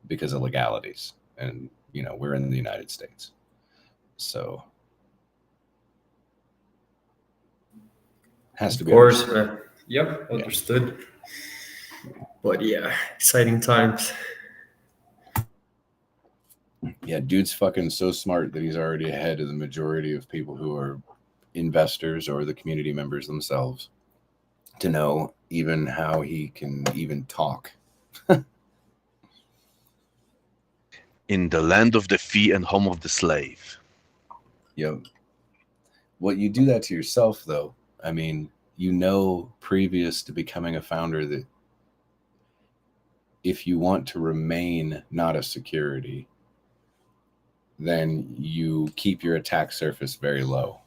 because of legalities. And, we're in the United States. So has Of to be course, understood. man. Yep, Yeah. understood. But yeah, exciting times. Yeah, dude's fucking so smart that he's already ahead of the majority of people who are investors or the community members themselves to know even how he can even talk. In the land of the free and home of the slave. Yep. Well, you do that to yourself, though. I mean, previous to becoming a founder that if you want to remain not a security, then you keep your attack surface very low,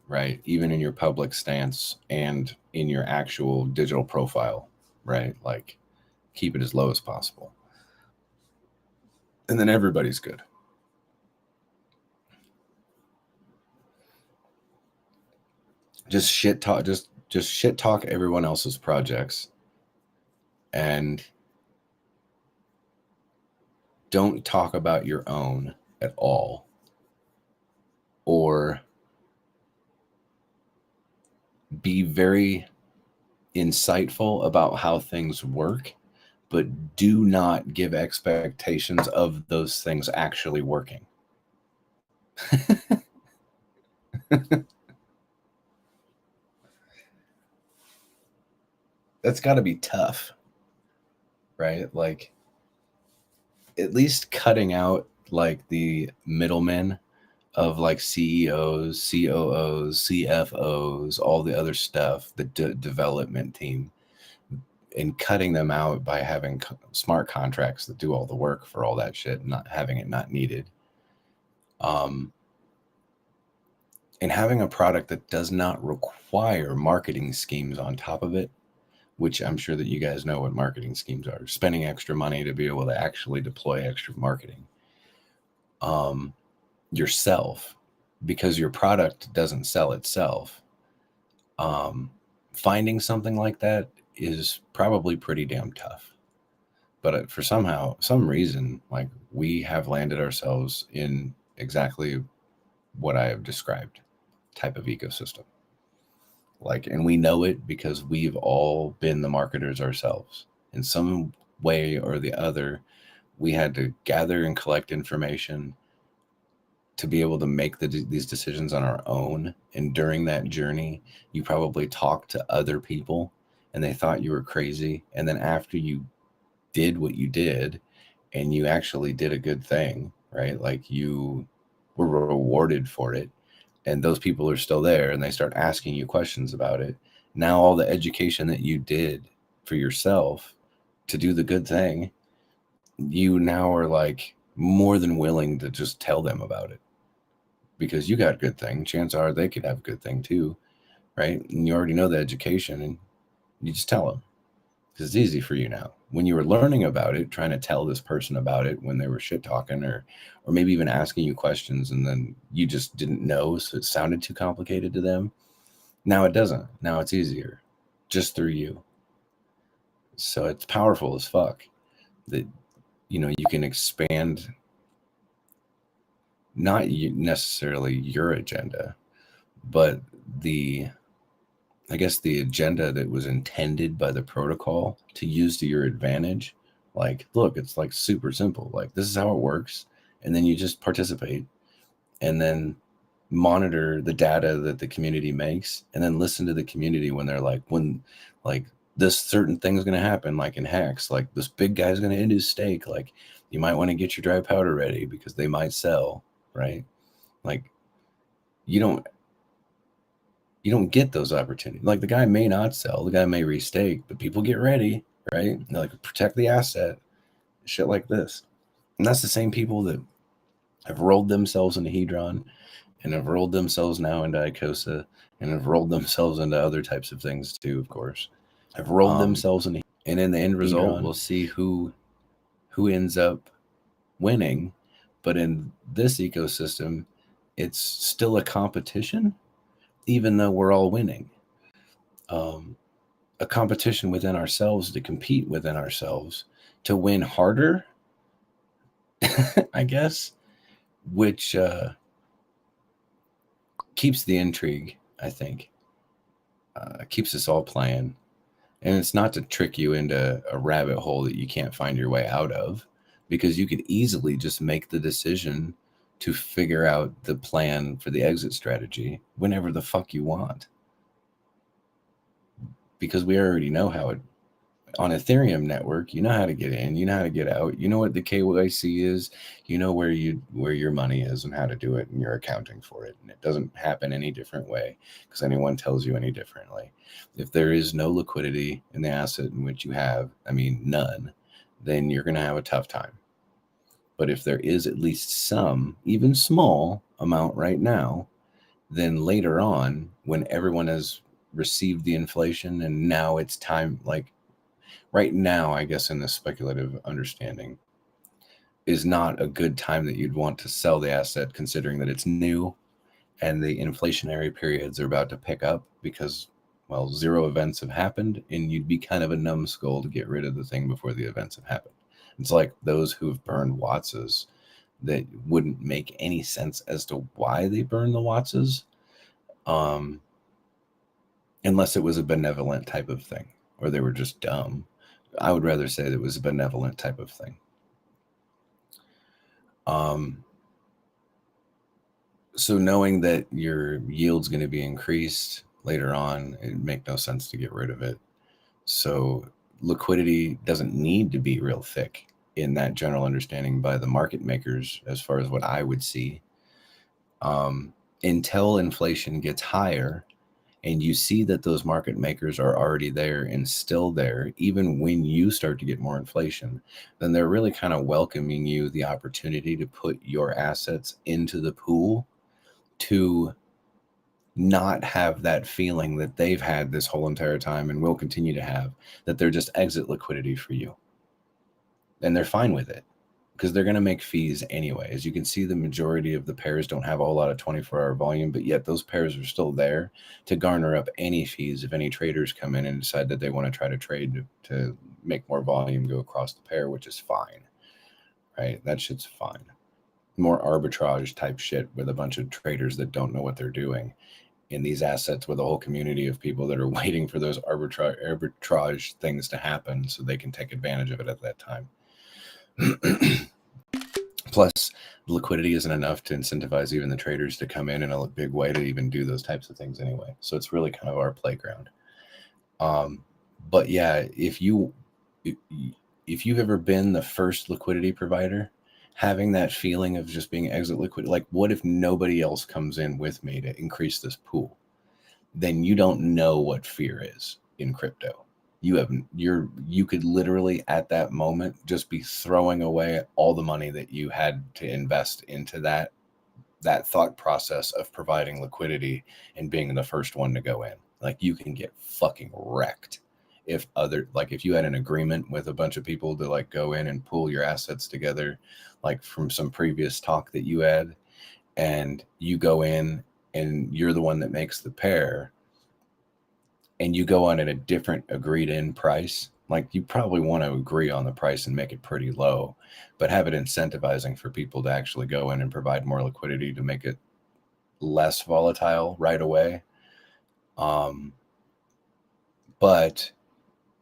right? Even in your public stance and in your actual digital profile, right? Like, keep it as low as possible. And then everybody's good. Just shit talk, just shit talk everyone else's projects, and don't talk about your own at all, or be very insightful about how things work, but do not give expectations of those things actually working. That's got to be tough, right? Like, at least cutting out like the middlemen of like CEOs, COOs, CFOs, all the other stuff, the development team, and cutting them out by having smart contracts that do all the work for all that shit, not having it not needed. And having a product that does not require marketing schemes on top of it, which I'm sure that you guys know what marketing schemes are, spending extra money to be able to actually deploy extra marketing yourself, because your product doesn't sell itself. Finding something like that is probably pretty damn tough. But for some reason, like, we have landed ourselves in exactly what I have described type of ecosystem. Like, and we know it because we've all been the marketers ourselves in some way or the other. We had to gather and collect information to be able to make these decisions on our own. And during that journey, you probably talked to other people and they thought you were crazy. And then after you did what you did and you actually did a good thing, right? Like, you were rewarded for it. And those people are still there and they start asking you questions about it. Now, all the education that you did for yourself to do the good thing, you now are like more than willing to just tell them about it because you got a good thing. Chances are they could have a good thing too, right? And you already know the education and you just tell them because it's easy for you now. When you were learning about it, trying to tell this person about it when they were shit talking or maybe even asking you questions and then you just didn't know, so it sounded too complicated to them. Now it doesn't. Now it's easier just through you. So it's powerful as fuck that you can expand not necessarily your agenda, but the I guess the agenda that was intended by the protocol to use to your advantage. Like, look, it's like super simple. Like, this is how it works. And then you just participate and then monitor the data that the community makes and then listen to the community when they're like, when like this certain thing is going to happen, like in hacks, like this big guy's going to end his stake. Like, you might want to get your dry powder ready because they might sell, right? Like, you don't you don't get those opportunities. Like, the guy may not sell, the guy may restake, but people get ready, right? They're like, protect the asset, shit like this. And that's the same people that have rolled themselves into Hedron and have rolled themselves now into Icosa and have rolled themselves into other types of things too, of course. Have rolled themselves into, and in the end result, we'll see who ends up winning. But in this ecosystem, it's still a competition, even though we're all winning. a competition within ourselves to compete within ourselves to win harder, I guess, which keeps the intrigue, I think, keeps us all playing. And it's not to trick you into a rabbit hole that you can't find your way out of, because you could easily just make the decision to figure out the plan for the exit strategy whenever the fuck you want. Because we already know how it, on Ethereum network, you know how to get in, you know how to get out, you know what the KYC is, you know where your money is and how to do it, and you're accounting for it. And it doesn't happen any different way because anyone tells you any differently. If there is no liquidity in the asset in which you have, I mean none, then you're going to have a tough time. But if there is at least some, even small amount right now, then later on, when everyone has received the inflation and now it's time, like right now, I guess in this speculative understanding, is not a good time that you'd want to sell the asset, considering that it's new and the inflationary periods are about to pick up because, well, zero events have happened and you'd be kind of a numbskull to get rid of the thing before the events have happened. It's like those who've burned Wattses that wouldn't make any sense as to why they burned the Wattses, unless it was a benevolent type of thing or they were just dumb. I would rather say that it was a benevolent type of thing. So knowing that your yield's going to be increased later on, it make no sense to get rid of it. So liquidity doesn't need to be real thick in that general understanding by the market makers, as far as what I would see, until inflation gets higher and you see that those market makers are already there and still there, even when you start to get more inflation, then they're really kind of welcoming you the opportunity to put your assets into the pool to not have that feeling that they've had this whole entire time and will continue to have, that they're just exit liquidity for you. And they're fine with it because they're going to make fees anyway. As you can see, the majority of the pairs don't have a whole lot of 24-hour volume, but yet those pairs are still there to garner up any fees if any traders come in and decide that they want to try to trade to make more volume go across the pair, which is fine, right? That shit's fine. More arbitrage type shit with a bunch of traders that don't know what they're doing in these assets, with a whole community of people that are waiting for those arbitrage things to happen so they can take advantage of it at that time. Plus, liquidity isn't enough to incentivize even the traders to come in a big way to even do those types of things anyway. So it's really kind of our playground. But yeah, if you've ever been the first liquidity provider, having that feeling of just being exit liquid, like what if nobody else comes in with me to increase this pool? Then you don't know what fear is in crypto. You could literally at that moment just be throwing away all the money that you had to invest into that thought process of providing liquidity and being the first one to go in. Like you can get fucking wrecked if you had an agreement with a bunch of people to like go in and pool your assets together, like from some previous talk that you had, and you go in and you're the one that makes the pair and you go on at a different agreed in price, like you probably want to agree on the price and make it pretty low, but have it incentivizing for people to actually go in and provide more liquidity to make it less volatile right away. But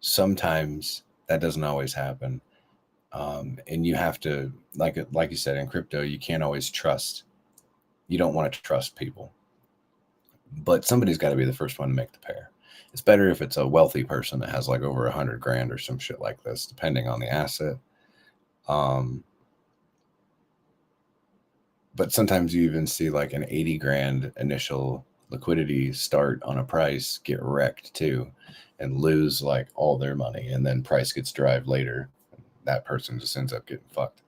sometimes that doesn't always happen. And you have to, like you said, in crypto, you can't always trust. You don't want to trust people, but somebody's got to be the first one to make the pair. It's better if it's a wealthy person that has like over 100 grand or some shit like this, depending on the asset. But sometimes you even see like an 80 grand initial liquidity start on a price get wrecked too and lose like all their money, and then price gets drive later. That person just ends up getting fucked.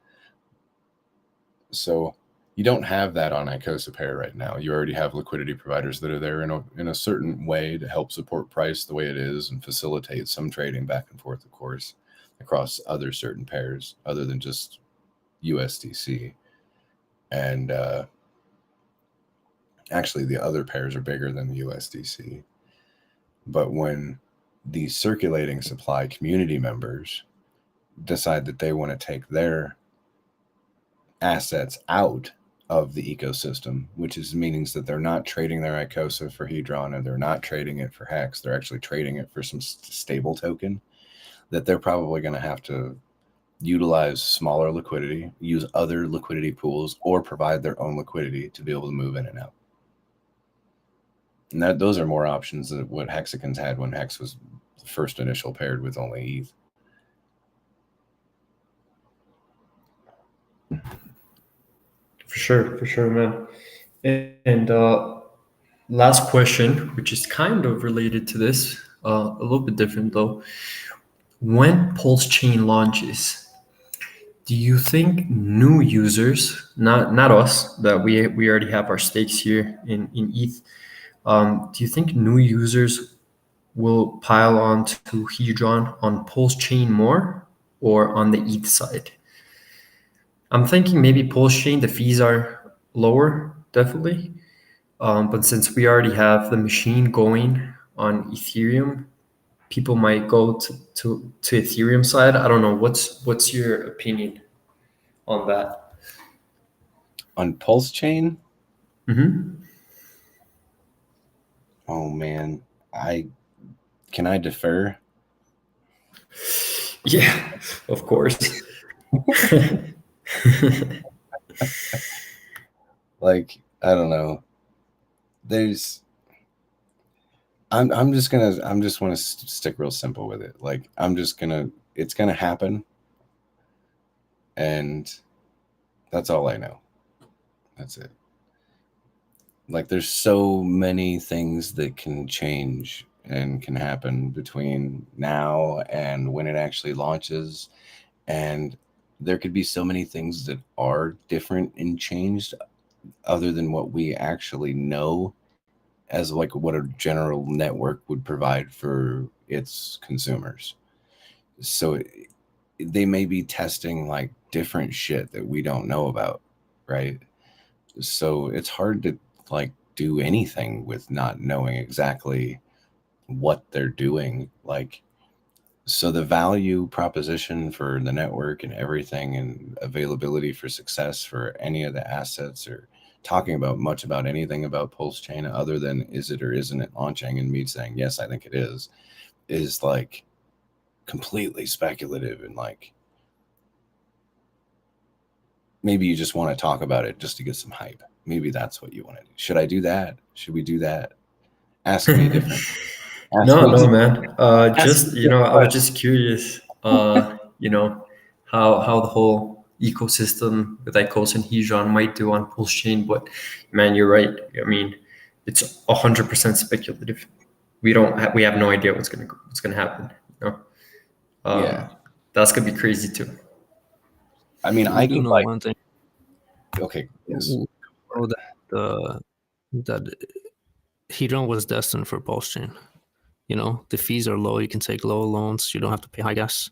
So you don't have that on Icosa pair right now. You already have liquidity providers that are there in a certain way to help support price the way it is and facilitate some trading back and forth, of course, across other certain pairs other than just USDC. And actually, the other pairs are bigger than the USDC. But when the circulating supply community members decide that they want to take their assets out of the ecosystem, which is means that they're not trading their Icosa for Hedron, or they're not trading it for Hex. They're actually trading it for some stable token, that they're probably going to have to utilize smaller liquidity, use other liquidity pools, or provide their own liquidity to be able to move in and out. And those are more options than what Hexicans had when Hex was the first initial paired with only ETH. For sure, man. And last question, which is kind of related to this, a little bit different though. When Pulse Chain launches, do you think new users, not us, that we already have our stakes here in ETH, do you think new users will pile on to Hedron on Pulse Chain more or on the ETH side? I'm thinking maybe Pulse Chain, the fees are lower, definitely. But since we already have the machine going on Ethereum, people might go to Ethereum side. I don't know. What's your opinion on that? On Pulse Chain? Mm-hmm. Oh man, can I defer? Yeah, of course. Like, I don't know. I'm just want to stick real simple with it. Like, it's gonna happen, and that's all I know. That's it. Like, there's so many things that can change and can happen between now and when it actually launches, and there could be so many things that are different and changed other than what we actually know as like what a general network would provide for its consumers. So they may be testing like different shit that we don't know about, right? So it's hard to like do anything with not knowing exactly what they're doing. Like, so the value proposition for the network and everything, and availability for success for any of the assets, or talking about much about anything about Pulse Chain other than is it or isn't it launching, and me saying yes, I think it is like completely speculative. And like, maybe you just want to talk about it just to get some hype. Maybe that's what you want to do. Should I do that? Should we do that? Ask me different. No, man. Just I was But just curious. How the whole ecosystem with Icosa and Hedron might do on Pulse Chain. But man, you're right. I mean, it's 100% speculative. We have no idea what's gonna happen. You know, yeah, that's gonna be crazy too. I mean, We I do could know like, one thing. okay, yes, We know that Hedron was destined for Pulse Chain. You know, the fees are low. You can take low loans. You don't have to pay high gas.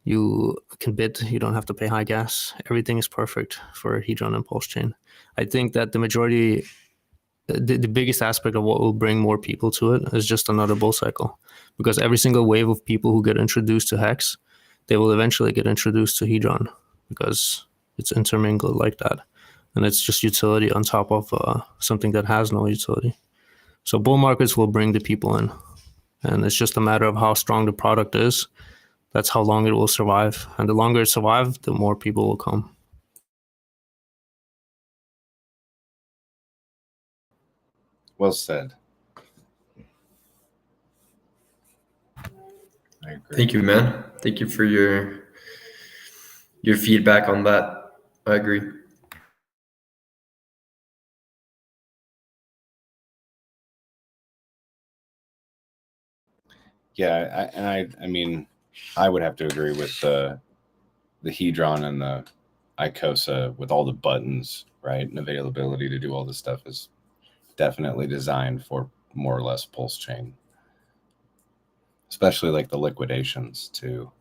You can bid. You don't have to pay high gas. Everything is perfect for Hedron and Pulse Chain. I think that the majority, the biggest aspect of what will bring more people to it is just another bull cycle, because every single wave of people who get introduced to Hex, they will eventually get introduced to Hedron because it's intermingled like that, and it's just utility on top of something that has no utility. So bull markets will bring the people in, and it's just a matter of how strong the product is. That's how long it will survive, and the longer it survives, the more people will come. well said. I agree. Thank you, man. Thank you for your feedback on that. I agree. Yeah, I mean, I would have to agree with the Hedron and the Icosa with all the buttons, right, and availability to do all this stuff is definitely designed for more or less Pulse Chain, especially like the liquidations too.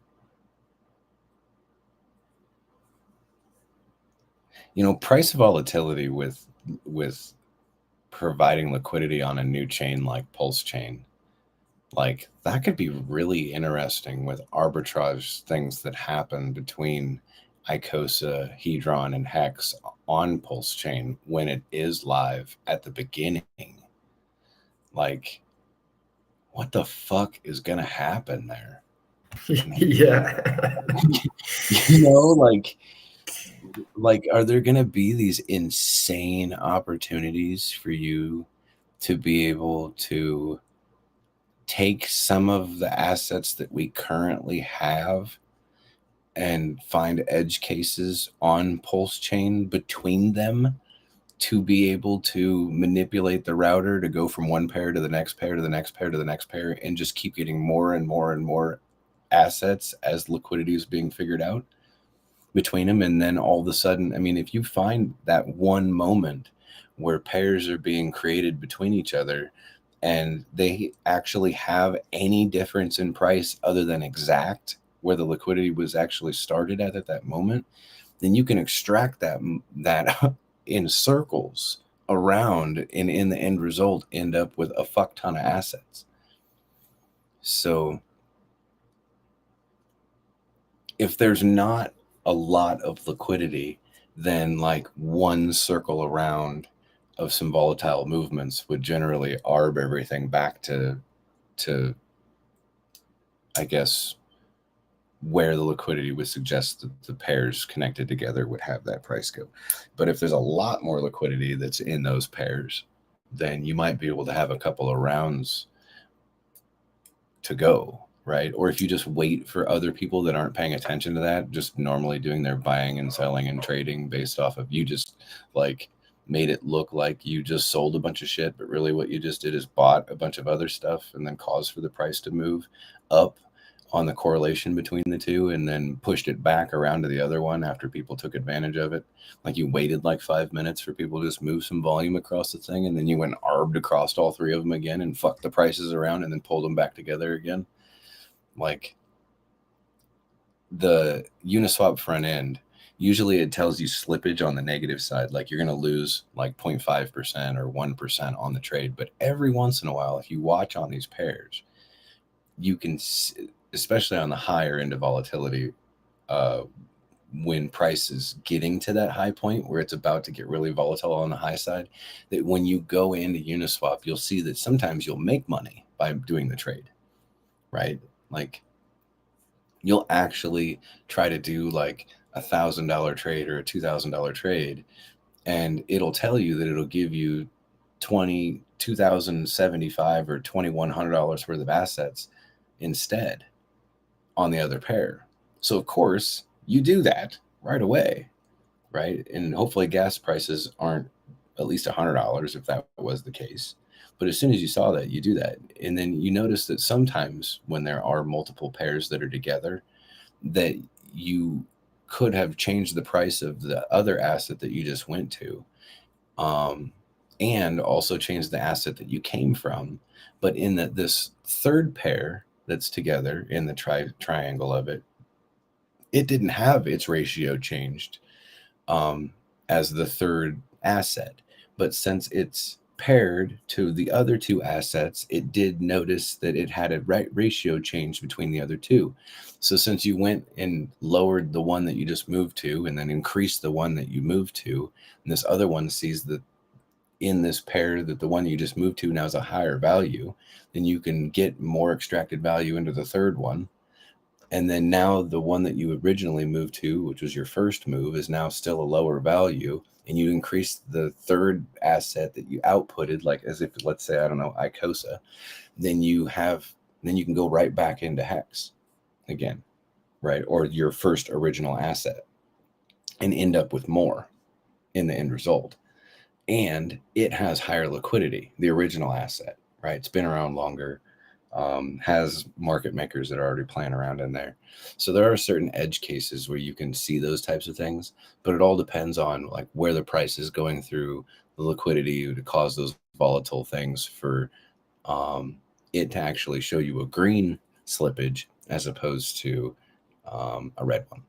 You know, price volatility with providing liquidity on a new chain like Pulse Chain Like that could be really interesting with arbitrage things that happen between Icosa, Hedron, and Hex on Pulse Chain when it is live at the beginning. Like, what the fuck is gonna happen there? Yeah. Like are there gonna be these insane opportunities for you to be able to take some of the assets that we currently have and find edge cases on Pulse Chain between them to be able to manipulate the router to go from one pair to the next pair to the next pair to the next pair and just keep getting more and more and more assets as liquidity is being figured out between them. And then all of a sudden, I mean, if you find that one moment where pairs are being created between each other and they actually have any difference in price other than exact where the liquidity was actually started at that moment, then you can extract that in circles around and in the end result end up with a fuck ton of assets. So if there's not a lot of liquidity, then like one circle around of some volatile movements would generally arb everything back to I guess where the liquidity would suggest that the pairs connected together would have that price go. But if there's a lot more liquidity that's in those pairs, then you might be able to have a couple of rounds to go, right? Or if you just wait for other people that aren't paying attention to that, just normally doing their buying and selling and trading based off of you just like made it look like you just sold a bunch of shit, but really what you just did is bought a bunch of other stuff and then caused for the price to move up on the correlation between the two and then pushed it back around to the other one after people took advantage of it. Like you waited like 5 minutes for people to just move some volume across the thing and then you went arbed across all three of them again and fucked the prices around and then pulled them back together again. Like the Uniswap front end, usually it tells you slippage on the negative side, like you're going to lose like 0.5% or 1% on the trade. But every once in a while, if you watch on these pairs, you can, especially on the higher end of volatility, when price is getting to that high point where it's about to get really volatile on the high side, that when you go into Uniswap, you'll see that sometimes you'll make money by doing the trade, right? Like you'll actually try to do like $1,000 trade or a $2,000 trade, and it'll tell you that it'll give you $2,075 or $2,100 worth of assets instead on the other pair. So of course you do that right away, right? And hopefully gas prices aren't at least $100 if that was the case. But as soon as you saw that, you do that. And then you notice that sometimes when there are multiple pairs that are together, that you could have changed the price of the other asset that you just went to, and also changed the asset that you came from. But in this third pair that's together in the triangle of it, it didn't have its ratio changed as the third asset. But since it's paired to the other two assets, it did notice that it had a ratio change between the other two. So since you went and lowered the one that you just moved to and then increased the one that you moved to, and this other one sees that in this pair that the one you just moved to now is a higher value, then you can get more extracted value into the third one. And then now the one that you originally moved to, which was your first move, is now still a lower value. And you increase the third asset that you outputted, like as if, let's say, I don't know, Icosa, then you can go right back into Hex again, right? Or your first original asset and end up with more in the end result. And it has higher liquidity, the original asset, right? It's been around longer. Has market makers that are already playing around in there. So there are certain edge cases where you can see those types of things, but it all depends on like where the price is going through the liquidity to cause those volatile things for it to actually show you a green slippage as opposed to a red one.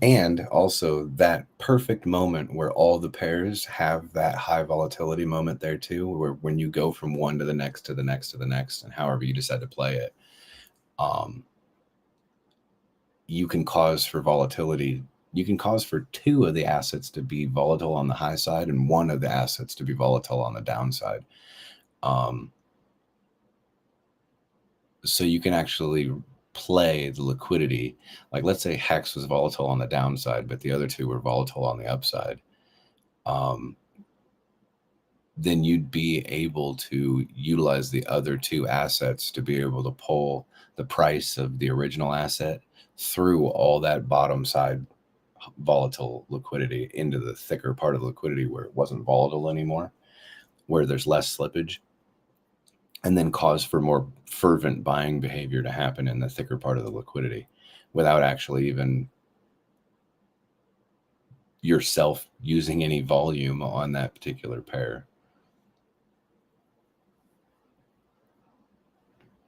And also that perfect moment where all the pairs have that high volatility moment there too, where when you go from one to the next to the next to the next, and however you decide to play it, you can cause for volatility. You can cause for two of the assets to be volatile on the high side and one of the assets to be volatile on the downside. So you can actually play the liquidity. Like, let's say Hex was volatile on the downside, but the other two were volatile on the upside. Then you'd be able to utilize the other two assets to be able to pull the price of the original asset through all that bottom side volatile liquidity into the thicker part of the liquidity where it wasn't volatile anymore, where there's less slippage, and then cause for more fervent buying behavior to happen in the thicker part of the liquidity without actually even yourself using any volume on that particular pair.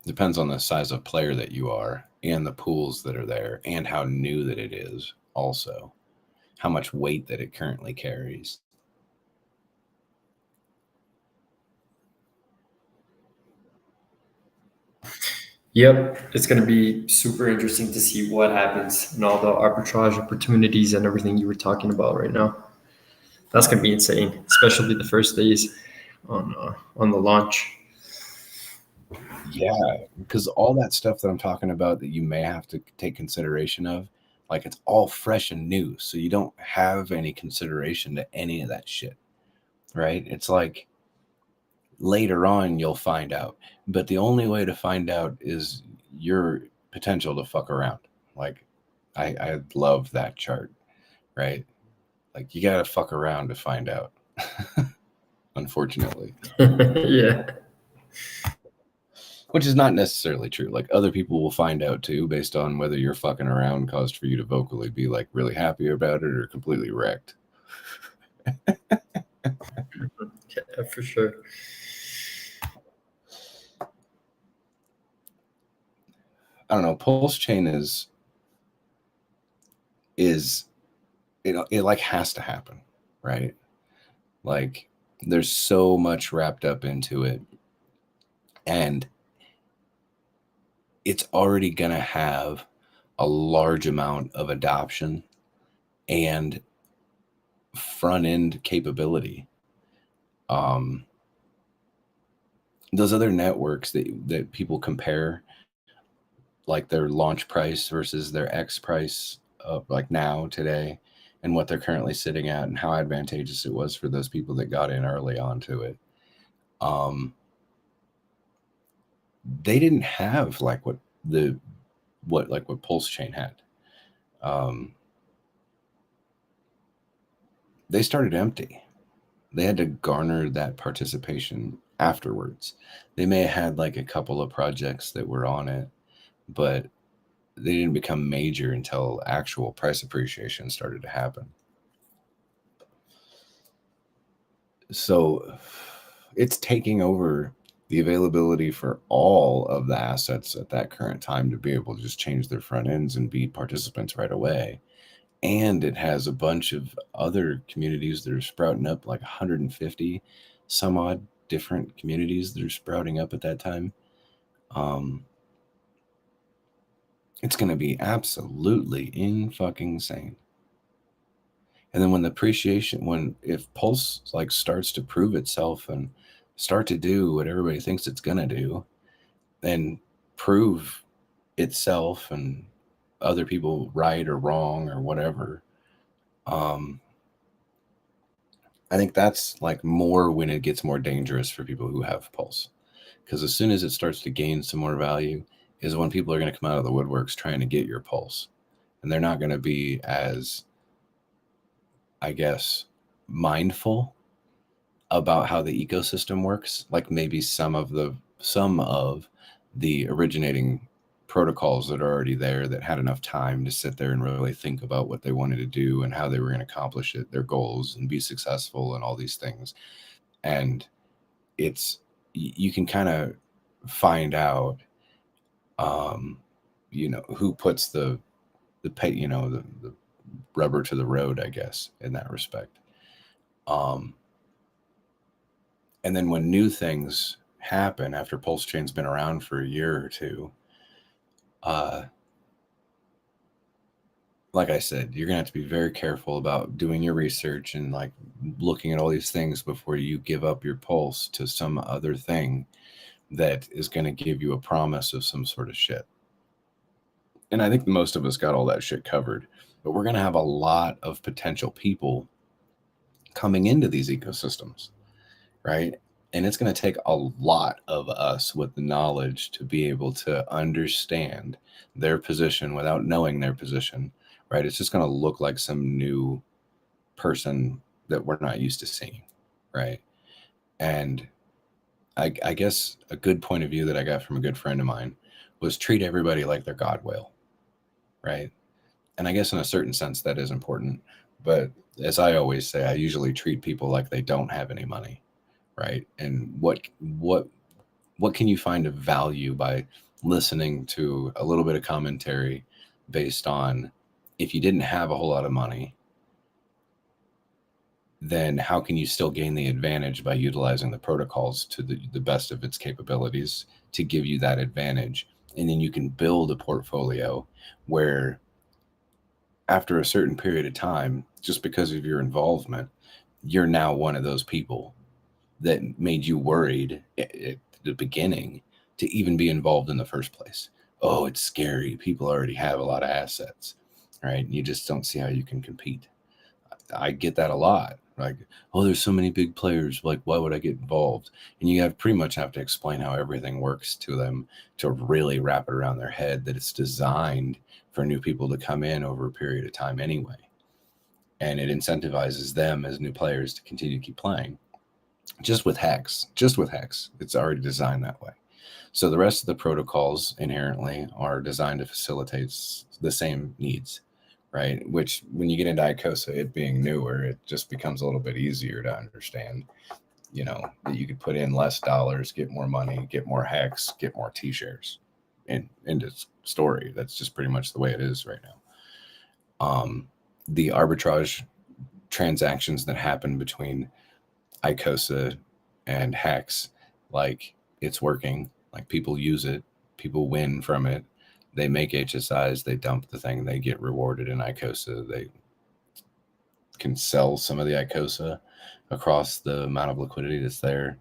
Depends on the size of player that you are and the pools that are there and how new that it is, also how much weight that it currently carries. Yep, it's going to be super interesting to see what happens and all the arbitrage opportunities and everything you were talking about right now. That's going to be insane, especially the first days on the launch. Yeah, because all that stuff that I'm talking about that you may have to take consideration of, like, it's all fresh and new, so you don't have any consideration to any of that shit, right? It's like later on you'll find out, but the only way to find out is your potential to fuck around. Like, I love that chart, right? Like, you gotta fuck around to find out. Unfortunately. Yeah. Which is not necessarily true. Like, other people will find out too, based on whether your fucking around caused for you to vocally be like really happy about it or completely wrecked. Yeah, for sure. I don't know. Pulse chain is it like has to happen, right? Like, there's so much wrapped up into it, and it's already gonna have a large amount of adoption and front end capability. Those other networks that people compare, like their launch price versus their X price of like now today, and what they're currently sitting at, and how advantageous it was for those people that got in early onto it. They didn't have like what Pulse Chain had. They started empty. They had to garner that participation afterwards. They may have had like a couple of projects that were on it, but they didn't become major until actual price appreciation started to happen. So it's taking over the availability for all of the assets at that current time to be able to just change their front ends and be participants right away. And it has a bunch of other communities that are sprouting up, like 150 some odd different communities that are sprouting up at that time. It's going to be absolutely in fucking insane. And then when the appreciation, if Pulse like starts to prove itself and start to do what everybody thinks it's gonna do, and prove itself and other people right or wrong or whatever, I think that's like more when it gets more dangerous for people who have Pulse, because as soon as it starts to gain some more value is when people are going to come out of the woodworks trying to get your Pulse, and they're not going to be as, I guess, mindful about how the ecosystem works, like maybe some of the originating protocols that are already there that had enough time to sit there and really think about what they wanted to do and how they were going to accomplish it, their goals, and be successful and all these things. And you can kind of find out, who puts the pay, the rubber to the road, I guess, in that respect. And then when new things happen after Pulse Chain's been around for a year or two, like I said, you're gonna have to be very careful about doing your research and like looking at all these things before you give up your pulse to some other thing that is going to give you a promise of some sort of shit. And I think most of us got all that shit covered, but we're going to have a lot of potential people coming into these ecosystems, right? And it's going to take a lot of us with the knowledge to be able to understand their position without knowing their position, right? It's just going to look like some new person that we're not used to seeing, right? And I guess a good point of view that I got from a good friend of mine was treat everybody like they're God will, right? And I guess in a certain sense that is important. But as I always say, I usually treat people like they don't have any money, right? And what can you find of value by listening to a little bit of commentary based on if you didn't have a whole lot of money, then how can you still gain the advantage by utilizing the protocols to the best of its capabilities to give you that advantage? And then you can build a portfolio where after a certain period of time, just because of your involvement, you're now one of those people that made you worried at the beginning to even be involved in the first place. Oh, it's scary. People already have a lot of assets, right? And you just don't see how you can compete. I get that a lot. Like, oh, there's so many big players. Like, why would I get involved? And you have pretty much have to explain how everything works to them to really wrap it around their head that it's designed for new people to come in over a period of time anyway. And it incentivizes them as new players to continue to keep playing. Just with Hex, it's already designed that way. So the rest of the protocols inherently are designed to facilitate the same needs, right? Which when you get into Icosa, it being newer, it just becomes a little bit easier to understand, you know, that you could put in less dollars, get more money, get more Hex, get more T-shares into story. That's just pretty much the way it is right now. The arbitrage transactions that happen between Icosa and Hex, like it's working, like people use it, people win from it, they make HSIs, they dump the thing, they get rewarded in Icosa, they can sell some of the Icosa across the amount of liquidity that's there.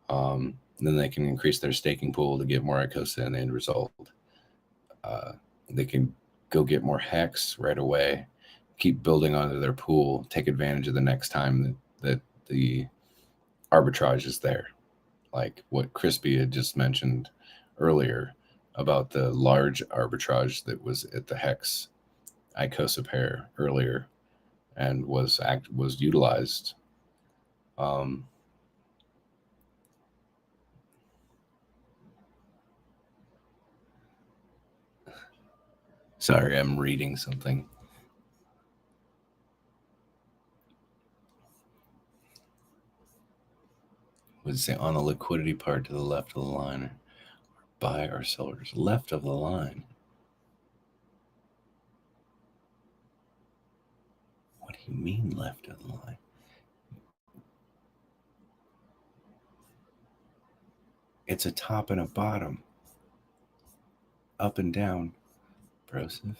Then they can increase their staking pool to get more Icosa in the end result. They can go get more Hex right away, keep building onto their pool, take advantage of the next time that the arbitrage is there. Like what Crispy had just mentioned earlier about the large arbitrage that was at the Hex Icosa pair earlier and was utilized. Sorry, I'm reading something. Would say on the liquidity part to the left of the line, or buy or sellers left of the line. What do you mean left of the line? It's a top and a bottom, up and down, brosive.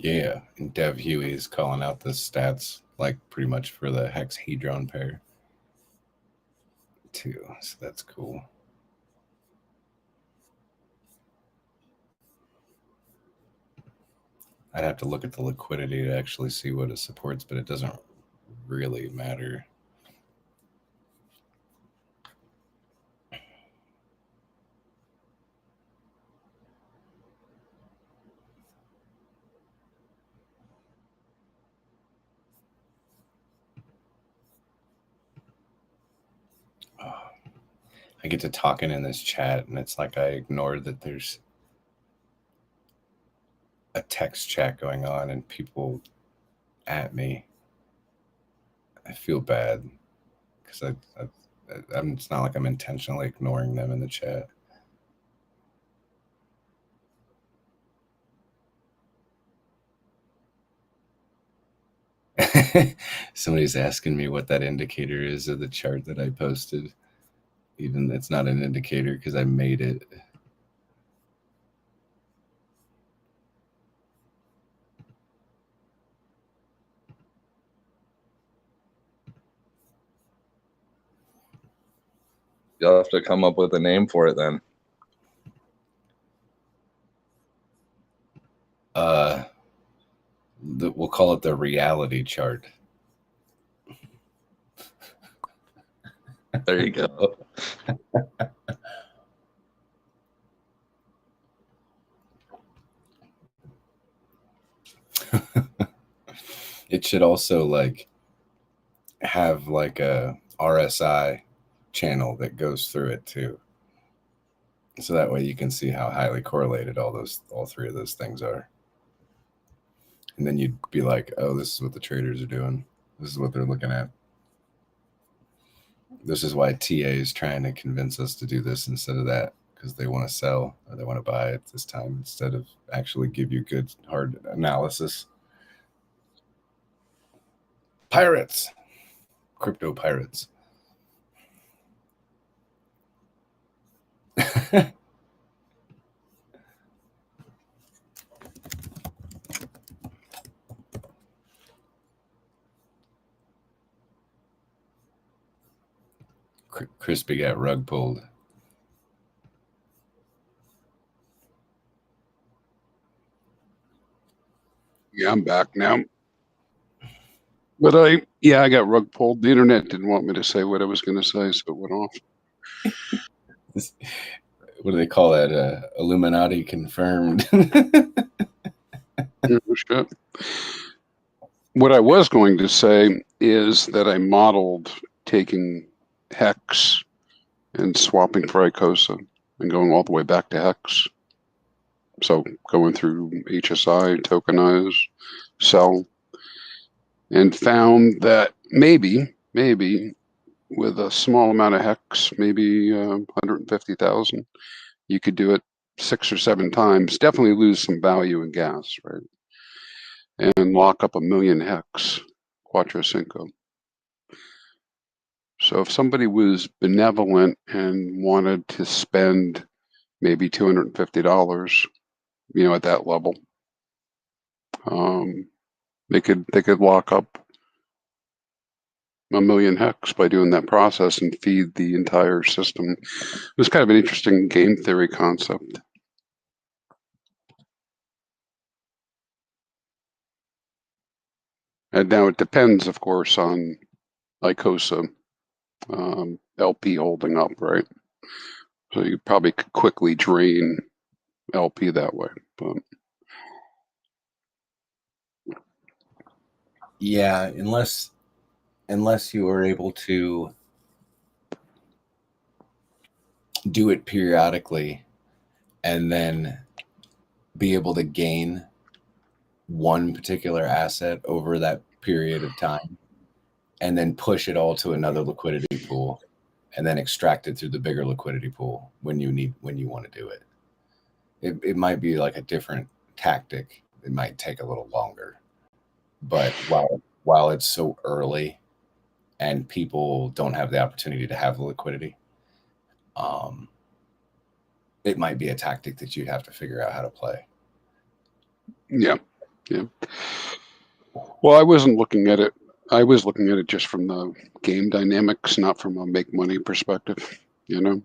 Yeah, and Dev Huey is calling out the stats like pretty much for the hexahedron pair too, so that's cool. I'd have to look at the liquidity to actually see what it supports, but it doesn't really matter. I get to talking in this chat, and it's like I ignored that there's a text chat going on and people at me. I feel bad because it's not like I'm intentionally ignoring them in the chat. Somebody's asking me what that indicator is of the chart that I posted. Even it's not an indicator because I made it. You'll have to come up with a name for it then. We'll call it the reality chart. There you go. It should also like have like a RSI channel that goes through it too. So that way you can see how highly correlated all three of those things are. And then you'd be like, oh, this is what the traders are doing. This is what they're looking at. This is why TA is trying to convince us to do this instead of that, because they want to sell or they want to buy at this time instead of actually give you good, hard analysis. Pirates. Crypto pirates. Crispy got rug pulled. Yeah, I'm back now. But I got rug pulled. The internet didn't want me to say what I was going to say, so it went off. What do they call that? Illuminati confirmed. Shit. What I was going to say is that I modeled taking hex and swapping for Icosa and going all the way back to hex. So going through HSI, tokenize, sell, and found that maybe with a small amount of hex, maybe 150,000, you could do it 6 or 7 times. Definitely lose some value in gas, right? And lock up 1 million hex, Quattro Cinco. So if somebody was benevolent and wanted to spend maybe $250, at that level, they could lock up 1 million hex by doing that process and feed the entire system. It was kind of an interesting game theory concept. And now it depends, of course, on Icosa LP holding up, right? So you probably could quickly drain LP that way. But yeah, unless you are able to do it periodically and then be able to gain one particular asset over that period of time and then push it all to another liquidity pool and then extract it through the bigger liquidity pool when you want to do it. It might be like a different tactic. It might take a little longer, but while it's so early and people don't have the opportunity to have the liquidity, it might be a tactic that you'd have to figure out how to play. yeah, Yeah. Well, I wasn't looking at it. I was looking at it just from the game dynamics, not from a make money perspective. You know.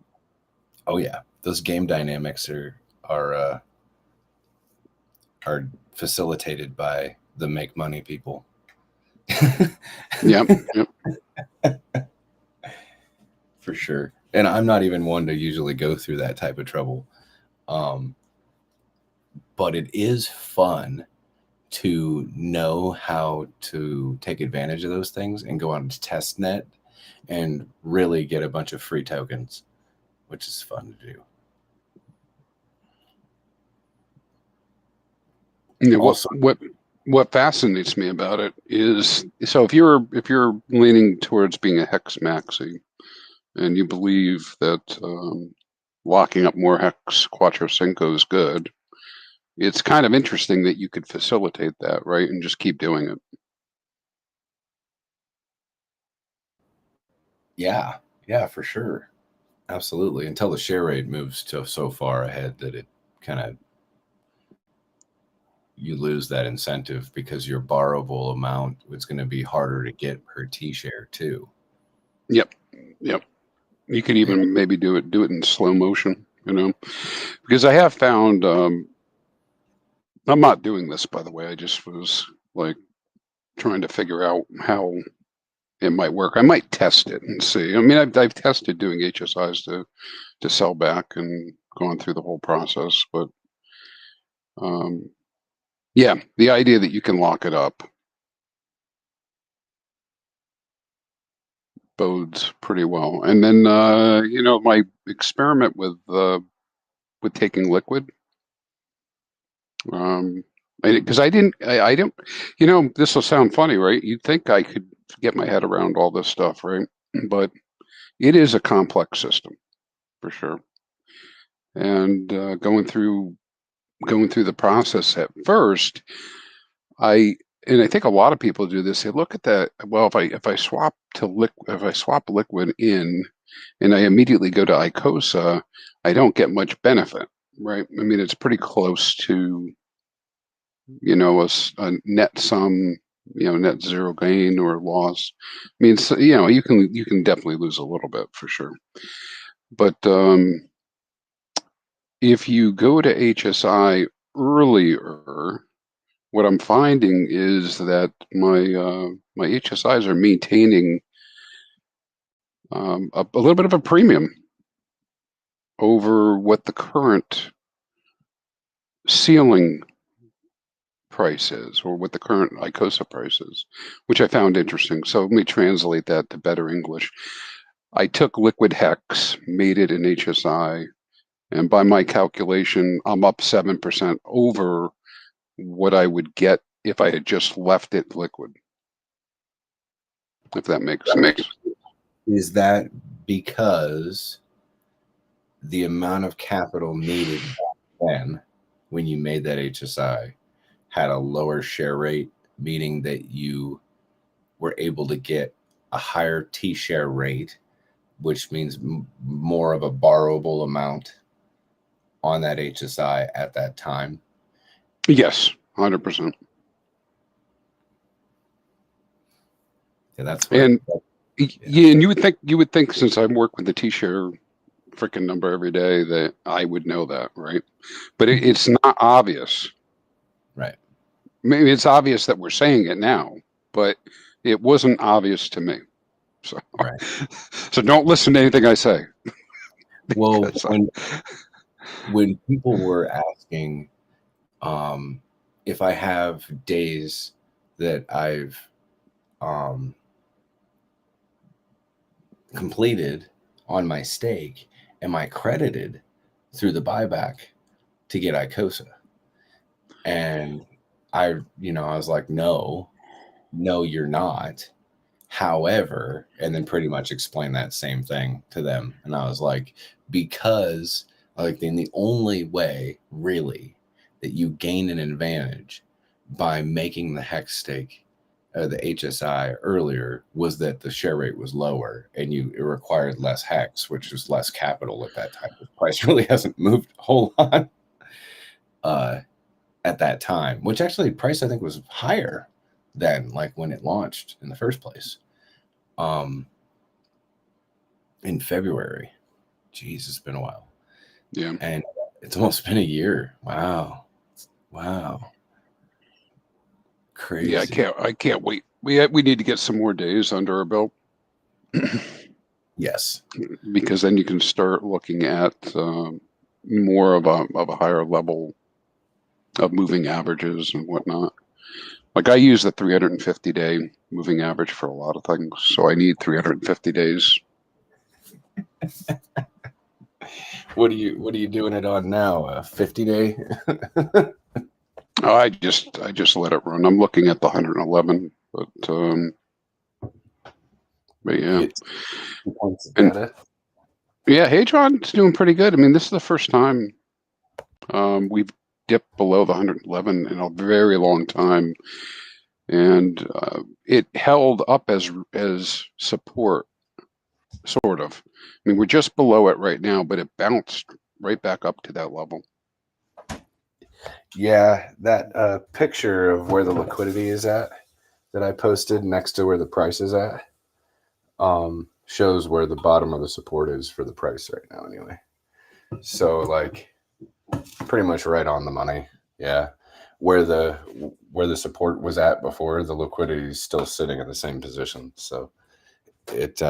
Oh yeah, those game dynamics are facilitated by the make money people. Yep. Yep. For sure. And I'm not even one to usually go through that type of trouble. But it is fun to know how to take advantage of those things and go on to testnet and really get a bunch of free tokens, which is fun to do. You know, Also, what fascinates me about it is, so if you're leaning towards being a hex maxi and you believe that locking up more hex quattro cinco is good, it's kind of interesting that you could facilitate that, right, and just keep doing it. yeah, for sure. Absolutely. Until the share rate moves to so far ahead that it kind of, you lose that incentive because your borrowable amount is going to be harder to get per T share too. Yep. You could even maybe do it in slow motion, you know, because I have found, I'm not doing this, by the way. I just was like trying to figure out how it might work. I might test it and see. I mean, I've tested doing HSIs to sell back and gone through the whole process, but yeah, the idea that you can lock it up bodes pretty well. And then you know, my experiment with taking liquid, because I don't, you know, this will sound funny, right? You'd think I could get my head around all this stuff, right? But it is a complex system for sure. And going through the process at first, I think a lot of people do this. They look at that. Well, if I swap liquid in, and I immediately go to Icosa, I don't get much benefit, right? I mean, it's pretty close to, you know, a net sum, you know, net zero gain or loss. I mean, so, you know, you can definitely lose a little bit for sure. But if you go to HSI earlier, what I'm finding is that my HSIs are maintaining a little bit of a premium over what the current ceiling price is, or what the current Icosa price is, which I found interesting. So let me translate that to better English. I took liquid hex, made it in HSI, and by my calculation, I'm up 7% over what I would get if I had just left it liquid. If that makes sense. Is that because the amount of capital needed back then when you made that HSI had a lower share rate, meaning that you were able to get a higher T share rate, which means more of a borrowable amount on that HSI at that time? Yes, 100%. Yeah, that's what. And yeah, and you would think since I work with the T-share freaking number every day that I would know that, right? But it's not obvious. Right. Maybe it's obvious that we're saying it now, but it wasn't obvious to me. So, Right. So don't listen to anything I say. Well, when people were asking if I have days that I've completed on my stake, am I credited through the buyback to get Icosa? And I was like, no, you're not. However, and then pretty much explain that same thing to them. And I was like, because like then the only way really that you gain an advantage by making the hex stake the HSI earlier was that the share rate was lower and it required less hex, which was less capital at that time. The price really hasn't moved a whole lot. at that time, which actually price I think was higher than like when it launched in the first place. In February. Jeez, it's been a while. Yeah. And it's almost been a year. Wow. Crazy. Yeah, I can't wait. We need to get some more days under our belt. Yes. Because then you can start looking at more of a higher level of moving averages and whatnot. Like I use the 350-day moving average for a lot of things, so I need 350 days. What are you doing it on now? A 50-day? I just let it run. I'm looking at the 111, but yeah. And, yeah, Hadron's doing pretty good. I mean, this is the first time we've dipped below the 111 in a very long time, and it held up as support, sort of. I mean, we're just below it right now, but it bounced right back up to that level. Yeah, that picture of where the liquidity is at that I posted next to where the price is at shows where the bottom of the support is for the price right now anyway. So like pretty much right on the money. Yeah. Where the support was at before, the liquidity is still sitting in the same position. So it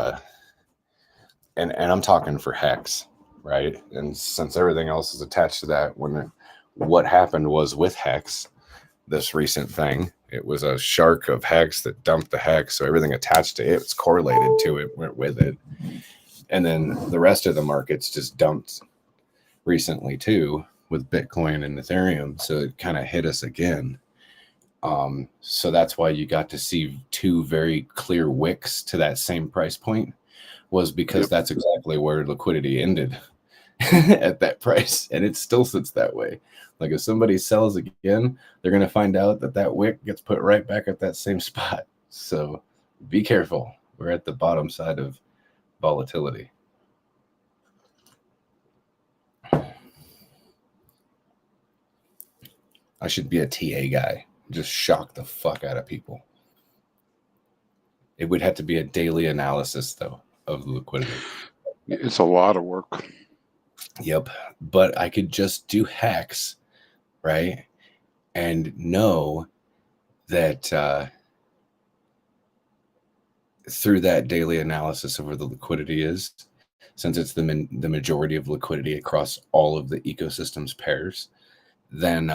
and I'm talking for hex, right? And since everything else is attached to that, what happened was with hex, this recent thing, it was a shark of hex that dumped the hex, so everything attached to it was correlated to it, went with it, and then the rest of the markets just dumped recently too with Bitcoin and Ethereum, so it kind of hit us again. So that's why you got to see two very clear wicks to that same price point, was because that's exactly where liquidity ended at that price, and it still sits that way. Like if somebody sells again, they're going to find out that wick gets put right back at that same spot. So be careful. We're at the bottom side of volatility. I should be a TA guy. Just shock the fuck out of people. It would have to be a daily analysis, though, of the liquidity. It's a lot of work. Yep. But I could just do hex, right? And know that through that daily analysis of where the liquidity is, since it's the majority of liquidity across all of the ecosystem's pairs, then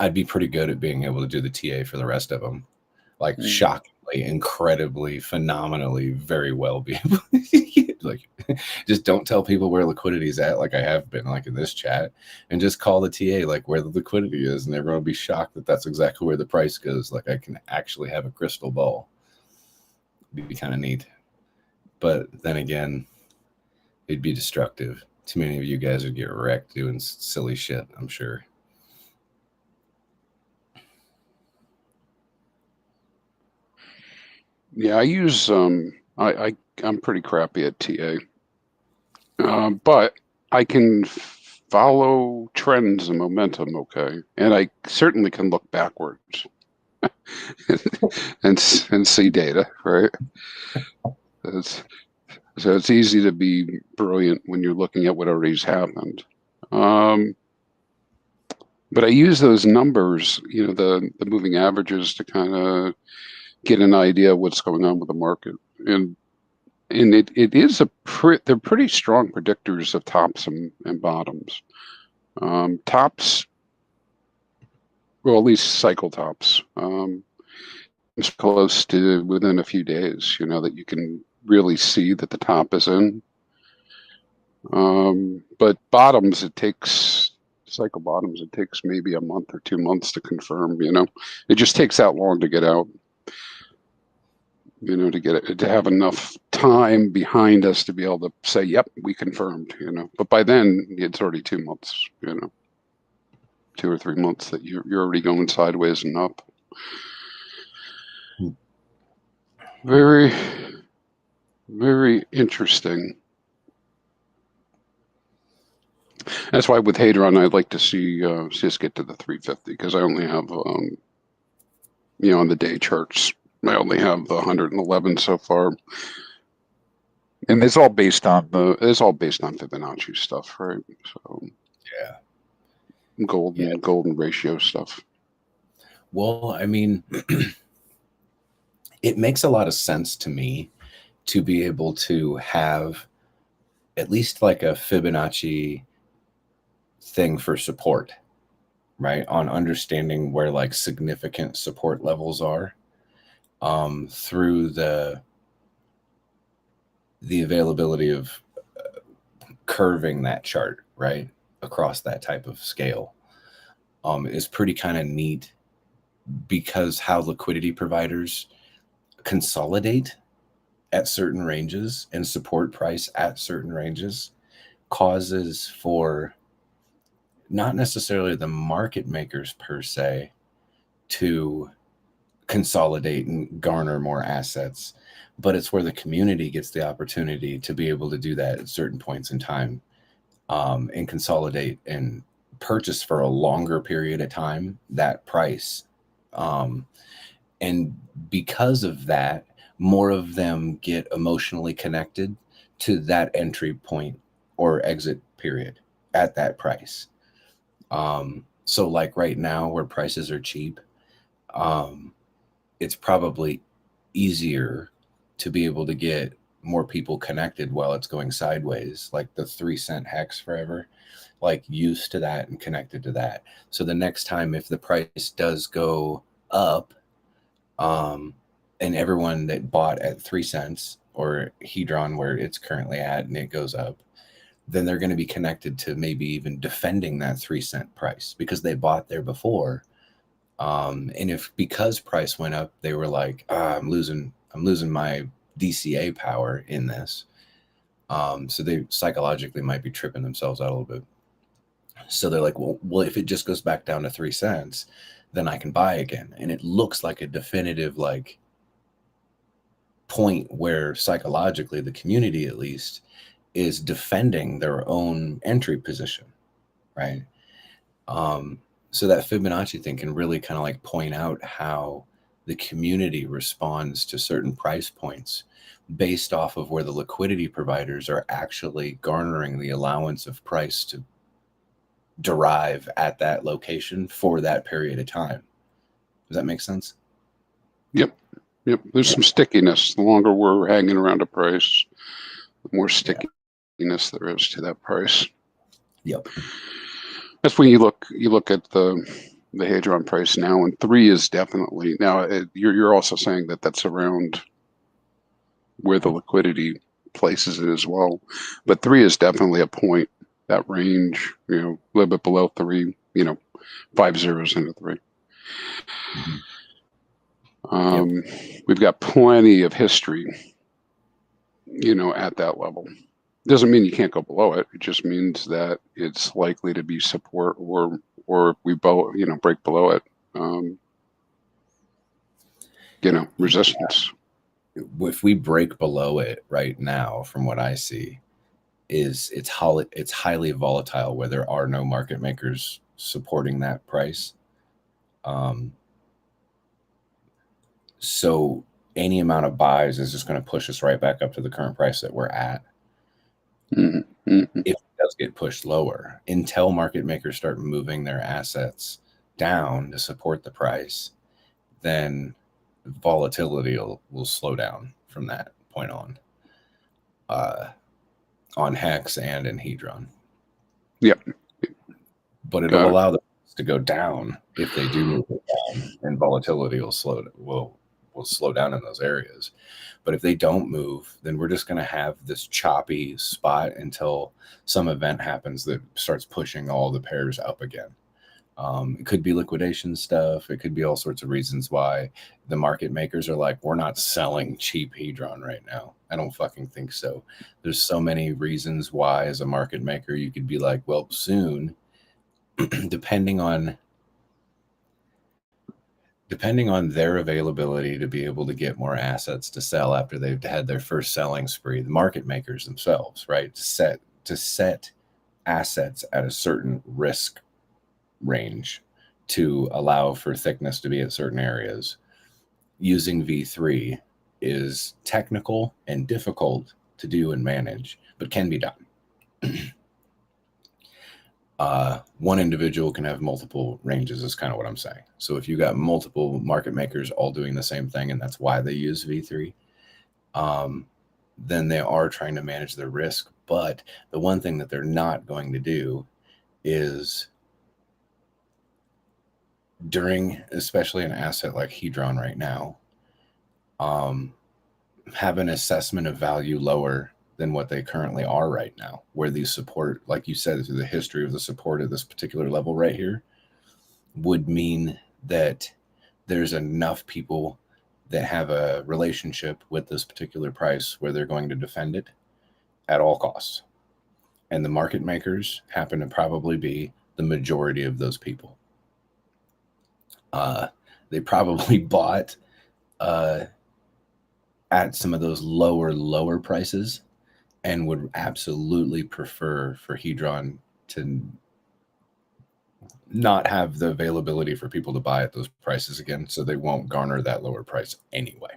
I'd be pretty good at being able to do the TA for the rest of them. Like shockingly, incredibly, phenomenally, very well be able like just don't tell people where liquidity is at, like I have been like in this chat, and just call the TA like where the liquidity is, and everyone will be shocked that that's exactly where the price goes. Like I can actually have a crystal ball. It'd be kind of neat. But then again, it'd be destructive. Too many of you guys would get wrecked doing silly shit, I'm sure. Yeah, I use I'm pretty crappy at TA, but I can follow trends and momentum, okay, and I certainly can look backwards and see data, right? So it's easy to be brilliant when you're looking at what already's happened. But I use those numbers, the moving averages, to kind of get an idea of what's going on with the market, and it is they're pretty strong predictors of tops and bottoms. Tops, well, at least cycle tops, it's close to within a few days, that you can really see that the top is in. But bottoms, cycle bottoms, it takes maybe a month or 2 months to confirm, it just takes that long to get out. To have enough time behind us to be able to say, yep, we confirmed, but by then it's already 2 months, 2 or 3 months that you're already going sideways and up. Very, very interesting. That's why with Hadron, I'd like to see us get to the 350 because I only have, on the day charts, I only have the 111 so far, and it's all based on Fibonacci stuff, right? So Yeah. golden ratio stuff. Well, I mean, it makes a lot of sense to me to be able to have at least like a Fibonacci thing for support, right? On understanding where like significant support levels are through the availability of curving that chart, right? Across that type of scale is pretty kind of neat because how liquidity providers consolidate at certain ranges and support price at certain ranges causes for not necessarily the market makers per se to consolidate and garner more assets, but it's where the community gets the opportunity to be able to do that at certain points in time and consolidate and purchase for a longer period of time that price. And because of that, more of them get emotionally connected to that entry point or exit period at that price. So like right now where prices are cheap, it's probably easier to be able to get more people connected while it's going sideways, like the 3 cent hex forever, like used to that and connected to that. So the next time if the price does go up, and everyone that bought at 3 cents or Hedron where it's currently at and it goes up, then they're going to be connected to maybe even defending that 3 cent price because they bought there before. And if because price went up, they were like, I'm losing my DCA power in this. So they psychologically might be tripping themselves out a little bit. So they're like, well, if it just goes back down to 3 cents, then I can buy again. And it looks like a definitive like point where psychologically the community at least is defending their own entry position, right? So that Fibonacci thing can really kind of like point out how the community responds to certain price points based off of where the liquidity providers are actually garnering the allowance of price to derive at that location for that period of time. Does that make sense? Yep. There's some stickiness. The longer we're hanging around a price, the more stickiness there is to that price. Yep. That's when you look at the Hadron price now, and 3 is definitely now. You're also saying that that's around where the liquidity places it as well, but 3 is definitely a point, that range, a little bit below 3, 5 zeros into 3. We've got plenty of history, at that level. Doesn't mean you can't go below it. It just means that it's likely to be support, or if we break below it, resistance. If we break below it right now, from what I see, it's highly volatile where there are no market makers supporting that price. So any amount of buys is just going to push us right back up to the current price that we're at. Mm-hmm. If it does get pushed lower, until market makers start moving their assets down to support the price, then volatility will slow down from that point on Hex and in Hedron. Yep. But it'll allow them to go down if they do move it down, and volatility will slow down in those areas. But if they don't move, then we're just going to have this choppy spot until some event happens that starts pushing all the pairs up again. It could be liquidation stuff. It could be all sorts of reasons why the market makers are like, we're not selling cheap Hedron right now. I don't fucking think so. There's so many reasons why as a market maker you could be like, well, soon, depending on their availability to be able to get more assets to sell after they've had their first selling spree, the market makers themselves, right, to set assets at a certain risk range to allow for thickness to be at certain areas. Using V3 is technical and difficult to do and manage, but can be done. One individual can have multiple ranges is kind of what I'm saying. So if you got multiple market makers all doing the same thing, and that's why they use V3, then they are trying to manage their risk. But the one thing that they're not going to do is, during especially an asset like Hedron right now, have an assessment of value lower than what they currently are right now, where these support, like you said, through the history of the support at this particular level right here, would mean that there's enough people that have a relationship with this particular price where they're going to defend it at all costs. And the market makers happen to probably be the majority of those people. They probably bought at some of those lower prices and would absolutely prefer for Hedron to not have the availability for people to buy at those prices again, so they won't garner that lower price anyway.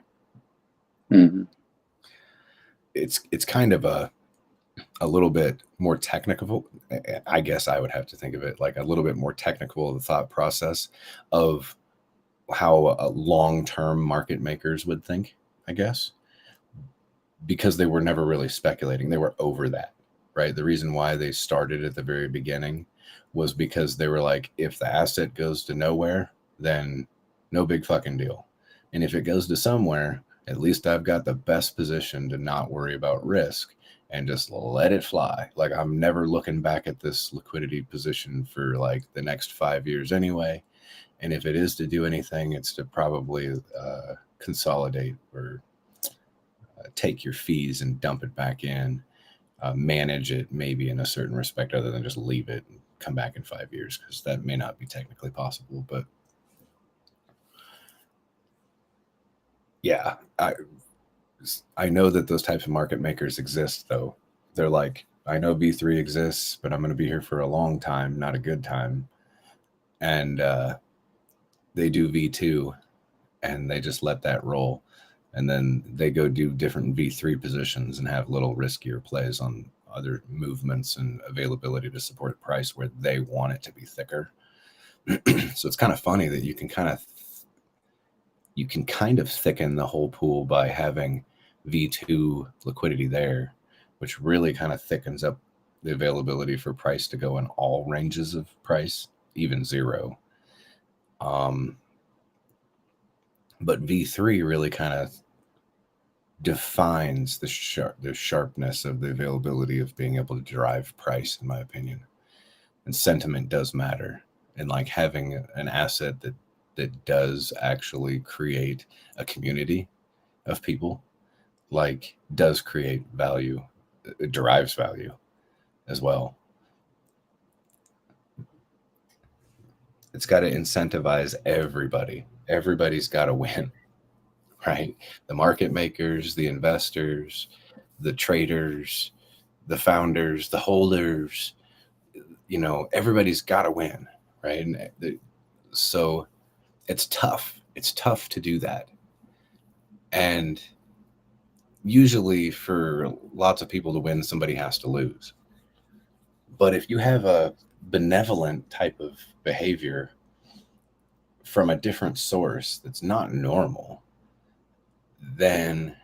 Mhm. It's kind of a little bit more technical. I guess I would have to think of it like a little bit more technical, the thought process of how long-term market makers would think, I guess, because they were never really speculating. They were over that, right? The reason why they started at the very beginning was because they were like, if the asset goes to nowhere, then no big fucking deal. And if it goes to somewhere, at least I've got the best position to not worry about risk and just let it fly. Like, I'm never looking back at this liquidity position for like the next 5 years anyway. And if it is to do anything, it's to probably consolidate or take your fees and dump it back in, manage it maybe in a certain respect other than just leave it and come back in 5 years, because that may not be technically possible. But yeah, I know that those types of market makers exist, though. They're like, I know V3 exists, but I'm going to be here for a long time, not a good time. And they do V2 and they just let that roll. And then they go do different V3 positions and have little riskier plays on other movements and availability to support price where they want it to be thicker. So it's kind of funny that you can kind of thicken the whole pool by having V2 liquidity there, which really kind of thickens up the availability for price to go in all ranges of price, even zero. But V3 really kind of defines the sharpness of the availability of being able to drive price, in my opinion. And sentiment does matter. And like having an asset that does actually create a community of people, like, does create value. It derives value as well. It's got to incentivize everybody. Everybody's got to win, right? The market makers, the investors, the traders, the founders, the holders, everybody's got to win, right? And so it's tough. It's tough to do that. And usually for lots of people to win, somebody has to lose. But if you have a benevolent type of behavior from a different source that's not normal, then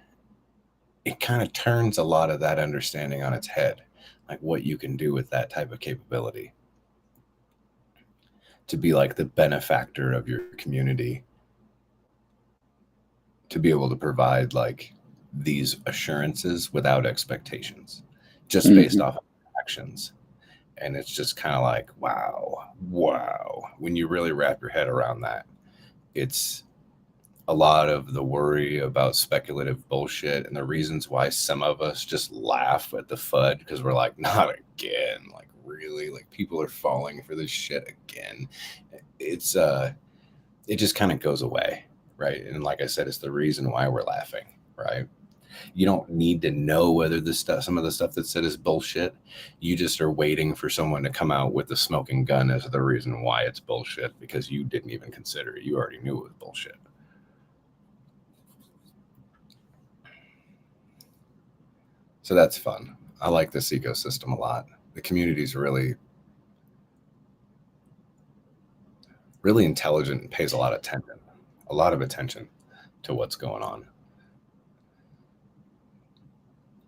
it kind of turns a lot of that understanding on its head, like what you can do with that type of capability to be like the benefactor of your community, to be able to provide like these assurances without expectations, just based off of actions. And it's just kind of like, wow. When you really wrap your head around that, it's a lot of the worry about speculative bullshit and the reasons why some of us just laugh at the FUD, because we're like, not again. Like, really? Like, people are falling for this shit again. It just kind of goes away, right? And like I said, it's the reason why we're laughing, right? You don't need to know whether some of the stuff that's said is bullshit. You just are waiting for someone to come out with a smoking gun as the reason why it's bullshit, because you didn't even consider it. You already knew it was bullshit. So that's fun. I like this ecosystem a lot. The community's really intelligent and pays a lot of attention to what's going on.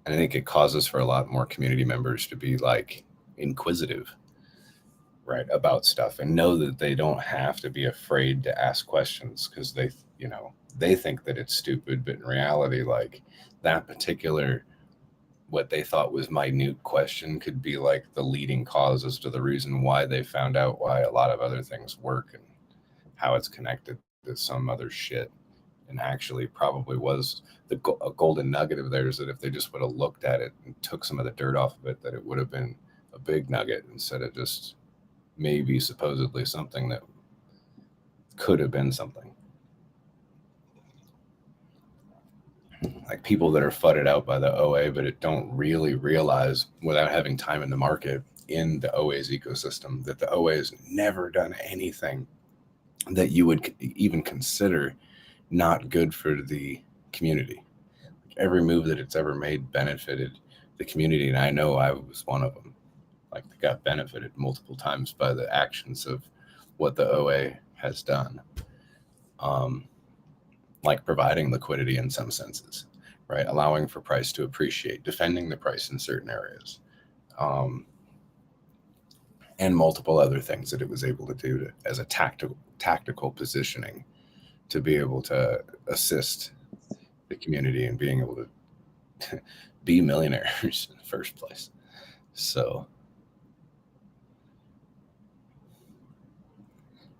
And I think it causes for a lot more community members to be like inquisitive, right, about stuff, and know that they don't have to be afraid to ask questions, because they think that it's stupid, but in reality, like, that particular, what they thought was minute question could be like the leading cause as to the reason why they found out why a lot of other things work and how it's connected to some other shit. And actually probably was a golden nugget of theirs, that if they just would have looked at it and took some of the dirt off of it, that it would have been a big nugget instead of just maybe supposedly something that could have been something. Like people that are fudded out by the OA, but it don't really realize, without having time in the market in the OA's ecosystem, that the OA has never done anything that you would even consider not good for the community. Every move that it's ever made benefited the community, and I know I was one of them. Like, they got benefited multiple times by the actions of what the OA has done. Like providing liquidity in some senses, right? Allowing for price to appreciate, defending the price in certain areas, and multiple other things that it was able to do as a tactical positioning to be able to assist the community and being able to be millionaires in the first place. So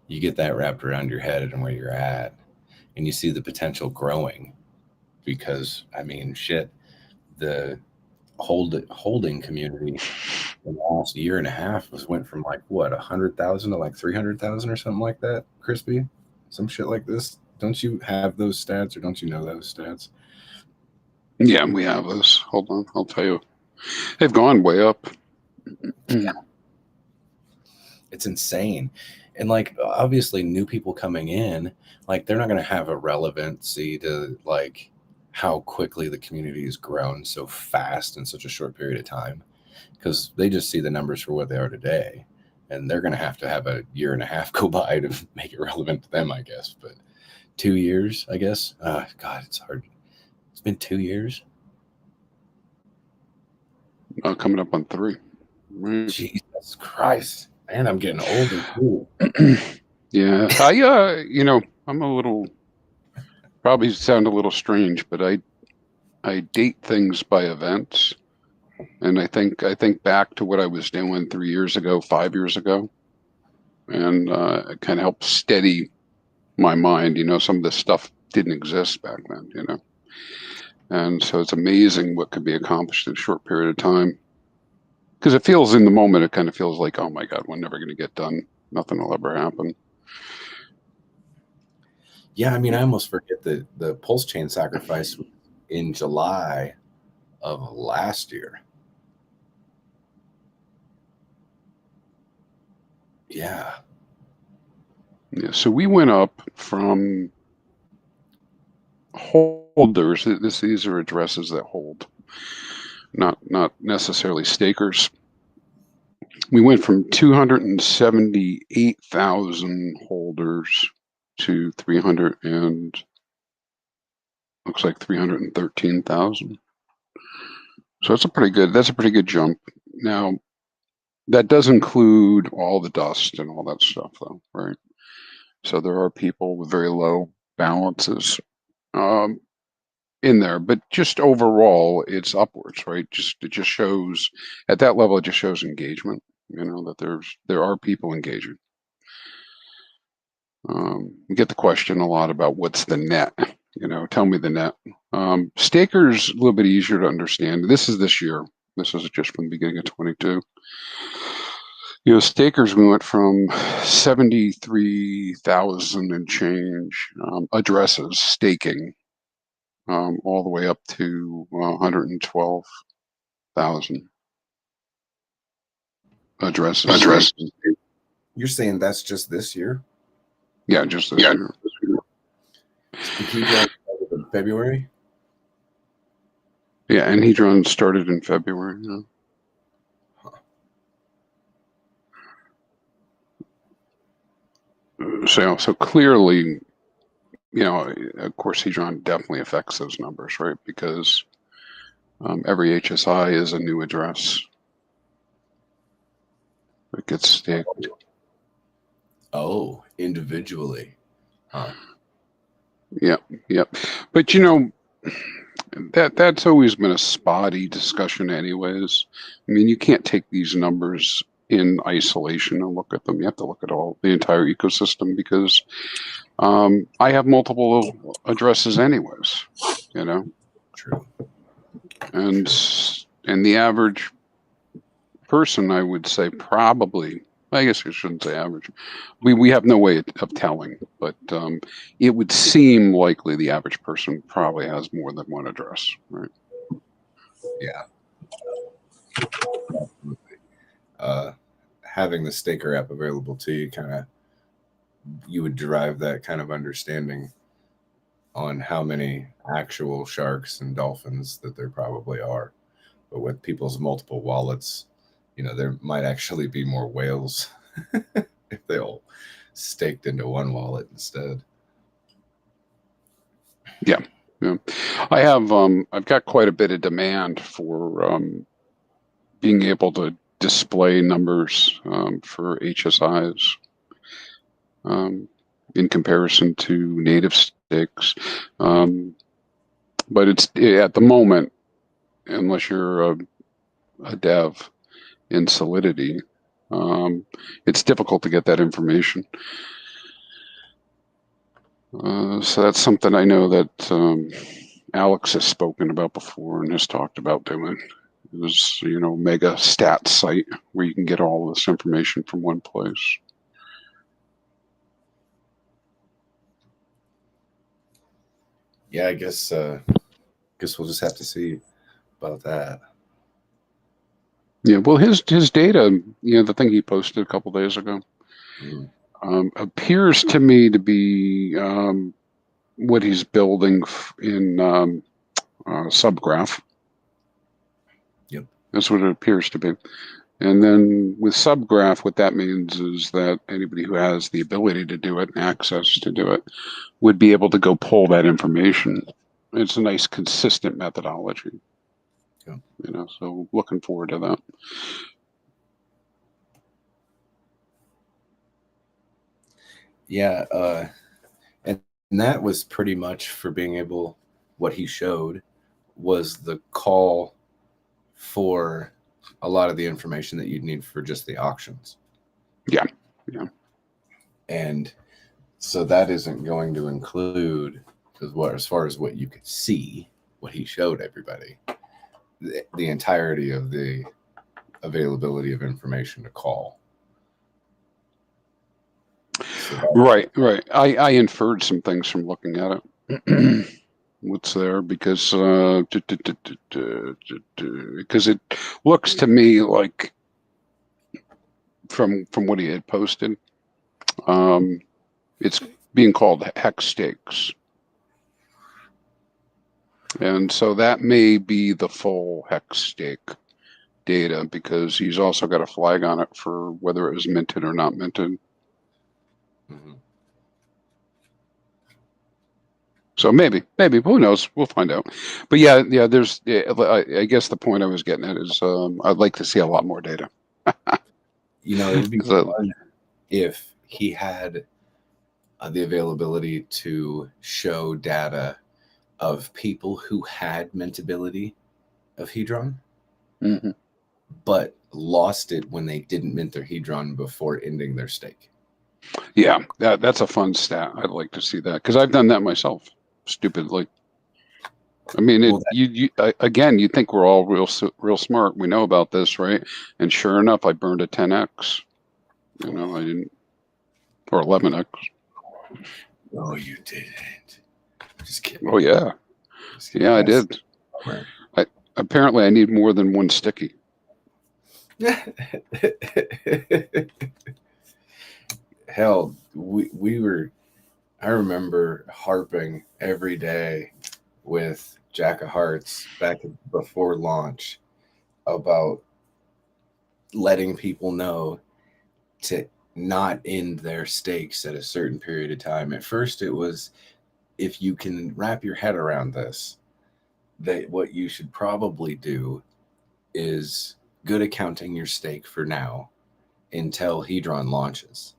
you get that wrapped around your head and where you're at, and you see the potential growing, because I mean, shit, the holding community in the last year and a half went from like what 100,000 to like 300,000 or something like that. Crispy, some shit like this. Don't you have those stats, or don't you know those stats? Yeah, we have those. Hold on, I'll tell you. They've gone way up. Yeah. It's insane. And like, obviously new people coming in, like, they're not going to have a relevancy to like how quickly the community has grown so fast in such a short period of time, because they just see the numbers for what they are today, and they're going to have a year and a half go by to make it relevant to them, I guess. But 2 years, I guess. God, it's hard. It's been 2 years. Coming up on 3. Right. Jesus Christ, man, I'm getting older too. Yeah, I'm a little, probably sound a little strange, but I date things by events, and I think back to what I was doing 3 years ago, 5 years ago, and it kind of helped steady my mind. Some of this stuff didn't exist back then, and so it's amazing what could be accomplished in a short period of time. Because it feels, in the moment, it kind of feels like, oh my God, we're never going to get done. Nothing will ever happen. Yeah, I mean, I almost forget that the pulse chain sacrifice was in July of last year. Yeah. Yeah, so we went up from holders. These are addresses that hold, not necessarily stakers. We went from 278,000 holders to 313,000. So that's a pretty good jump. Now, that does include all the dust and all that stuff, though, right? So there are people with very low balances in there, but just overall, it's upwards, right? It just shows at that level. It just shows engagement. That there are people engaging. We get the question a lot about what's the net. Tell me the net. Stakers a little bit easier to understand. This year. This is just from the beginning of 22. Stakers, we went from 73,000 and change addresses staking all the way up to 112,000 addresses. You're saying that's just this year? Yeah, just this year. And Hedron started in February? Yeah, and Hedron started in February. Yeah. So clearly, of course, Hedron definitely affects those numbers, right? Because every HSI is a new address that gets staked. Oh, individually. Huh. Yep. But that's always been a spotty discussion anyways. I mean, you can't take these numbers in isolation and look at them. You have to look at the entire ecosystem, because I have multiple addresses anyways, True. and the average person, I would say, probably, I guess I shouldn't say average. We have no way of telling, but it would seem likely the average person probably has more than one address, right? Yeah. Having the Staker app available to you, you would derive that kind of understanding on how many actual sharks and dolphins that there probably are. But with people's multiple wallets, there might actually be more whales if they all staked into one wallet instead. Yeah. I have I've got quite a bit of demand for being able to display numbers for HSIs in comparison to native stakes. But it's at the moment, unless you're a dev in Solidity, it's difficult to get that information. So that's something I know that Alex has spoken about before and has talked about doing. Is mega stat site where you can get all this information from one place. Yeah, I guess we'll just have to see about that. Yeah, well, his data, the thing he posted a couple days ago, appears to me to be what he's building in Subgraph. Yep, that's what it appears to be. And then with Subgraph, what that means is that anybody who has the ability to do it and access to do it would be able to go pull that information. It's a nice, consistent methodology. Yeah. So looking forward to that. Yeah, and that was pretty much for being able. What he showed was the call for a lot of the information that you'd need for just the auctions. Yeah. And so that isn't going to include, as far as what you could see, what he showed everybody, the entirety of the availability of information to call. So Right. I inferred some things from looking at it. What's there, because it looks to me like from what he had posted, it's being called hex stakes, and so that may be the full hex stake data, because he's also got a flag on it for whether it was minted or not minted. Mm-hmm. So maybe, who knows? We'll find out. But yeah. There's, I guess the point I was getting at is, I'd like to see a lot more data. It would be fun if he had the availability to show data of people who had mintability of Hedron, but lost it when they didn't mint their Hedron before ending their stake. Yeah, that's a fun stat. I'd like to see that, because I've done that myself, stupidly. I mean, again, you think we're all real smart. We know about this, right? And sure enough, I burned a 10x. I didn't, or 11x. No, you didn't. Just kidding. Oh yeah. Yeah, I did. Apparently, I need more than one sticky. Hell, we were. I remember harping every day with Jack of Hearts back before launch about letting people know to not end their stakes at a certain period of time. At first, it was if you can wrap your head around this, that what you should probably do is good accounting your stake for now until Hedron launches.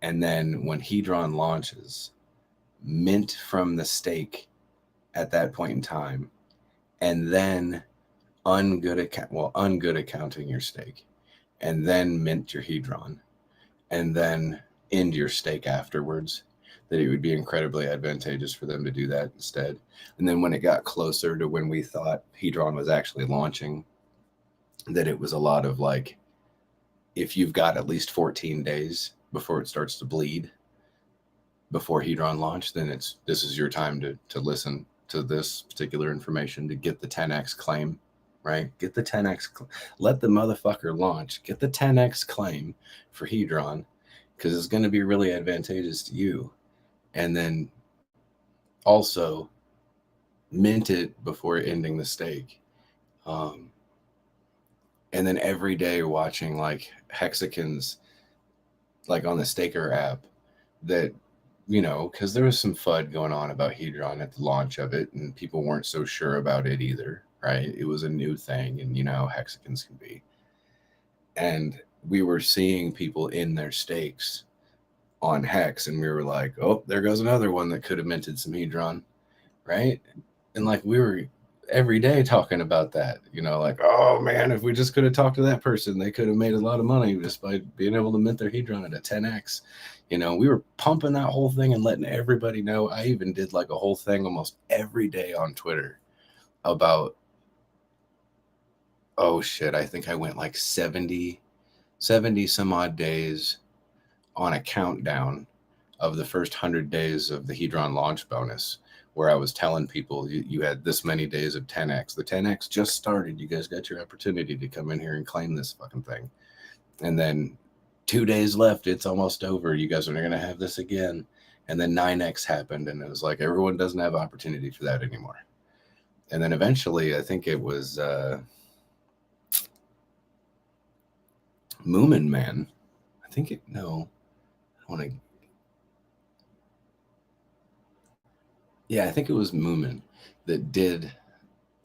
And then when Hedron launches, mint from the stake at that point in time, and then ungood accounting your stake, and then mint your Hedron, and then end your stake afterwards. That it would be incredibly advantageous for them to do that instead. And then when it got closer to when we thought Hedron was actually launching, that it was a lot of like, if you've got at least 14 days before it starts to bleed, before Hedron launch, then this is your time to listen to this particular information to get the 10x claim, right? Get the 10x, let the motherfucker launch, get the 10x claim for Hedron, because it's going to be really advantageous to you. And then also mint it before ending the stake. And then every day watching like hexagons, like on the Staker app, that, because there was some FUD going on about Hedron at the launch of it, and people weren't so sure about it either, right? It was a new thing, and you know how hexagons can be. And we were seeing people in their stakes on Hex, and we were like, oh, there goes another one that could have minted some Hedron, right? And like we were every day talking about that, like, oh man, if we just could have talked to that person, they could have made a lot of money just by being able to mint their Hedron at a 10x. We were pumping that whole thing and letting everybody know. I even did like a whole thing almost every day on Twitter about, oh shit, I think I went like 70 some odd days on a countdown of the first 100 days of the Hedron launch bonus, where I was telling people you had this many days of 10x. The 10x just started. You guys got your opportunity to come in here and claim this fucking thing. And then 2 days left. It's almost over. You guys are going to have this again. And then 9x happened. And it was like, everyone doesn't have opportunity for that anymore. And then eventually, I think it was Moomin Man. I think it was Moomin that did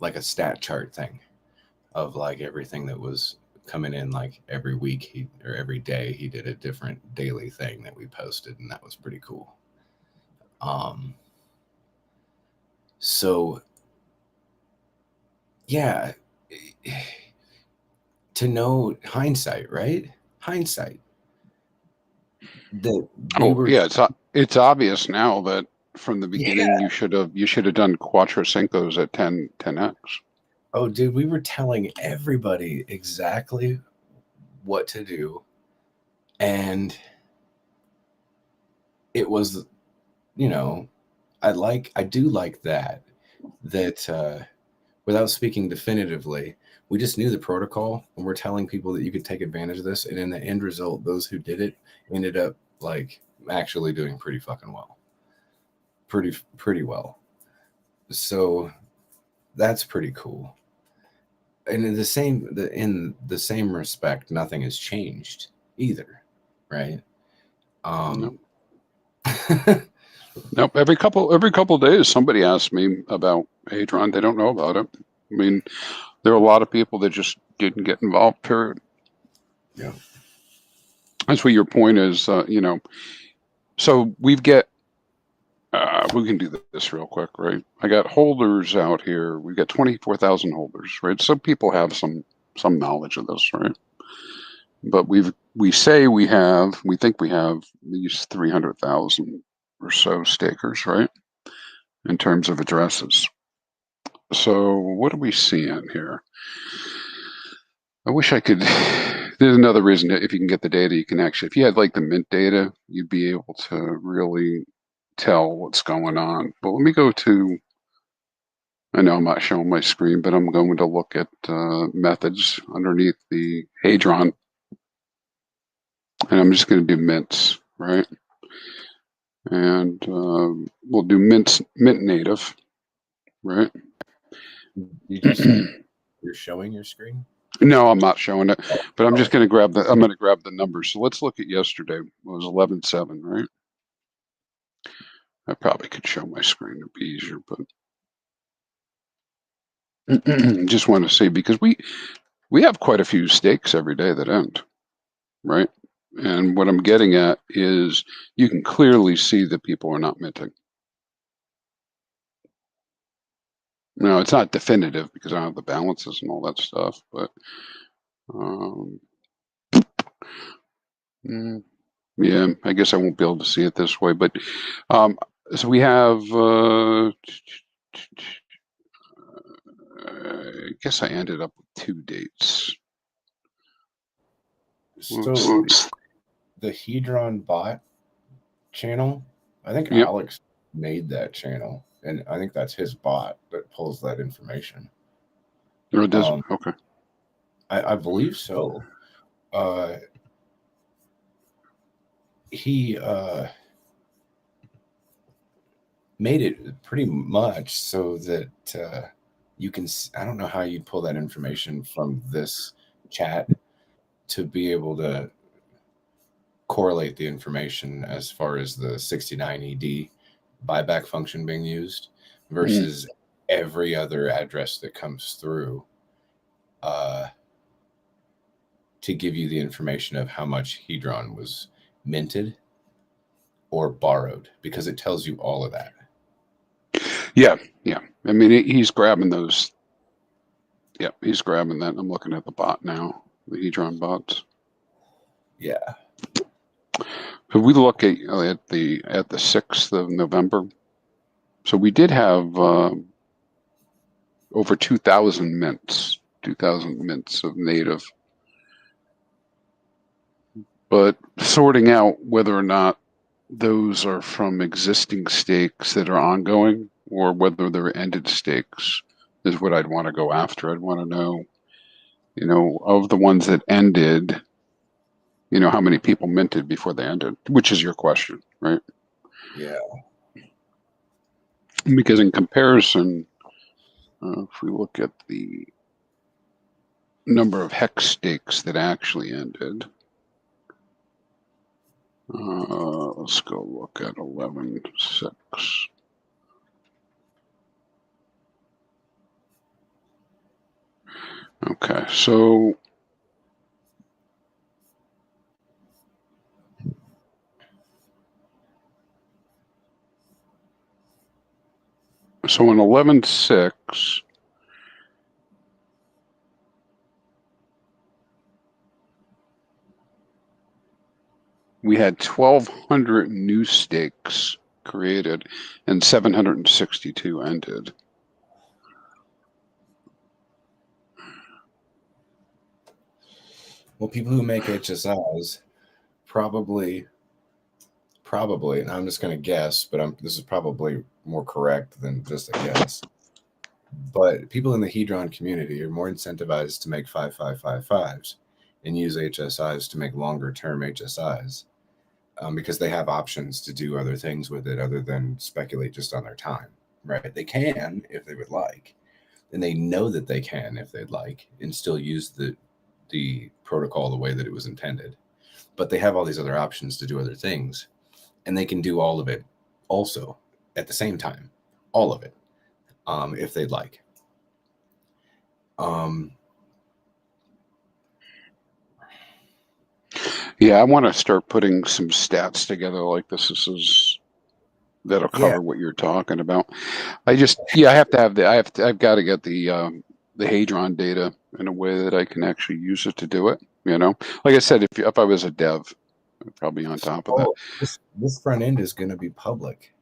like a stat chart thing of like everything that was coming in, like every week or every day he did a different daily thing that we posted, and that was pretty cool. So yeah, to know hindsight, right? Hindsight. That it's obvious now that from the beginning you should have done Quattro Cincos at 10x. Oh, dude, we were telling everybody exactly what to do, and it was, I do like that without speaking definitively, we just knew the protocol, and we're telling people that you could take advantage of this, and in the end result, those who did it ended up like actually doing pretty fucking well, pretty well. So that's pretty cool. And in the same respect, nothing has changed either, right? Nope. Nope. Every couple of days, somebody asks me about Hadron. They don't know about it. I mean, there are a lot of people that just didn't get involved. Period. Yeah. That's what your point is. So we can do this real quick, right? I got holders out here. We got 24,000 holders, right? Some people have some knowledge of this, right? But we think we have these 300,000 or so stakers, right? In terms of addresses. So what are we seeing here? I wish I could. There's another reason that if you can get the data, you can actually, if you had like the mint data, you'd be able to really tell what's going on. But let me go to I know I'm not showing my screen, but I'm going to look at methods underneath the Hadron. And I'm just going to do mints, right? And we'll do mint native, right? You just said you're showing your screen? No, I'm not showing it, but I'm just going to grab I'm going to grab the numbers. So let's look at yesterday. It was 11.7, right? I probably could show my screen. It'd be easier, but just want to see because we have quite a few stakes every day that end, right? And what I'm getting at is you can clearly see that people are not minting. No, it's not definitive because I don't have the balances and all that stuff, but yeah, I guess I won't be able to see it this way. But so we have, I guess I ended up with 2 dates. So the Hedron bot channel, I think Yep. Alex made that channel, and I think that's his bot that pulls that information. Or it doesn't. Okay. I believe so. He made it pretty much so that you can. I don't know how you pull that information from this chat to be able to correlate the information as far as the 69ED buyback function being used versus every other address that comes through to give you the information of how much Hedron was minted or borrowed, because it tells you all of that. Yeah. I mean, he's grabbing those. Yeah, he's grabbing that. I'm looking at the bot now, the Hedron bots. Yeah. So we look at the 6th of November. So we did have over 2,000 mints of native. But sorting out whether or not those are from existing stakes that are ongoing or whether they're ended stakes is what I'd want to go after. I'd want to know, of the ones that ended, how many people minted before they ended, which is your question, right? Yeah. Because in comparison, if we look at the number of hex stakes that actually ended, let's go look at 11.6. Okay, so in 11.6, we had 1,200 new stakes created and 762 ended. Well, people who make HSIs probably, and I'm just going to guess, but this is probably more correct than just a guess. But people in the Hedron community are more incentivized to make 5555s and use HSIs to make longer term HSIs because they have options to do other things with it other than speculate just on their time, right? They can if they would like, and they know that they can if they'd like, and still use the protocol the way that it was intended. But they have all these other options to do other things, and they can do all of it also at the same time, all of it, if they'd like. Yeah, I want to start putting some stats together like this. That'll cover what you're talking about. I have to have I've got to get the Hadron data in a way that I can actually use it to do it. Like I said, if I was a dev, I'd probably be on top of that. This front end is going to be public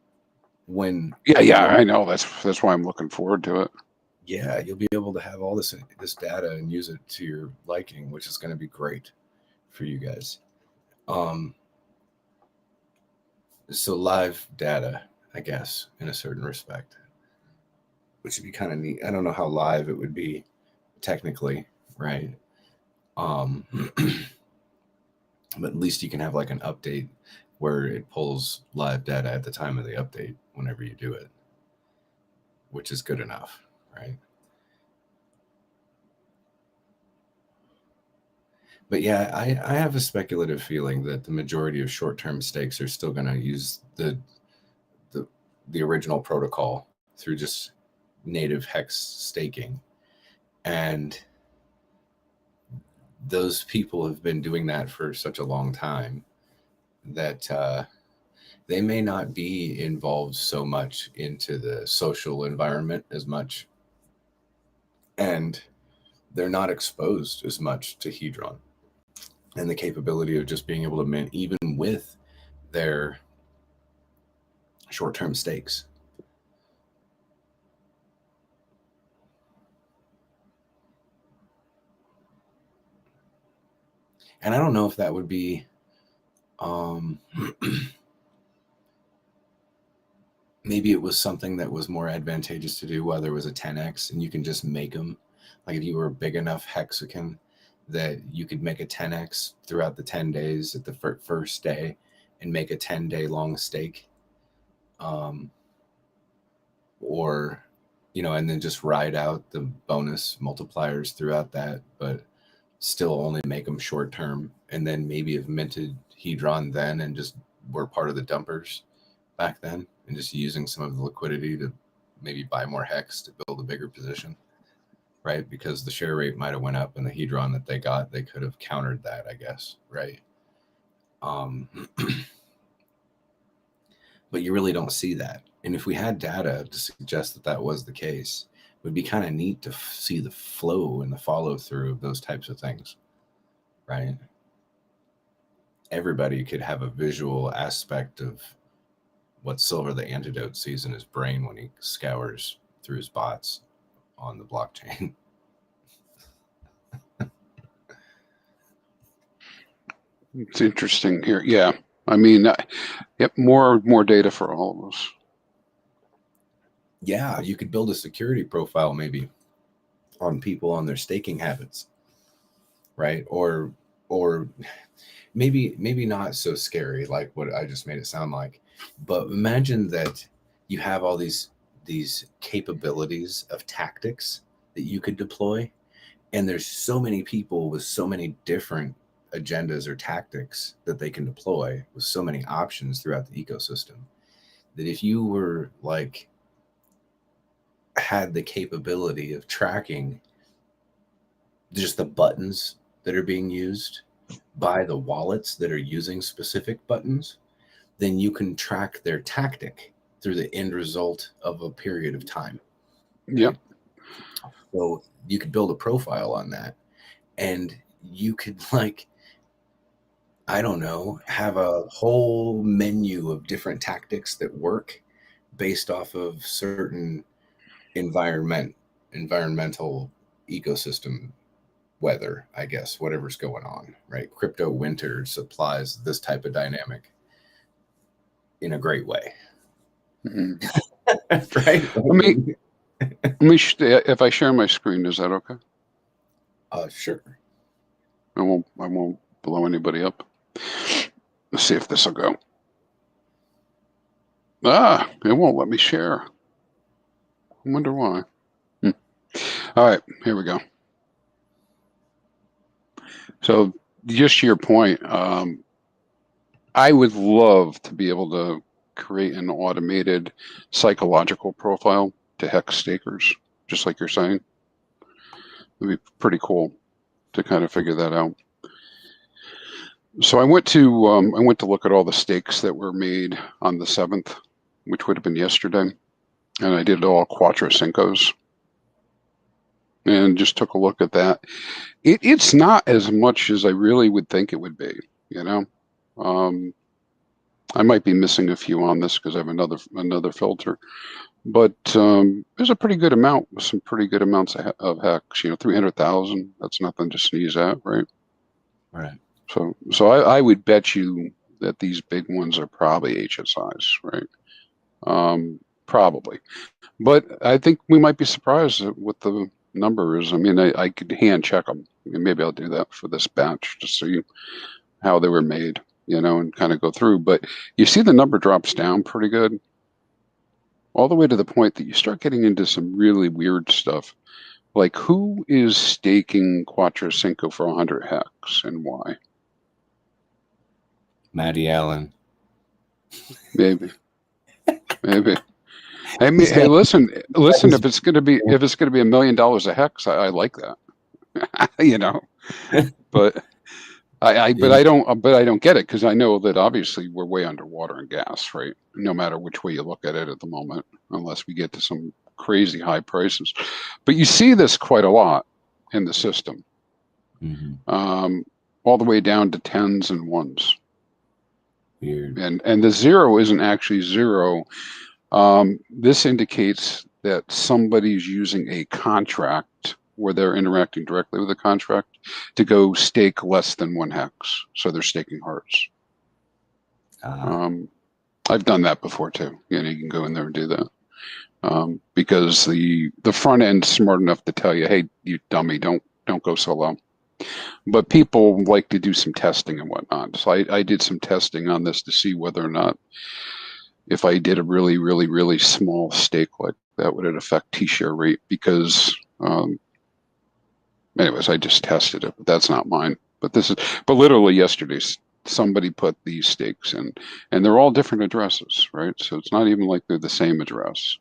when. Yeah, I know. That's why I'm looking forward to it. Yeah, you'll be able to have all this data and use it to your liking, which is going to be great for you guys. So live data, I guess, in a certain respect. which would be kind of neat. I don't know how live it would be technically, right? But at least you can have like an update where it pulls live data at the time of the update whenever you do it, which is good enough, right? But yeah, I have a speculative feeling that the majority of short-term stakes are still going to use the original protocol through just native hex staking. And those people have been doing that for such a long time that they may not be involved so much into the social environment as much. And they're not exposed as much to Hedron and the capability of just being able to mint even with their short-term stakes. And I don't know if that would be maybe it was something that was more advantageous to do while there was a 10x and you can just make them. Like if you were a big enough hexagon that you could make a 10x throughout the 10 days at the first day and make a 10-day long stake. Or, and then just ride out the bonus multipliers throughout that, but still only make them short term, and then maybe have minted Hedron then and just were part of the dumpers back then and just using some of the liquidity to maybe buy more hex to build a bigger position, right? Because the share rate might have went up and the Hedron that they got, they could have countered that, I guess, right? But you really don't see that. And if we had data to suggest that that was the case, it would be kind of neat to see the flow and the follow through of those types of things, right? Everybody could have a visual aspect of what Silver the Antidote sees in his brain when he scours through his bots on the blockchain. It's interesting here. Yeah. I mean, yep, more data for all of us. Yeah, you could build a security profile maybe on people on their staking habits, right? Or maybe not so scary like what I just made it sound like, but imagine that you have all these capabilities of tactics that you could deploy, and there's so many people with so many different agendas or tactics that they can deploy with so many options throughout the ecosystem, that if you were like had the capability of tracking just the buttons that are being used by the wallets that are using specific buttons, then you can track their tactic through the end result of a period of time. Right? Yep. So you could build a profile on that, and you could, like, I don't know, have a whole menu of different tactics that work based off of certain environmental ecosystem weather, I guess, whatever's going on, right? Crypto winters applies this type of dynamic in a great way. Mm-hmm. Right? Let me if I share my screen, is that okay? Sure. I won't blow anybody up. Let's see if this will go. It won't let me share. I wonder why. All right, here we go. So just to your point, I would love to be able to create an automated psychological profile to hex stakers, just like you're saying. It'd be pretty cool to kind of figure that out. So I went to look at all the stakes that were made on the 7th, which would have been yesterday, and I did all Quattro Cincos, and just took a look at that. It's not as much as I really would think it would be, you know. I might be missing a few on this because I have another filter, but there's a pretty good amount with some pretty good amounts of hex. 300,000. That's nothing to sneeze at, right? Right. So I would bet you that these big ones are probably HSIs, right? probably. But I think we might be surprised at what the number is. I mean, I could hand check them. I mean, maybe I'll do that for this batch to see how they were made, and kind of go through. But you see the number drops down pretty good, all the way to the point that you start getting into some really weird stuff. Like, who is staking Quattro Cinco for 100 hex and why? Matty Allen. Maybe. I mean, hey, listen. If it's going to be $1 million a hex, I like that. But I don't get it, because I know that obviously we're way underwater in gas, right? No matter which way you look at it at the moment, unless we get to some crazy high prices. But you see this quite a lot in the system, all the way down to tens and ones. Weird. And the zero isn't actually zero. This indicates that somebody's using a contract where they're interacting directly with the contract to go stake less than 1 hex. So they're staking hearts. I've done that before too. You can go in there and do that. Because the front end's smart enough to tell you, hey, you dummy, don't go so low. But people like to do some testing and whatnot. So I did some testing on this to see whether or not, if I did a really, really, really small stake like that, would it affect T-share rate? Because, anyways, I just tested it, but that's not mine. But literally yesterday, somebody put these stakes in, and they're all different addresses, right? So it's not even like they're the same address.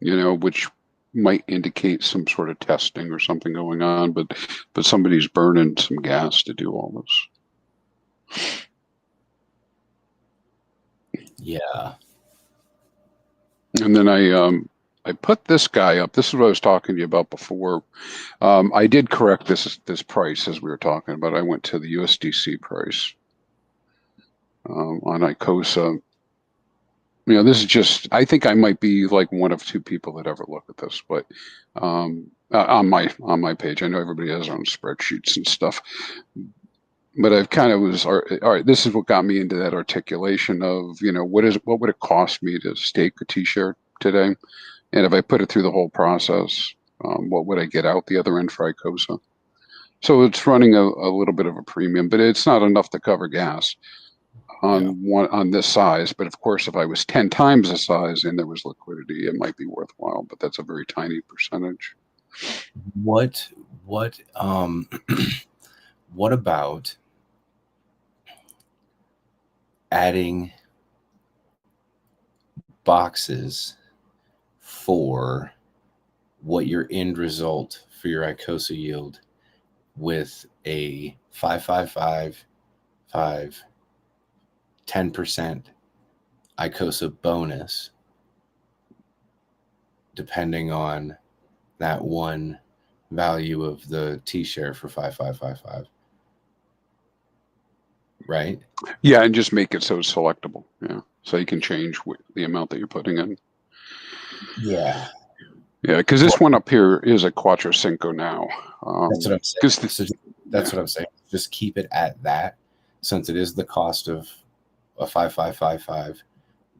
Which might indicate some sort of testing or something going on, but somebody's burning some gas to do all this. Yeah. And then I put this guy up. This is what I was talking to you about before. I did correct this price as we were talking about. I went to the USDC price on Icosa. This is just, I think I might be like one of 2 people that ever look at this, but on my page, I know everybody has their own spreadsheets and stuff. But I've kind of was, all right, this is what got me into that articulation of, what would it cost me to stake a T-share today? And if I put it through the whole process, what would I get out the other end for Icosa? So it's running a little bit of a premium, but it's not enough to cover gas on this size. But of course, if I was 10 times the size and there was liquidity, it might be worthwhile, but that's a very tiny percentage. What about adding boxes for what your end result for your Icosa yield with a 5 10% Icosa bonus, depending on that one value of the T-share for 5555. Right? Yeah, and just make it so it's selectable. Yeah, so you can change the amount that you're putting in. Yeah. Yeah, because this one up here is a Quattro Cinco now. That's what I'm saying. That's what I'm saying. Just keep it at that, since it is the cost of a 5555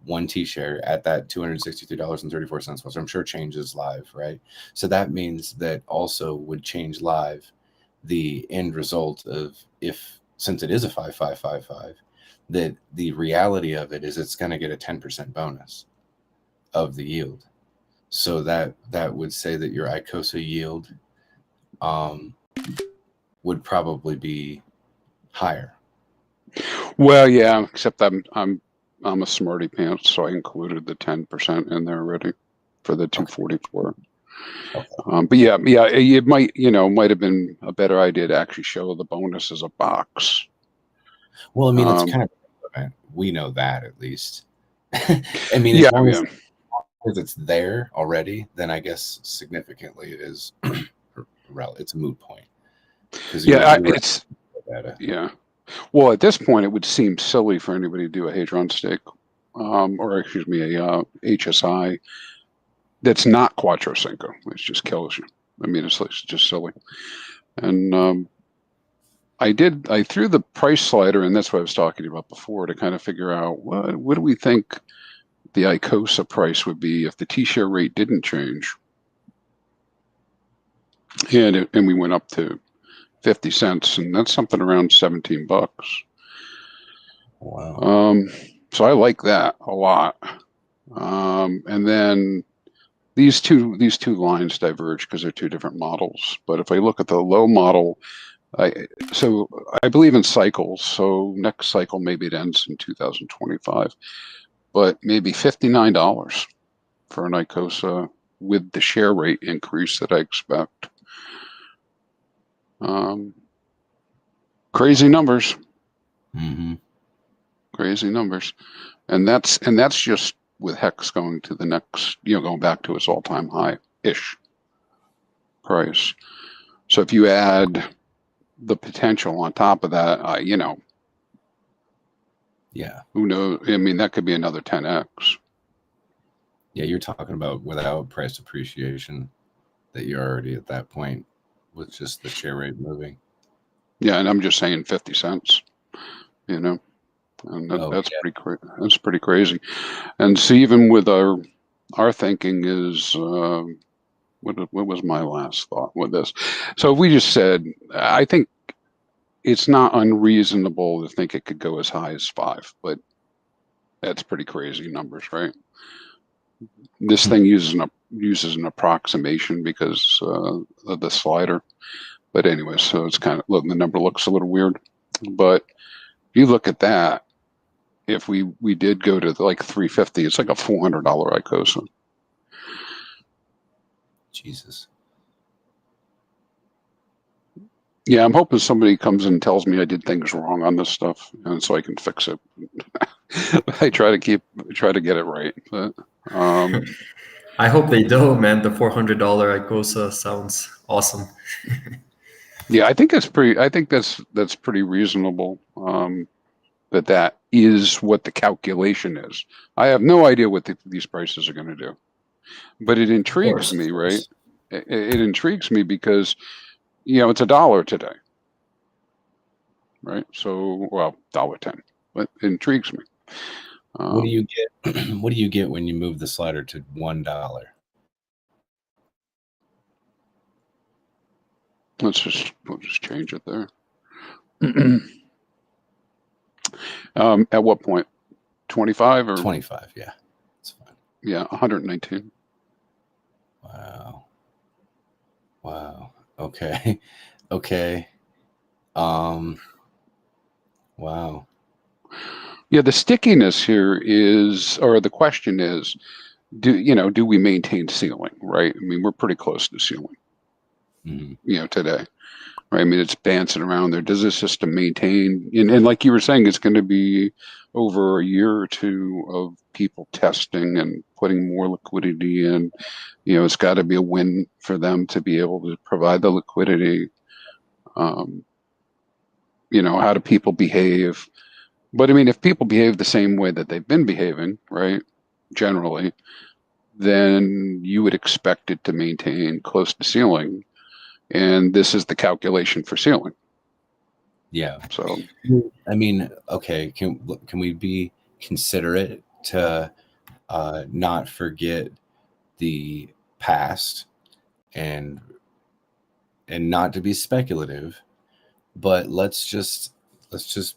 one T-share at that $263.34, which I'm sure changes live, right? So that means that also would change live the end result of, since it is a 5555, that the reality of it is it's going to get a 10% bonus of the yield. So that would say that your Icosa yield would probably be higher. Well, yeah, except I'm a smarty pants, so I included the 10% in there already for the 244. Okay. But yeah, it might have been a better idea to actually show the bonus as a box. Well, I mean, it's kind of relevant. We know that, at least. I mean, as it's there already, then I guess significantly it is it's a moot point. Yeah. Well, at this point, it would seem silly for anybody to do a Hadron stake, or excuse me, a HSI that's not Quattro Cinco. It just kills you. I mean, it's just silly. And I threw the price slider, and that's what I was talking about before, to kind of figure out what do we think the Icosa price would be if the T-share rate didn't change, and we went up to 50 cents, and that's something around $17. Wow. So I like that a lot. And then these two lines diverge because they're two different models. But if I look at the low model, I believe in cycles. So next cycle, maybe it ends in 2025, but maybe $59 for an Icosa with the share rate increase that I expect. Crazy numbers. Mm-hmm. Crazy numbers. And that's just with Hex going to the next, going back to its all-time high-ish price. So if you add the potential on top of that, Yeah. who knows? I mean, that could be another 10x. Yeah, you're talking about without price appreciation, that you're already at that point with just the share rate moving. Yeah, and I'm just saying 50 cents, and that's pretty crazy. And so even with our thinking is, what was my last thought with this? So if we just said, I think it's not unreasonable to think it could go as high as 5, but that's pretty crazy numbers, right? This thing uses an approximation because of the slider. But anyway, so it's kind of, look, the number looks a little weird. But if you look at that, if we did go to like 350, it's like a $400 Icosa. Jesus. Yeah, I'm hoping somebody comes and tells me I did things wrong on this stuff, and so I can fix it. I try to get it right. But, I hope they do, man. The $400 Icosa sounds awesome. yeah, I think that's pretty reasonable. That is what the calculation is. I have no idea what these prices are going to do, but it intrigues me, right? It intrigues me because it's $1 today, right? So, well, $1.10, but it intrigues me. What do you get? What do you get when you move the slider to $1? We'll just change it there. At what point? 25 or 25? Yeah, it's fine. Yeah, 119. Wow. Okay. Okay. Wow. Yeah, the stickiness here is, or the question is, do we maintain ceiling, right? I mean, we're pretty close to ceiling, today, right? I mean, it's dancing around there. Does this system maintain? And like you were saying, it's going to be over a year or two of people testing and putting more liquidity in. It's got to be a win for them to be able to provide the liquidity. How do people behave? But I mean, if people behave the same way that they've been behaving, right, generally, then you would expect it to maintain close to ceiling. And this is the calculation for ceiling. Yeah. So, I mean, okay, can we be considerate to not forget the past and not to be speculative, but let's just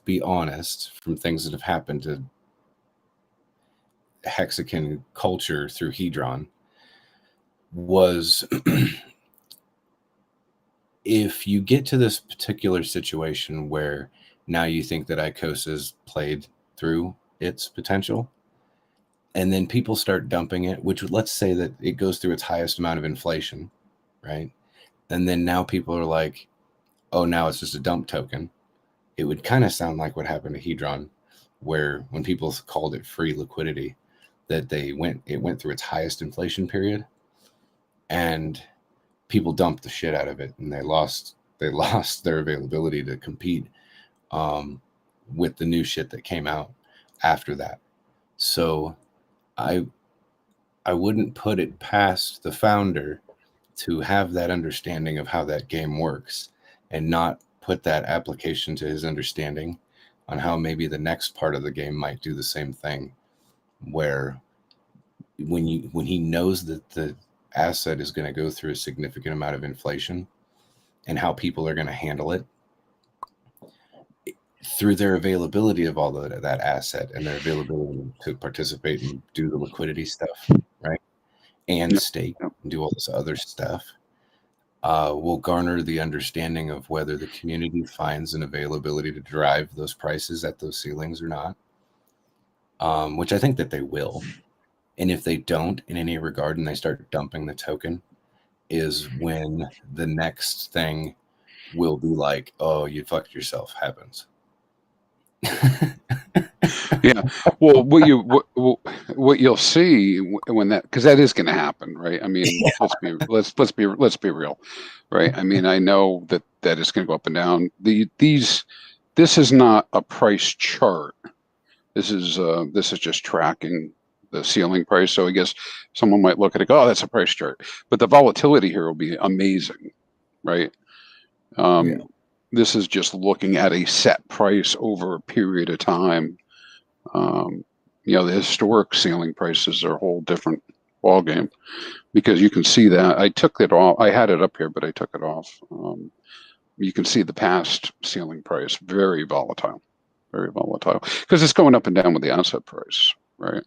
be honest from things that have happened to Hexagon culture through Hedron was if you get to this particular situation where now you think that Icosa's played through its potential, and then people start dumping it, which let's say that it goes through its highest amount of inflation, right? And then now people are like, oh, now it's just a dump token. It would kind of sound like what happened to Hedron, where when people called it free liquidity, that it went through its highest inflation period, and people dumped the shit out of it, and they lost their availability to compete with the new shit that came out after that. So I wouldn't put it past the founder to have that understanding of how that game works and not put that application to his understanding on how maybe the next part of the game might do the same thing, where when he knows that the asset is going to go through a significant amount of inflation and how people are going to handle it through their availability of all that asset and their availability to participate and do the liquidity stuff, right? And Yep. stake and do all this other stuff, will garner the understanding of whether the community finds an availability to drive those prices at those ceilings or not, which I think that they will. And if they don't in any regard and they start dumping the token, is when the next thing will be like, oh, you fucked yourself happens. Yeah. Well, what you'll see when that, because that is going to happen, right? I mean, let's be real, right? I mean, I know that is going to go up and down. This is not a price chart. This is just tracking the ceiling price. So I guess someone might look at it, go, oh, that's a price chart, but the volatility here will be amazing, right? Yeah. This is just looking at a set price over a period of time. The historic ceiling prices are a whole different ballgame, because you can see that I took it off. I had it up here, but I took it off. You can see the past ceiling price, very volatile, because it's going up and down with the asset price, right?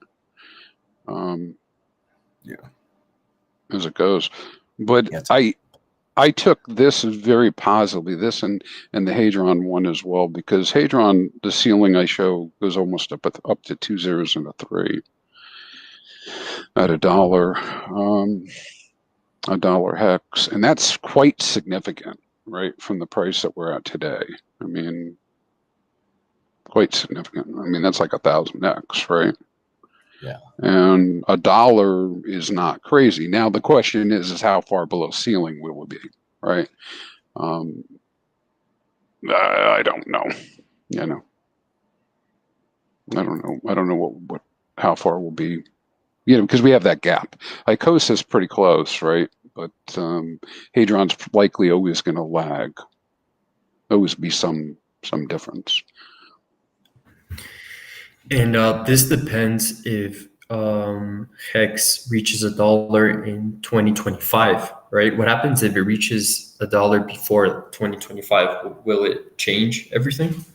As it goes. But I took this very positively, this and the Hadron one as well, because Hadron, the ceiling I show goes almost up to 2 zeros and a 3 at $1, $1 hex, and that's quite significant, right, from the price that we're at today. I mean, quite significant. I mean, that's like 1,000x, right? Yeah. And $1 is not crazy. Now the question is how far below ceiling will it be, right? I don't know. I don't know what how far we'll be. Because we have that gap. Icosa is pretty close, right? But Hadron's likely always going to lag. Always be some difference. And this depends if Hex reaches $1 in 2025, right? What happens if it reaches $1 before 2025? Will it change everything?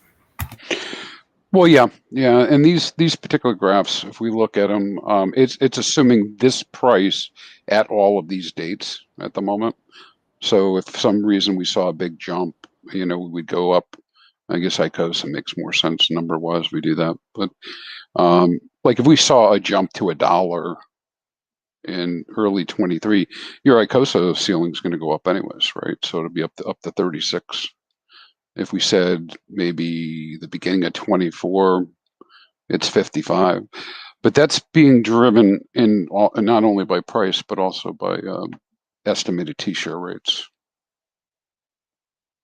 Well, yeah, and these particular graphs, if we look at them, it's assuming this price at all of these dates at the moment. So if for some reason we saw a big jump, we'd go up. I guess Icosa makes more sense number-wise. We do that, but like if we saw a jump to $1 in early 23, your Icosa ceiling is going to go up anyways, right? So it'll be up to 36. If we said maybe the beginning of 24, it's 55. But that's being driven not only by price, but also by estimated T-share rates.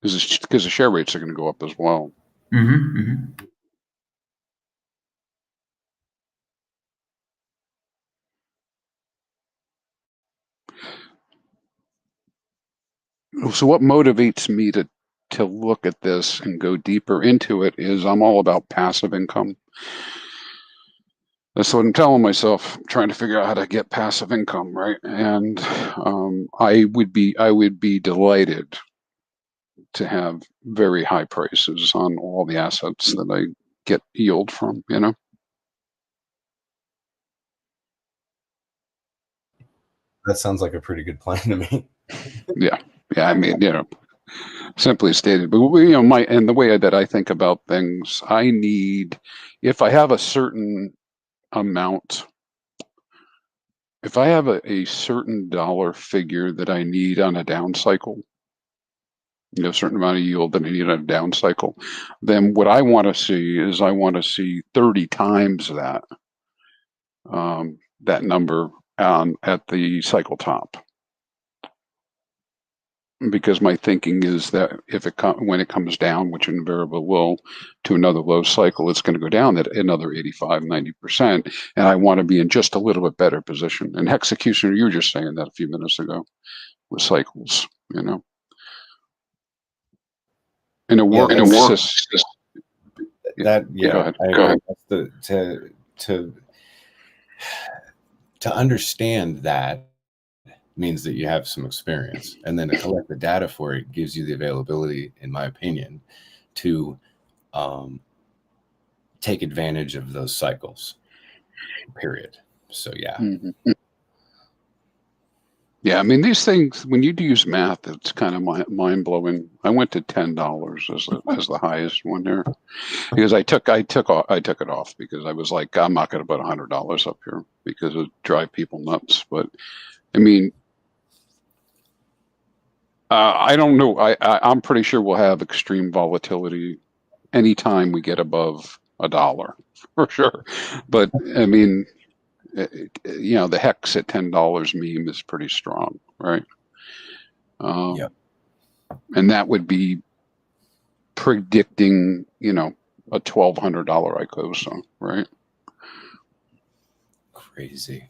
Because the share rates are going to go up as well. Mm-hmm, mm-hmm. So what motivates me to look at this and go deeper into it is I'm all about passive income. That's what I'm telling myself, trying to figure out how to get passive income, right? And I would be delighted to have very high prices on all the assets that I get yield from, That sounds like a pretty good plan to me. Yeah. I mean, simply stated. But the way that I think about things, I need, if I have a certain amount, if I have a certain dollar figure that I need on a down cycle, a certain amount of yield that I need on a down cycle, then what I want to see is 30 times that that number at the cycle top. Because my thinking is that when it comes down, which invariably will, to another low cycle, it's going to go down at another 85, 90%. And I want to be in just a little bit better position. And executioner, you were just saying that a few minutes ago with cycles, In a working system. Go ahead. Go ahead. to understand that means that you have some experience, and then to collect the data for it gives you the availability, in my opinion, to take advantage of those cycles, period. So yeah. Mhm. Yeah, I mean, these things, when you do use math, it's kind of mind blowing. I went to $10 as the highest one there, because I took it off because I was like, I'm not going to put $100 up here because it would drive people nuts. But I mean, I don't know. I'm pretty sure we'll have extreme volatility anytime we get above $1 for sure. But I mean, you know, the hex at $10 meme is pretty strong, right? Yep. And that would be predicting, you know, a $1,200 Icosa, right? Crazy.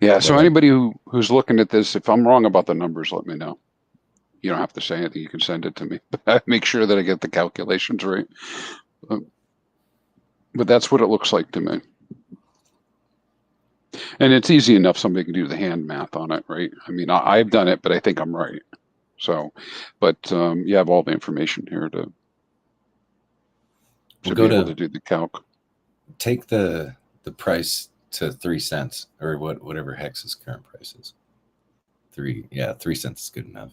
Yeah. So Well, anybody who's looking at this, if I'm wrong about the numbers, let me know. You don't have to say anything. You can send it to me. Make sure that I get the calculations right. But that's what it looks like to me. And it's easy enough. Somebody can do the hand math on it, right? I mean, I've done it, but I think I'm right. So, but you have all the information here to we'll be go able to to do the calc. take the price to 3 cents, or whatever Hex's current price is. 3 cents is good enough.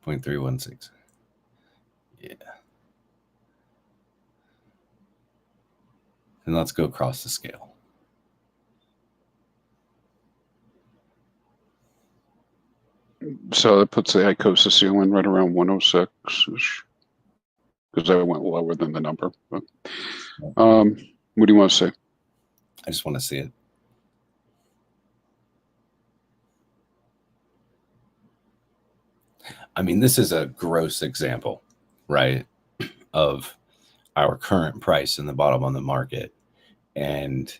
0.316. Yeah. And let's go across the scale. So it puts the Icosa ceiling right around 106, because I went lower than the number. But, what do you want to say? I just want to see it. I mean, this is a gross example, right, of our current price in the bottom on the market. And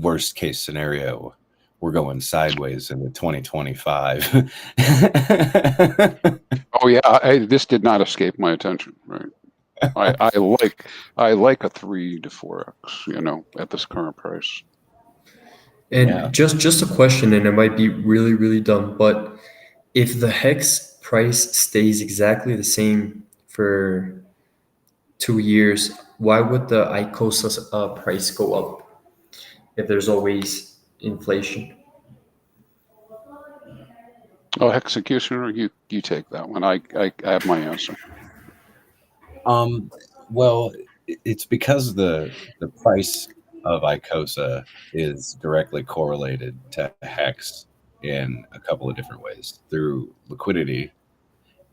worst case scenario, we're going sideways into 2025. Oh yeah, this did not escape my attention. Right, I like a 3 to 4x, you know, at this current price. And Yeah. just a question, and it might be really, really dumb, but if the hex price stays exactly the same for 2 years, why would the Icosa price go up if there's always inflation? Oh, executioner, you take that one. I have my answer. Well, it's because the price of Icosa is directly correlated to Hex in a couple of different ways, through liquidity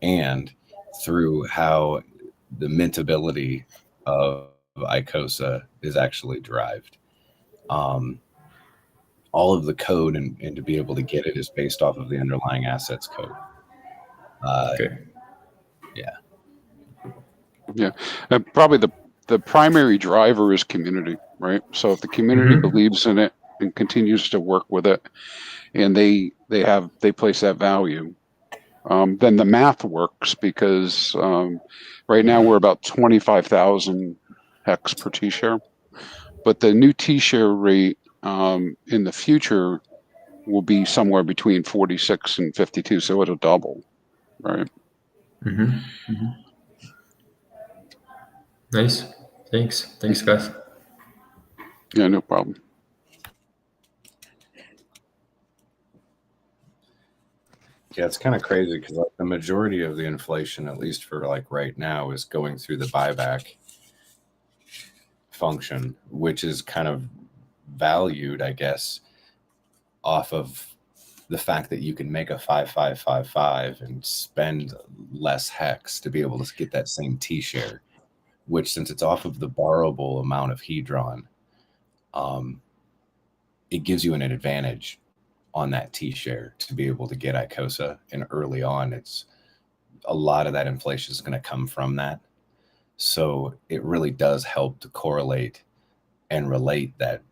and through how the mintability of Icosa is actually derived. All of the code and to be able to get it is based off of the underlying assets code. Okay. Yeah. Yeah, probably the primary driver is community, right? So if the community believes in it and continues to work with it, and they place that value, then the math works, because right now we're about 25,000 hex per T-share, but the new T-share rate in the future will be somewhere between 46 and 52, so it'll double, right? Nice. Thanks, guys. Yeah, no problem. Yeah, it's kind of crazy because like the majority of the inflation, at least for like right now, is going through the buyback function, which is kind of valued, I guess, off of the fact that you can make a 5555 and spend less hex to be able to get that same T share, which, since it's off of the borrowable amount of hedron, it gives you an advantage on that T share to be able to get Icosa. And early on, it's a lot of that inflation is going to come from that. So it really does help to correlate and relate that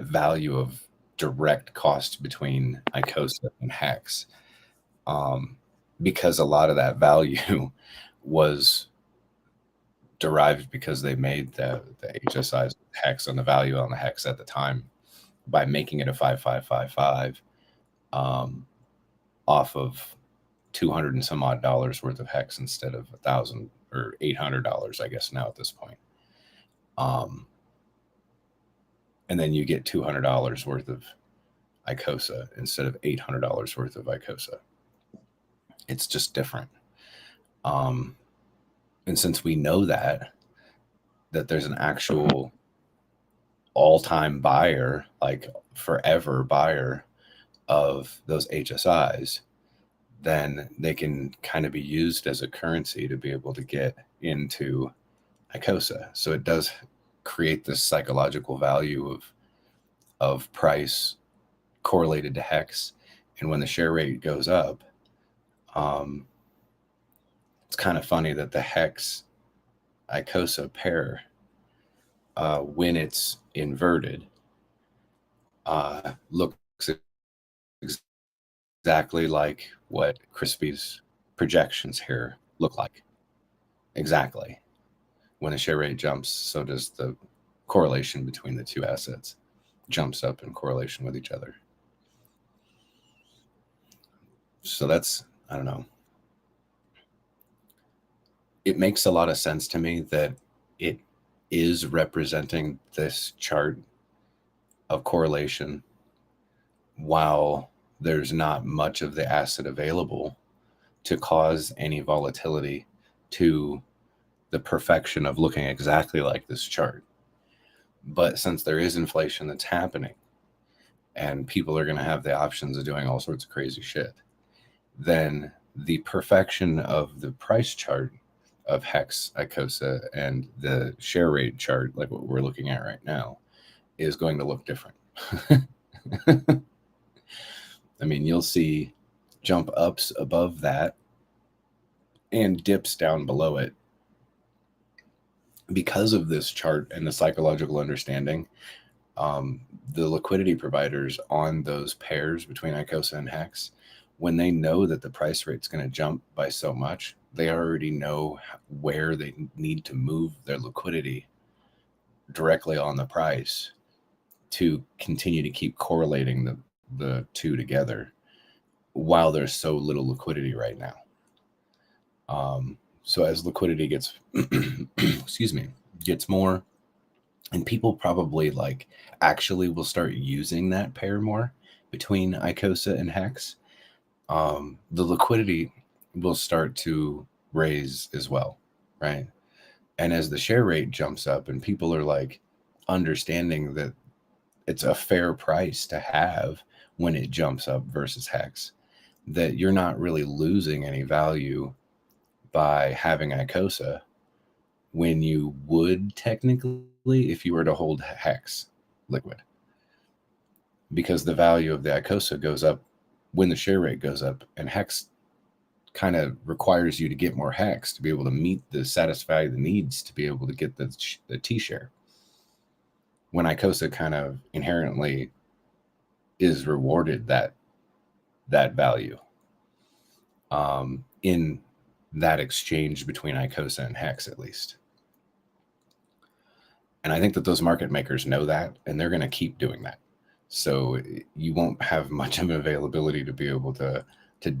value of direct cost between Icosa and Hex, because a lot of that value was derived because they made the HSI's hex and the value on the hex at the time by making it a 5555 off of $200 and some odd worth of hex instead of $1,000 or $800, I guess now at this point. And then you get $200 worth of Icosa instead of $800 worth of Icosa. It's just different. And since we know that there's an actual all-time buyer, like forever buyer of those HSIs, then they can kind of be used as a currency to be able to get into Icosa. So it does create this psychological value of price correlated to hex. And when the share rate goes up, it's kind of funny that the hex Icosa pair, when it's inverted, looks exactly like what Crispy's projections here look like. Exactly. When the share rate jumps, so does the correlation between the two assets jumps up in correlation with each other. So that's, I don't know. It makes a lot of sense to me that it is representing this chart of correlation while there's not much of the asset available to cause any volatility to the perfection of looking exactly like this chart. But since there is inflation that's happening and people are going to have the options of doing all sorts of crazy shit, then the perfection of the price chart of hex Icosa and the share rate chart, like what we're looking at right now, is going to look different. I mean, you'll see jump ups above that and dips down below it because of this chart and the psychological understanding. The liquidity providers on those pairs between Icosa and hex, when they know that the price rate's going to jump by so much, they already know where they need to move their liquidity directly on the price to continue to keep correlating the two together while there's so little liquidity right now. So as liquidity gets, excuse me, gets more, and people probably like actually will start using that pair more between Icosa and hex, the liquidity will start to raise as well, right? And as the share rate jumps up and people are like understanding that it's a fair price to have when it jumps up versus hex, that you're not really losing any value by having Icosa when you would technically if you were to hold hex liquid, because the value of the Icosa goes up when the share rate goes up, and hex kind of requires you to get more hex to be able to satisfy the needs to be able to get the T share, when Icosa kind of inherently is rewarded that value in that exchange between Icosa and hex, at least. And I think that those market makers know that, and they're going to keep doing that. So you won't have much of an availability to be able to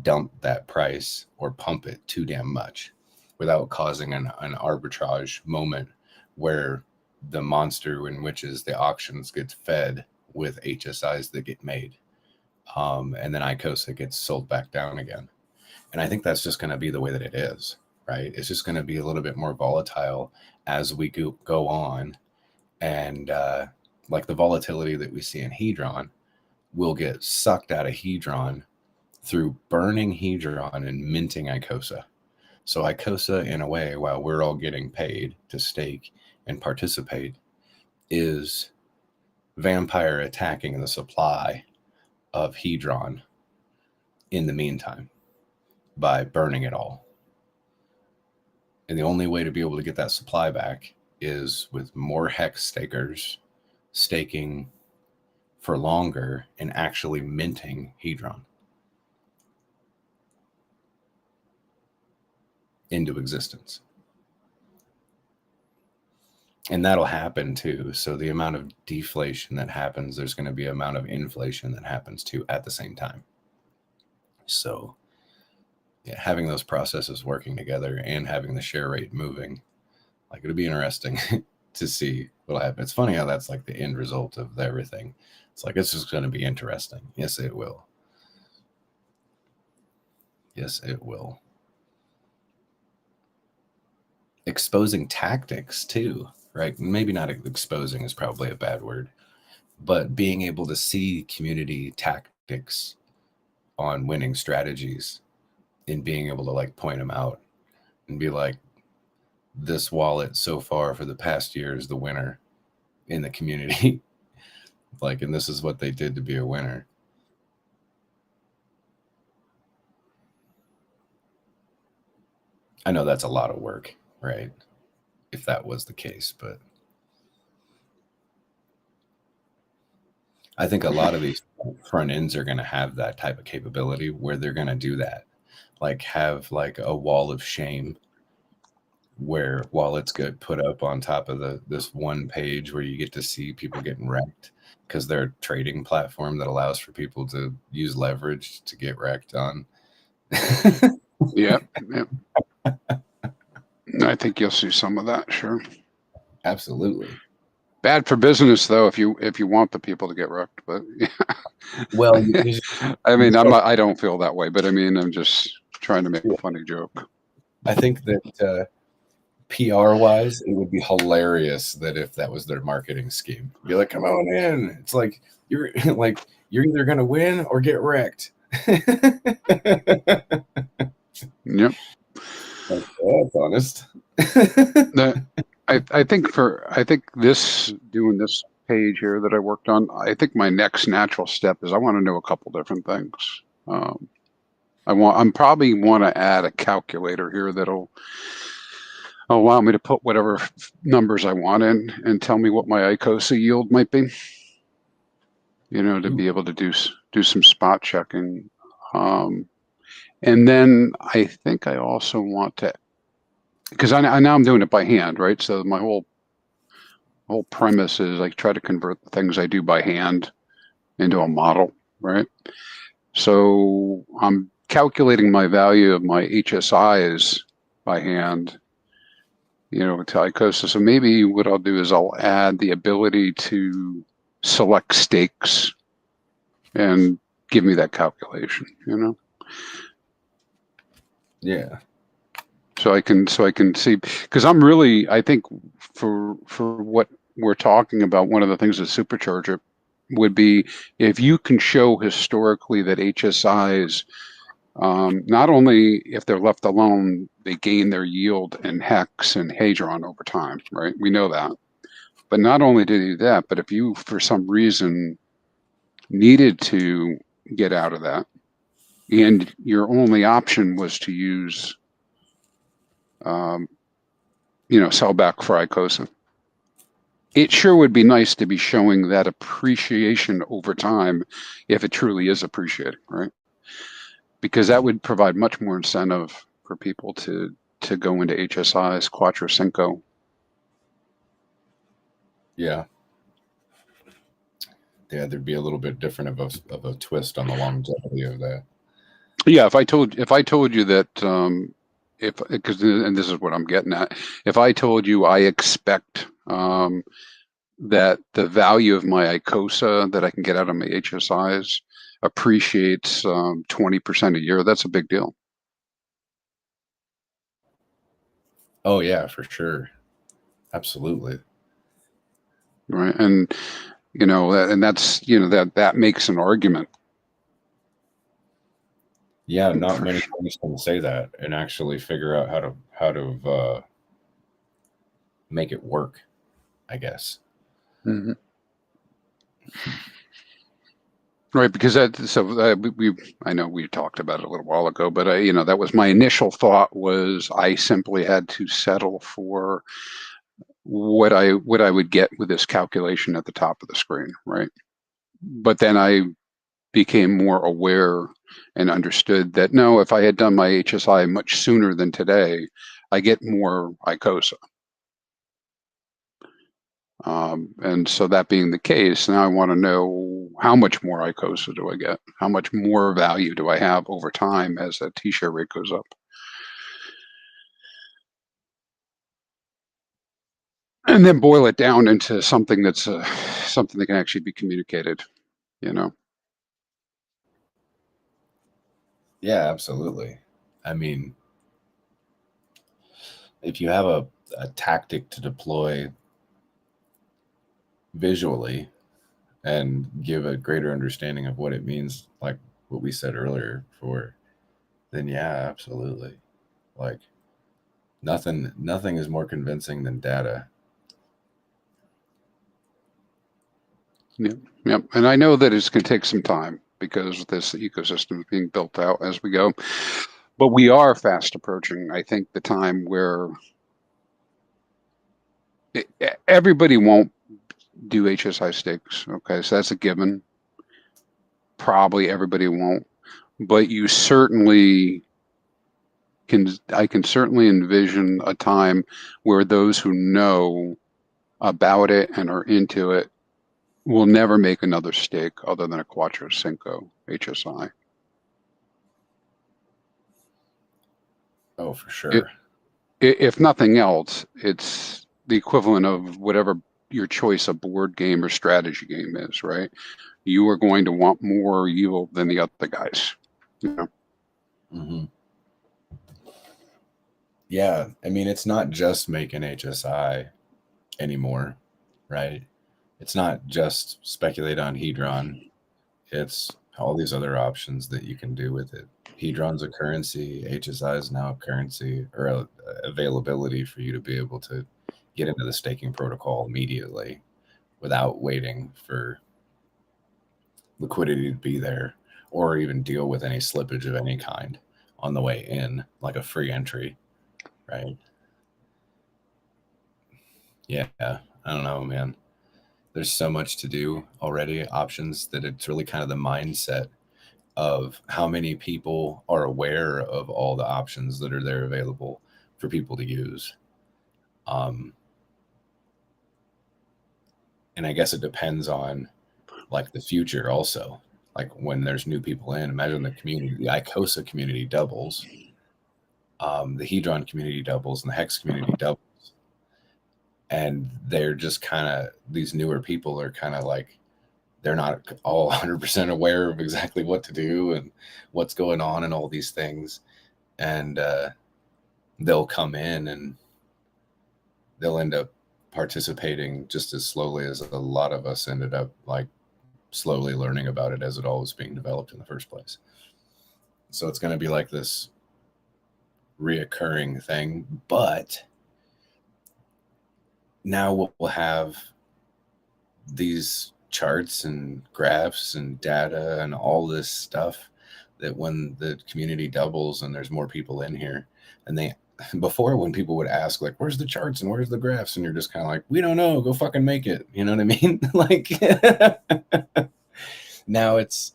dump that price or pump it too damn much without causing an arbitrage moment where the monster in which is the auctions gets fed with HSIs that get made. And then Icosa gets sold back down again. And I think that's just going to be the way that it is, right? It's just going to be a little bit more volatile as we go on. And like the volatility that we see in Hedron will get sucked out of Hedron through burning Hedron and minting Icosa. So Icosa, in a way, while we're all getting paid to stake and participate, is vampire attacking the supply of Hedron in the meantime by burning it all. And the only way to be able to get that supply back is with more hex stakers staking for longer and actually minting Hedron into existence. And that'll happen too. So the amount of deflation that happens, there's going to be amount of inflation that happens too at the same time. So yeah, having those processes working together and having the share rate moving, like it'll be interesting to see what'll happen. It's funny how that's like the end result of everything. It's like, it's just going to be interesting. Yes, it will. Yes, it will. Exposing tactics too, right? Maybe not exposing is probably a bad word, but being able to see community tactics on winning strategies and being able to like point them out and be like, this wallet so far for the past year is the winner in the community. Like, and this is what they did to be a winner. I know that's a lot of work, right? If that was the case, but I think a lot of these front ends are going to have that type of capability where they're going to do that, like have like a wall of shame where wallets get put up on top of this one page where you get to see people getting wrecked because they're a trading platform that allows for people to use leverage to get wrecked on. Yeah. I think you'll see some of that, sure. Absolutely. Bad for business though, if you want the people to get wrecked, but yeah. Well, I mean, I don't feel that way, but I mean, I'm just trying to make a funny joke. I think that PR wise, it would be hilarious that if that was their marketing scheme, be like, come on in. It's like you're either gonna win or get wrecked. Yep. Like, oh, that's honest. I think doing this page here that I worked on, I think my next natural step is I want to know a couple different things. I'm probably want to add a calculator here that'll allow me to put whatever numbers I want in and tell me what my Icosa yield might be. You know, to be able to do some spot checking. And then I think I also want to, because I now I'm doing it by hand, right? So my whole premise is I try to convert the things I do by hand into a model, right? So I'm calculating my value of my HSIs by hand, you know, to Icosa. So maybe what I'll do is I'll add the ability to select stakes and give me that calculation, you know? Yeah. So I can see, because I think for what we're talking about, one of the things that supercharger would be if you can show historically that HSIs, not only if they're left alone, they gain their yield in Hex and Hadron over time, right? We know that. But not only did they do that, but if you, for some reason, needed to get out of that, and your only option was to use, sell back for Icosa, it sure would be nice to be showing that appreciation over time if it truly is appreciating, right? Because that would provide much more incentive for people to go into HSIs, Quattro Cinco. Yeah. Yeah, there'd be a little bit different of a twist on the longevity of that. Yeah, if I told you that, and this is what I'm getting at, if I told you I expect that the value of my Icosa that I can get out of my HSIs appreciates 20% a year, that's a big deal. Oh yeah, for sure. Absolutely. Right. And that's that makes an argument. Yeah, not many things can say that and actually figure out how to make it work, I guess. Mm-hmm. Right, because I know we talked about it a little while ago, but that was my initial thought, was I simply had to settle for what I would get with this calculation at the top of the screen, right? But then I became more aware and understood that no, if I had done my HSI much sooner than today, I get more Icosa. And so that being the case, now I want to know how much more Icosa do I get? How much more value do I have over time as that T-share rate goes up? And then boil it down into something that's something that can actually be communicated, you know? Yeah, absolutely. I mean, if you have a tactic to deploy visually and give a greater understanding of what it means, like what we said earlier, then yeah, absolutely. Like nothing is more convincing than data. Yep, yep. And I know that it's going to take some time because this ecosystem is being built out as we go. But we are fast approaching, I think, the time where everybody won't do HSI stakes. Okay, so that's a given. Probably everybody won't, but you certainly can. I can certainly envision a time where those who know about it and are into it will never make another stake other than a Quattro Cinco HSI. Oh, for sure. If nothing else, it's the equivalent of whatever your choice of board game or strategy game is, right? You are going to want more yield than the other guys. You know? Mm-hmm. Yeah, I mean, it's not just making HSI anymore, right? It's not just speculate on Hedron. It's all these other options that you can do with it. Hedron's a currency, HSI is now a currency or availability for you to be able to get into the staking protocol immediately without waiting for liquidity to be there or even deal with any slippage of any kind on the way in, like a free entry, right? Yeah, I don't know, man. There's so much to do already, options, that it's really kind of the mindset of how many people are aware of all the options that are there available for people to use. And I guess it depends on like the future also. Like when there's new people in, imagine the community, the Icosa community doubles, the Hedron community doubles, and the Hex community doubles. And they're just kind of, these newer people are kind of like, they're not all 100% aware of exactly what to do and what's going on and all these things. And they'll come in and they'll end up participating just as slowly as a lot of us ended up like slowly learning about it as it all was being developed in the first place. So it's going to be like this reoccurring thing, but now we'll have these charts and graphs and data and all this stuff that when the community doubles and there's more people in here, and they, before, when people would ask like, where's the charts and where's the graphs, and you're just kind of like, we don't know, go fucking make it, you know what I mean? Like now it's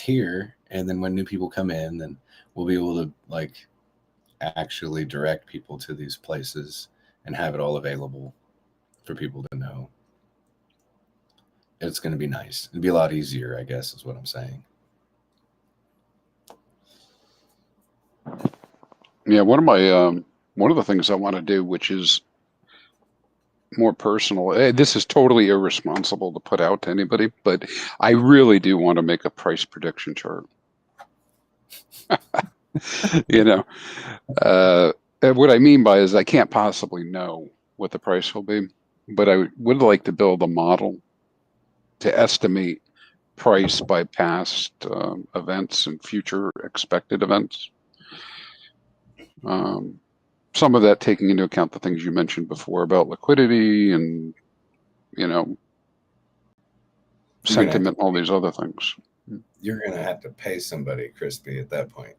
here, and then when new people come in, then we'll be able to like actually direct people to these places and have it all available for people to know. It's going to be nice. It'd be a lot easier, I guess, is what I'm saying. Yeah, one of the things I want to do, which is more personal. This is totally irresponsible to put out to anybody, but I really do want to make a price prediction chart. You know, and what I mean by is I can't possibly know what the price will be, but I would like to build a model to estimate price by past events and future expected events. Some of that taking into account the things you mentioned before about liquidity and, you know, sentiment, all these other things. You're going to have to pay somebody, Crispy, at that point.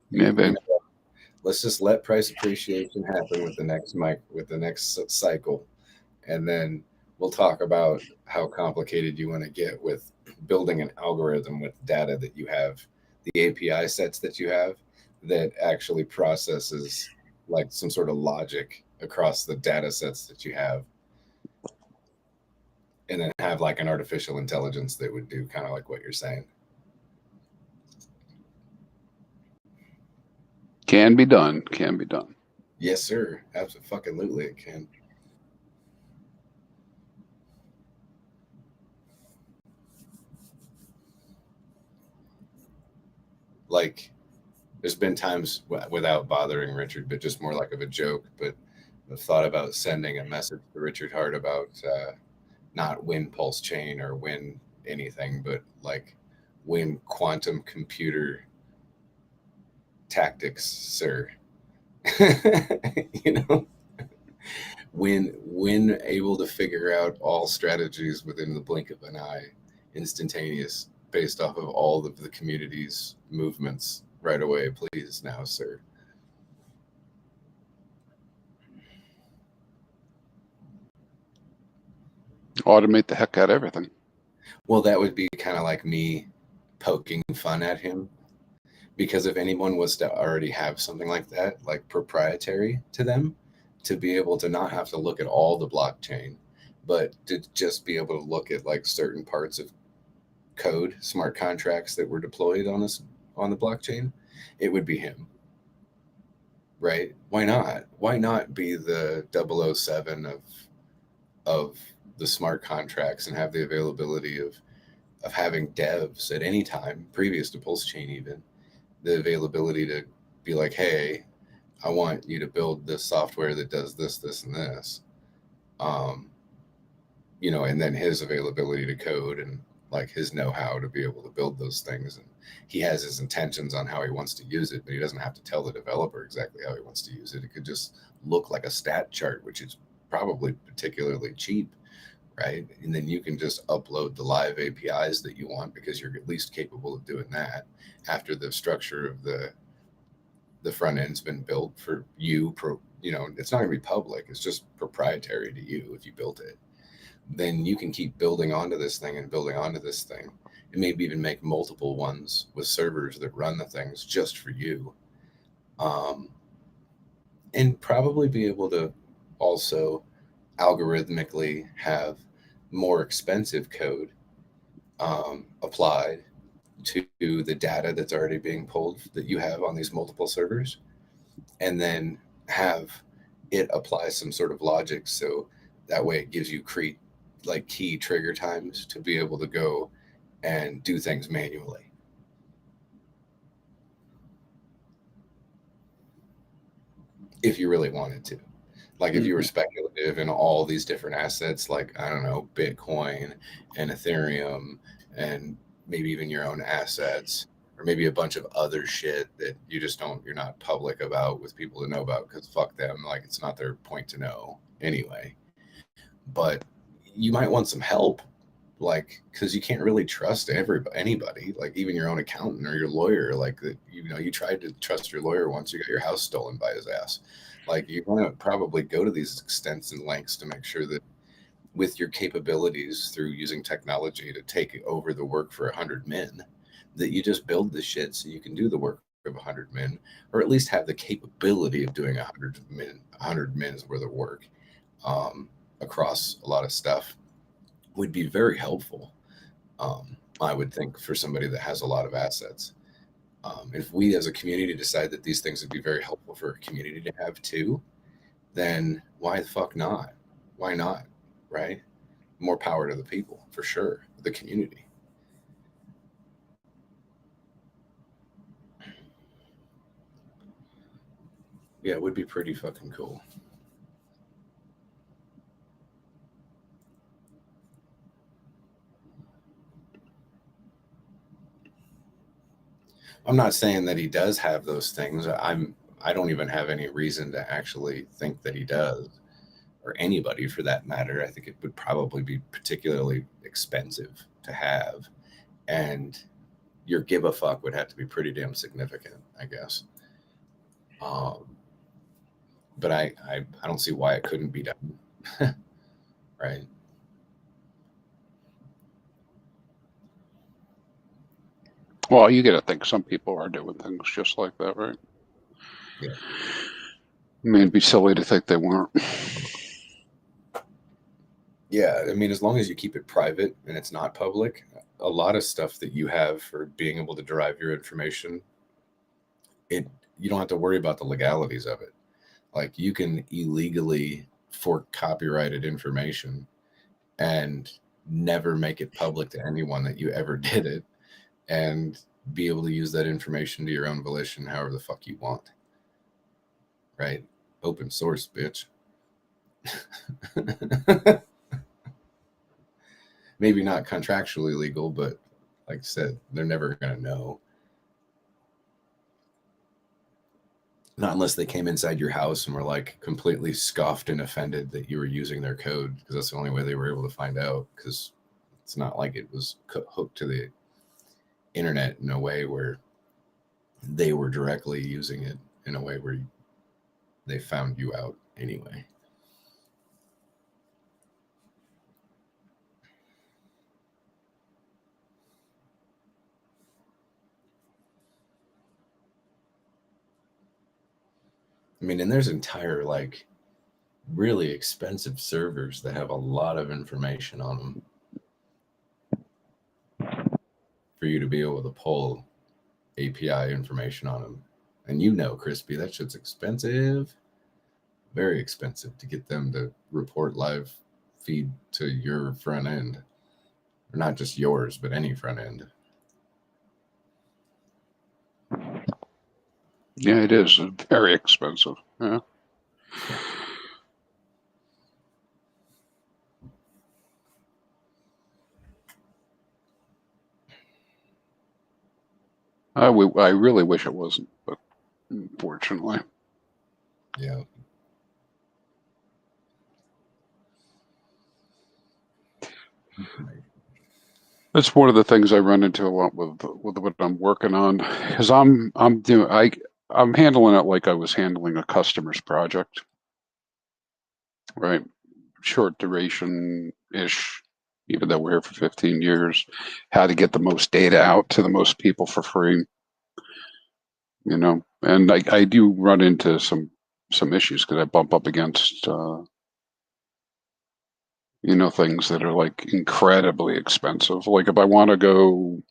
Yeah, Let's just let price appreciation happen with the next cycle, and then we'll talk about how complicated you want to get with building an algorithm with data that you have, the API sets that you have, that actually processes like some sort of logic across the data sets that you have, and then have like an artificial intelligence that would do kind of like what you're saying. Can be done. Can be done. Yes, sir. Absolutely, it can. Like, there's been times without bothering Richard, but just more like of a joke. But I've thought about sending a message to Richard Hart about not win pulse chain or win anything, but like win quantum computer tactics, sir. You know, when able to figure out all strategies within the blink of an eye, instantaneous, based off of all of the community's movements right away, please now, sir. Automate the heck out of everything. Well, that would be kind of like me poking fun at him, because if anyone was to already have something like that, like proprietary to them, to be able to not have to look at all the blockchain, but to just be able to look at like certain parts of code, smart contracts that were deployed on this on the blockchain, it would be him. Right? Why not? Why not be the 007 of the smart contracts and have the availability of having devs at any time previous to Pulse Chain, even the availability to be like, hey, I want you to build this software that does this, this, and this. And then his availability to code and like his know-how to be able to build those things. And he has his intentions on how he wants to use it, but he doesn't have to tell the developer exactly how he wants to use it. It could just look like a stat chart, which is probably particularly cheap, right? And then you can just upload the live APIs that you want, because you're at least capable of doing that after the structure of the front end's been built for you. It's not going to be public. It's just proprietary to you if you built it. Then you can keep building onto this thing and building onto this thing, and maybe even make multiple ones with servers that run the things just for you. And probably be able to also algorithmically have more expensive code applied to the data that's already being pulled that you have on these multiple servers, and then have it apply some sort of logic, so that way it gives you key trigger times to be able to go and do things manually. If you really wanted to. Like if you were speculative in all these different assets, like, I don't know, Bitcoin and Ethereum, and maybe even your own assets, or maybe a bunch of other shit that you're not public about with people to know about, because fuck them, like it's not their point to know anyway. But you might want some help, like, because you can't really trust anybody, like even your own accountant or your lawyer. Like that, you tried to trust your lawyer once, you got your house stolen by his ass. Like, you're going to probably go to these extents and lengths to make sure that with your capabilities through using technology to take over the work for 100 men, that you just build this shit so you can do the work of 100 men, or at least have the capability of doing 100 men's worth of work across a lot of stuff. Would be very helpful, I would think, for somebody that has a lot of assets. If we as a community decide that these things would be very helpful for a community to have too, then why the fuck not? Why not? Right? More power to the people, for sure. The community. Yeah, it would be pretty fucking cool. I'm not saying that he does have those things. I don't even have any reason to actually think that he does, or anybody for that matter. I think it would probably be particularly expensive to have, and your give a fuck would have to be pretty damn significant, I guess. But I don't see why it couldn't be done. Right? Well, you got to think some people are doing things just like that, right? Yeah. I mean, it'd be silly to think they weren't. Yeah, I mean, as long as you keep it private and it's not public, a lot of stuff that you have for being able to derive your information, it you don't have to worry about the legalities of it. Like you can illegally fork copyrighted information and never make it public to anyone that you ever did it, and be able to use that information to your own volition however the fuck you want. Right? Open source, bitch. Maybe not contractually legal, but like I said, they're never going to know. Not unless they came inside your house and were like completely scoffed and offended that you were using their code, because that's the only way they were able to find out. Because it's not like it was hooked to the internet in a way where they were directly using it in a way where they found you out anyway. I mean, and there's entire like really expensive servers that have a lot of information on them for you to be able to pull API information on them. And you know, Crispy, that shit's expensive. Very expensive to get them to report live feed to your front end. Or not just yours, but any front end. Yeah, it is very expensive. Yeah. I really wish it wasn't, but unfortunately. Yeah. That's one of the things I run into a lot with what I'm working on, because I'm handling it like I was handling a customer's project, right? Short duration ish, even though we're here for 15 years. How to get the most data out to the most people for free, you know. And I do run into some issues because I bump up against things that are like incredibly expensive. Like if I want to go,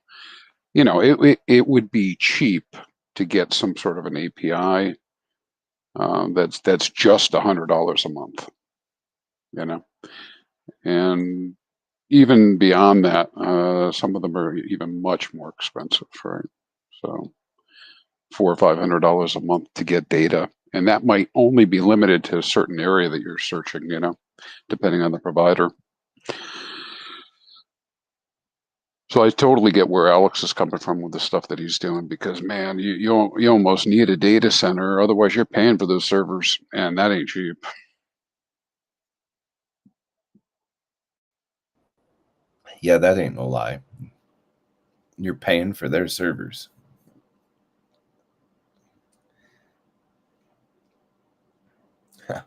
it would be cheap to get some sort of an API that's just $100 a month, and even beyond that, some of them are even much more expensive, right? So $400 or $500 a month to get data, and that might only be limited to a certain area that you're searching, depending on the provider. So I totally get where Alex is coming from with the stuff that he's doing, because man, you almost need a data center, otherwise you're paying for those servers, and that ain't cheap. Yeah, that ain't no lie. You're paying for their servers. Huh.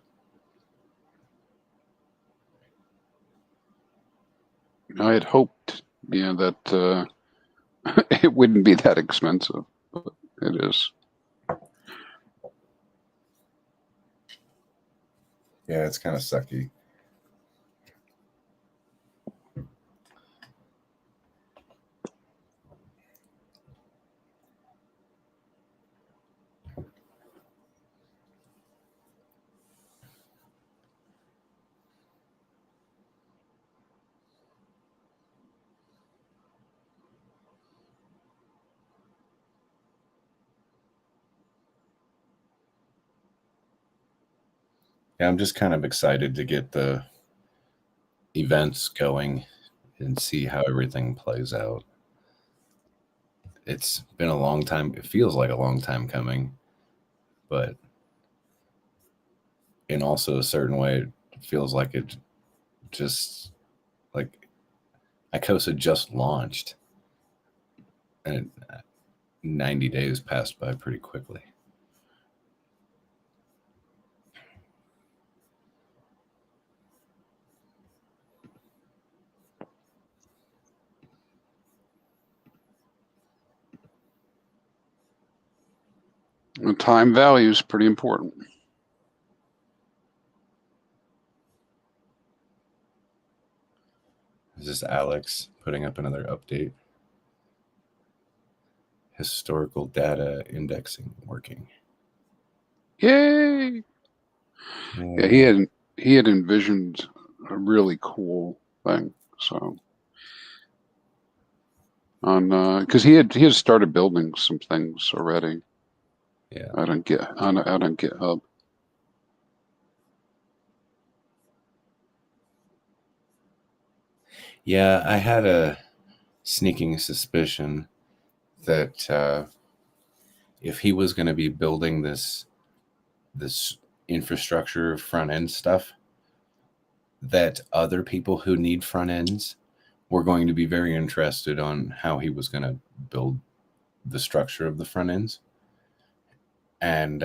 I had hoped, that it wouldn't be that expensive, but it is. Yeah, it's kind of sucky. Yeah, I'm just kind of excited to get the events going and see how everything plays out. It's been a long time. It feels like a long time coming, but in also a certain way, it feels like it just like Icosa just launched, and 90 days passed by pretty quickly. And time value is pretty important. Is this Alex putting up another update? Historical data indexing working. Yay! Yeah, he had envisioned a really cool thing. So on because he had started building some things already. Yeah. Out on GitHub. Yeah, I had a sneaking suspicion that if he was going to be building this infrastructure front end stuff, that other people who need front ends were going to be very interested on how he was going to build the structure of the front ends. And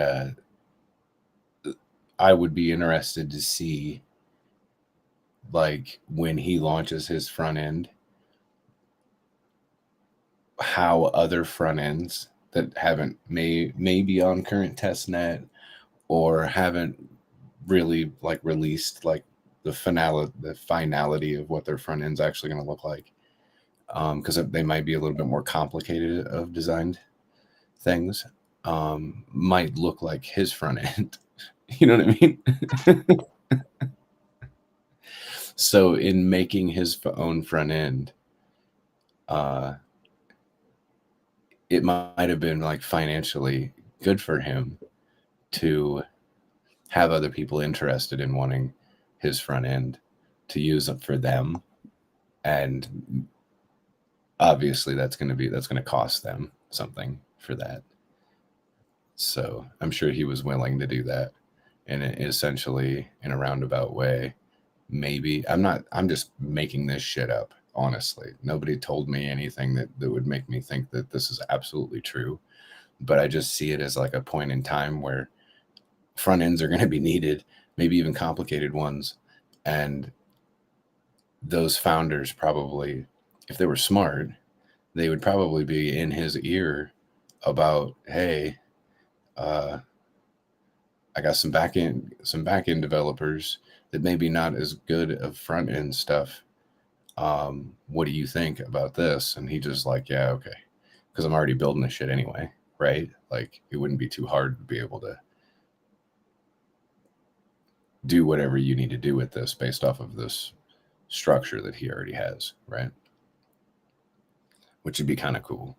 I would be interested to see, like, when he launches his front end, how other front ends that haven't maybe on current testnet or haven't really like released like the finality of what their front end's actually going to look like, because they might be a little bit more complicated of designed things, might look like his front end. You know what I mean? So in making his own front end, it might have been like financially good for him to have other people interested in wanting his front end to use it for them. And obviously that's going to cost them something for that. So I'm sure he was willing to do that. And essentially in a roundabout way, maybe I'm just making this shit up. Honestly, nobody told me anything that would make me think that this is absolutely true. But I just see it as like a point in time where front ends are going to be needed, maybe even complicated ones. And those founders probably, if they were smart, they would probably be in his ear about, hey, I got some back end developers that maybe not as good of front end stuff. What do you think about this? And he just like, yeah, okay, because I'm already building this shit anyway, right? Like it wouldn't be too hard to be able to do whatever you need to do with this based off of this structure that he already has, right? Which would be kind of cool.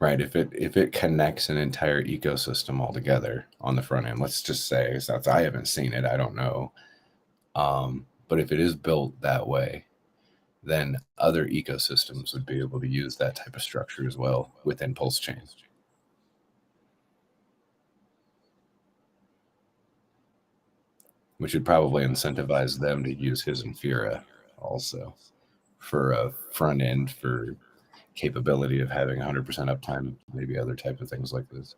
Right, if it connects an entire ecosystem all together on the front end, let's just say, since I haven't seen it, I don't know. But if it is built that way, then other ecosystems would be able to use that type of structure as well within Pulse Chain. Which would probably incentivize them to use his Infura also for a front end for capability of having 100% uptime, maybe other type of things like this.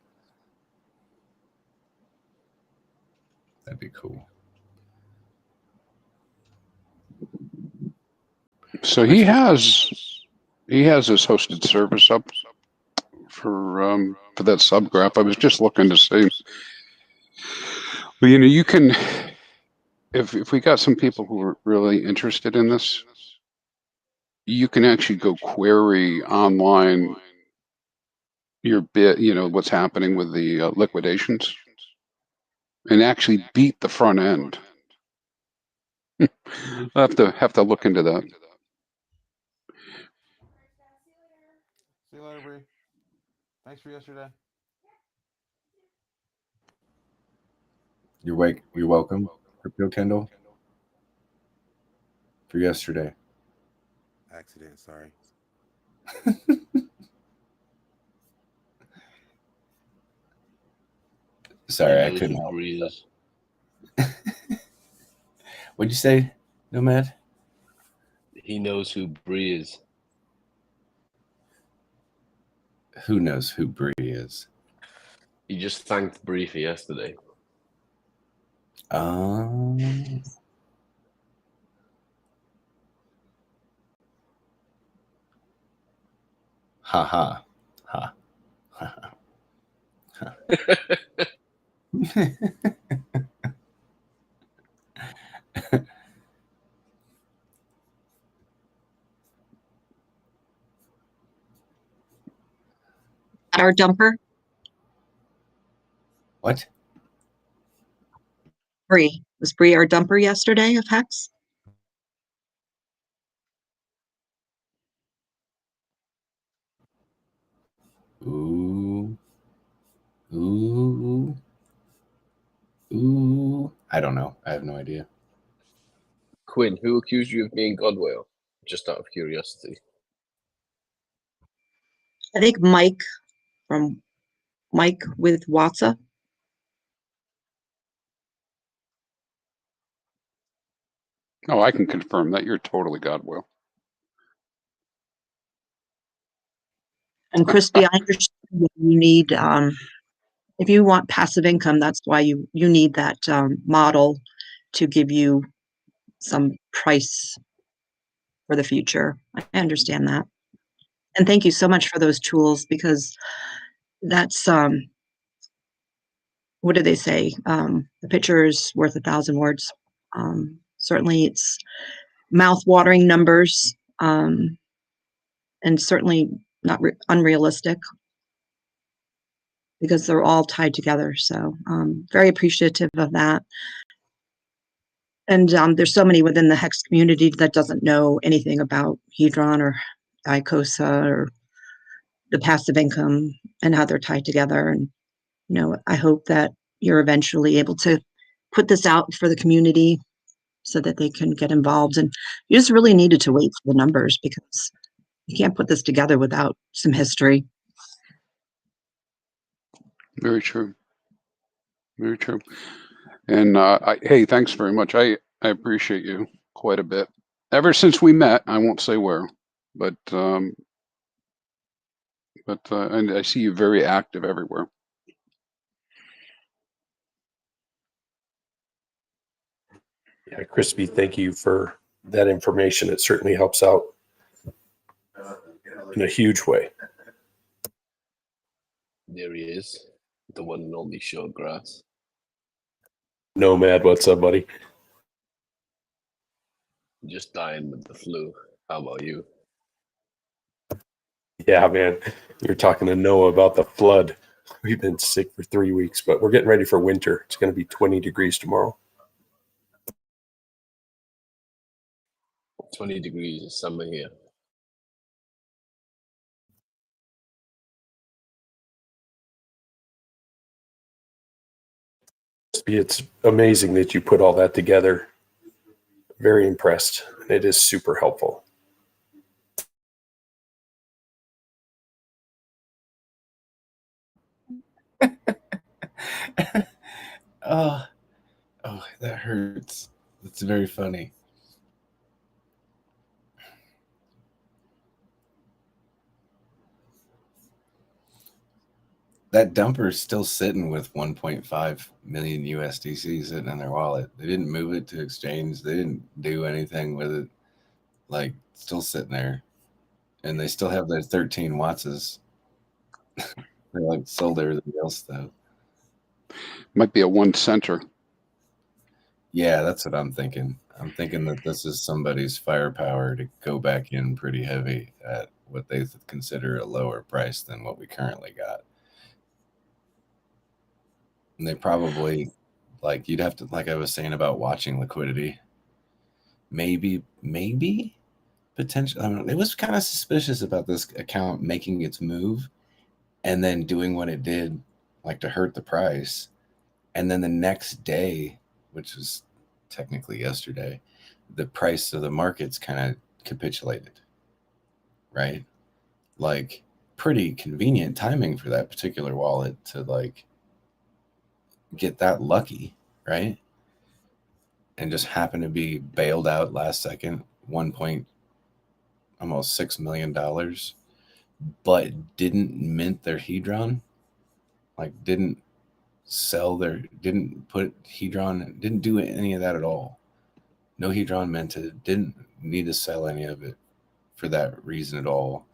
That'd be cool. So he has this hosted service up for that subgraph. I was just looking to see. Well, you can, if we got some people who are really interested in this, you can actually go query online your bit, what's happening with the liquidations, and actually beat the front end. I'll have to look into that. See you later, Bree. Thanks for yesterday. You're welcome, Crypto Kendall, for yesterday. Accident, sorry. Sorry, I couldn't help. What'd you say, Nomad? He knows who Bree is. Who knows who Bree is? He just thanked Bree for yesterday. Ha ha. Ha. Ha. our dumper? What? Bree. Was Bree our dumper yesterday of Hex? Ooh. Ooh. Ooh. I don't know. I have no idea. Quinn, who accused you of being Godwale? Just out of curiosity. I think Mike from Mike with Watsa. Oh, I can confirm that you're totally Godwill. And Crispy, I understand that you need, if you want passive income, that's why you need that model to give you some price for the future. I understand that. And thank you so much for those tools, because that's, what do they say? The picture is worth 1,000 words. Certainly it's mouth-watering numbers, and certainly not unrealistic, because they're all tied together. So very appreciative of that. And there's so many within the Hex community that doesn't know anything about Hedron or Icosa or the passive income and how they're tied together. And, I hope that you're eventually able to put this out for the community so that they can get involved. And you just really needed to wait for the numbers, because you can't put this together without some history. Very true. Very true. And hey, thanks very much. I appreciate you quite a bit. Ever since we met, I won't say where, but and I see you very active everywhere. Yeah, Crispy, thank you for that information. It certainly helps out in a huge way. There he is, the one and only short grass. Nomad, what's up, buddy? Just dying with the flu. How about you? Yeah, man. You're talking to Noah about the flood. We've been sick for 3 weeks, but we're getting ready for winter. It's going to be 20 degrees tomorrow. 20 degrees is summer here. It's amazing that you put all that together. Very impressed. And it is super helpful. Oh, that hurts. That's very funny. That dumper is still sitting with 1.5 million USDC sitting in their wallet. They didn't move it to exchange. They didn't do anything with it. Like, still sitting there. And they still have their 13 Wattses. They like sold everything else though. Might be a 1 center. Yeah, that's what I'm thinking. I'm thinking that this is somebody's firepower to go back in pretty heavy at what they consider a lower price than what we currently got. And they probably, like, you'd have to, like I was saying about watching liquidity, maybe, potentially. I mean, it was kind of suspicious about this account making its move and then doing what it did, like to hurt the price. And then the next day, which was technically yesterday, the price of the markets kind of capitulated, right? Like, pretty convenient timing for that particular wallet to like get that lucky, right? And just happen to be bailed out last second, almost $6 million, but didn't mint their Hedron, like didn't put Hedron, didn't do any of that at all. No Hedron minted, didn't need to sell any of it for that reason at all.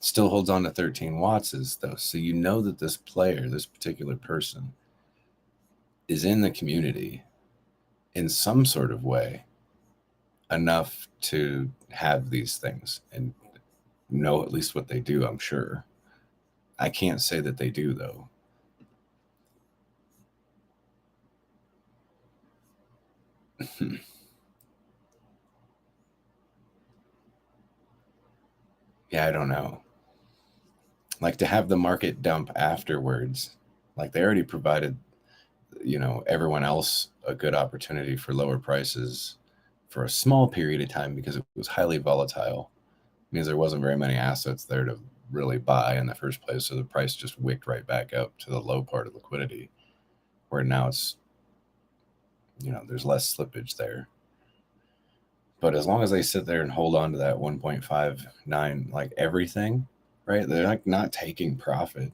Still holds on to 13 Wattses though. So you know that this player, this particular person, is in the community in some sort of way enough to have these things and know at least what they do, I'm sure. I can't say that they do, though. Yeah, I don't know. Like, to have the market dump afterwards, like they already provided, everyone else a good opportunity for lower prices for a small period of time because it was highly volatile. It means there wasn't very many assets there to really buy in the first place, so the price just wicked right back up to the low part of liquidity, where now it's, there's less slippage there. But as long as they sit there and hold on to that 1.59, like everything, right? They're like not taking profit.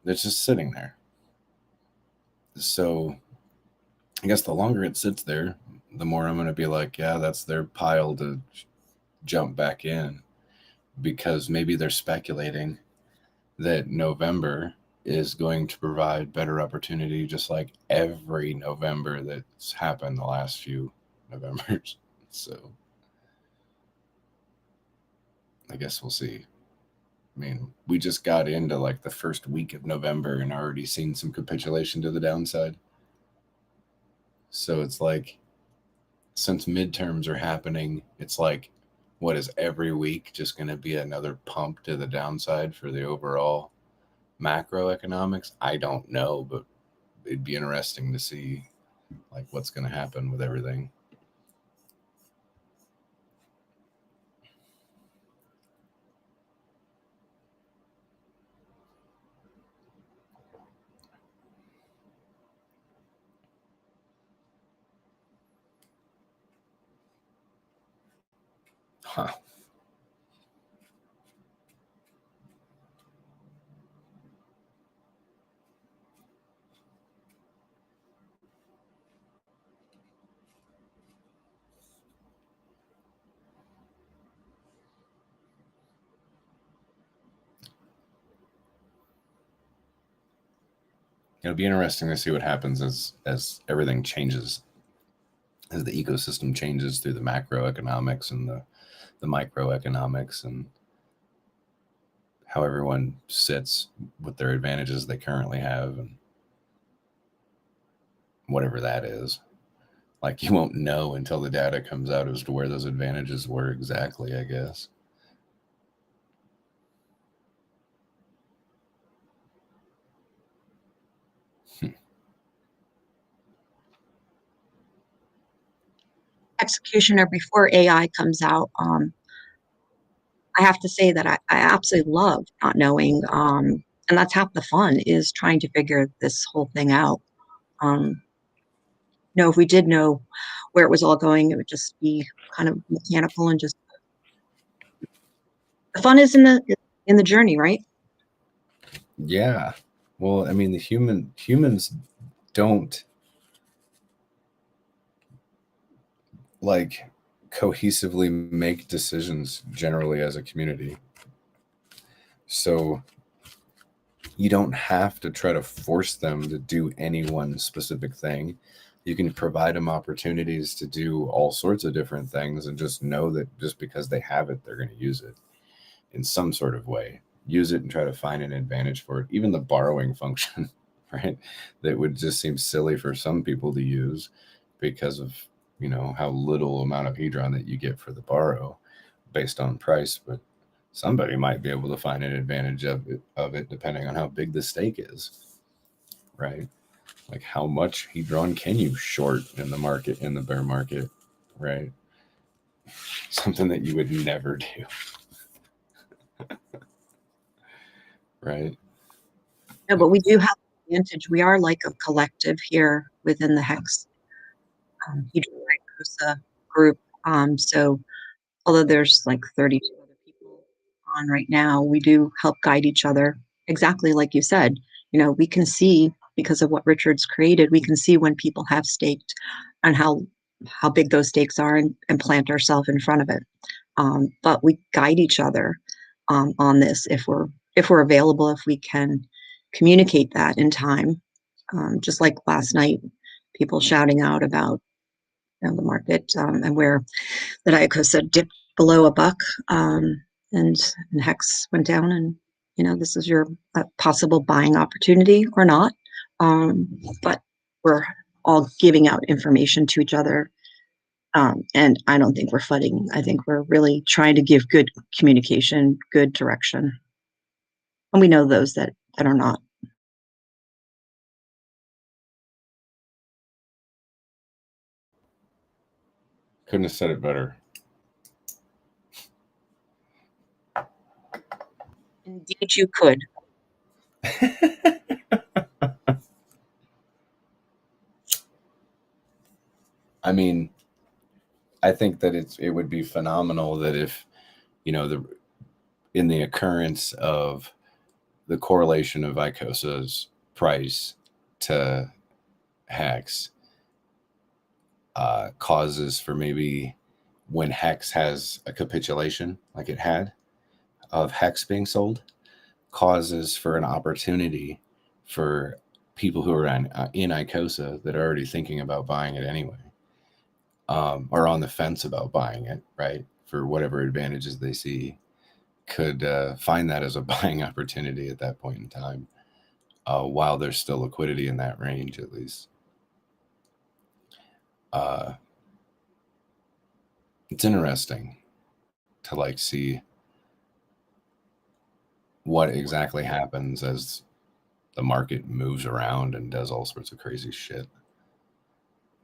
It's just sitting there. So I guess the longer it sits there, the more I'm going to be like, yeah, that's their pile to jump back in, because maybe they're speculating that November is going to provide better opportunity, just like every November that's happened the last few Novembers. So I guess we'll see. I mean, we just got into like the first week of November and already seen some capitulation to the downside. So it's like, since midterms are happening, it's like, what is every week just going to be another pump to the downside for the overall macroeconomics? I don't know, but it'd be interesting to see like what's going to happen with everything. Huh. It'll be interesting to see what happens as everything changes, as the ecosystem changes through the macroeconomics and the microeconomics, and how everyone sits with their advantages they currently have, and whatever that is. Like, you won't know until the data comes out as to where those advantages were exactly, I guess. Executioner, before AI comes out, I have to say that I absolutely love not knowing, and that's half the fun, is trying to figure this whole thing out. If we did know where it was all going, it would just be kind of mechanical, and just the fun is in the journey, right? Yeah. Well, I mean, the humans don't like cohesively make decisions generally as a community. So you don't have to try to force them to do any one specific thing. You can provide them opportunities to do all sorts of different things, and just know that just because they have it, they're going to use it in some sort of way. Use it and try to find an advantage for it. Even the borrowing function, right? That would just seem silly for some people to use because of, how little amount of hedron that you get for the borrow based on price. But somebody might be able to find an advantage of it depending on how big the stake is, right? Like, how much hedron can you short in the market, in the bear market, right? Something that you would never do. Right? No, but we do have the advantage. We are like a collective here within the Hex Icosa group. So although there's like 32 other people on right now, we do help guide each other. Exactly like you said, we can see, because of what Richard's created, we can see when people have staked and how big those stakes are, and plant ourselves in front of it. But we guide each other on this if we're available, if we can communicate that in time. Just like last night, people shouting out about the market, and where that Icosa dipped below $1. and Hex went down, and this is your possible buying opportunity or not. But we're all giving out information to each other, and I don't think we're flooding. I think we're really trying to give good communication, good direction, and we know those that are not. Couldn't have said it better. Indeed, you could. I mean, I think that it would be phenomenal that if, in the occurrence of the correlation of Icosa's price to Hex causes for maybe when Hex has a capitulation like it had of Hex being sold, causes for an opportunity for people who are in Icosa that are already thinking about buying it anyway, or on the fence about buying it, right, for whatever advantages they see, could find that as a buying opportunity at that point in time, while there's still liquidity in that range, at least. It's interesting to see what exactly happens as the market moves around and does all sorts of crazy shit.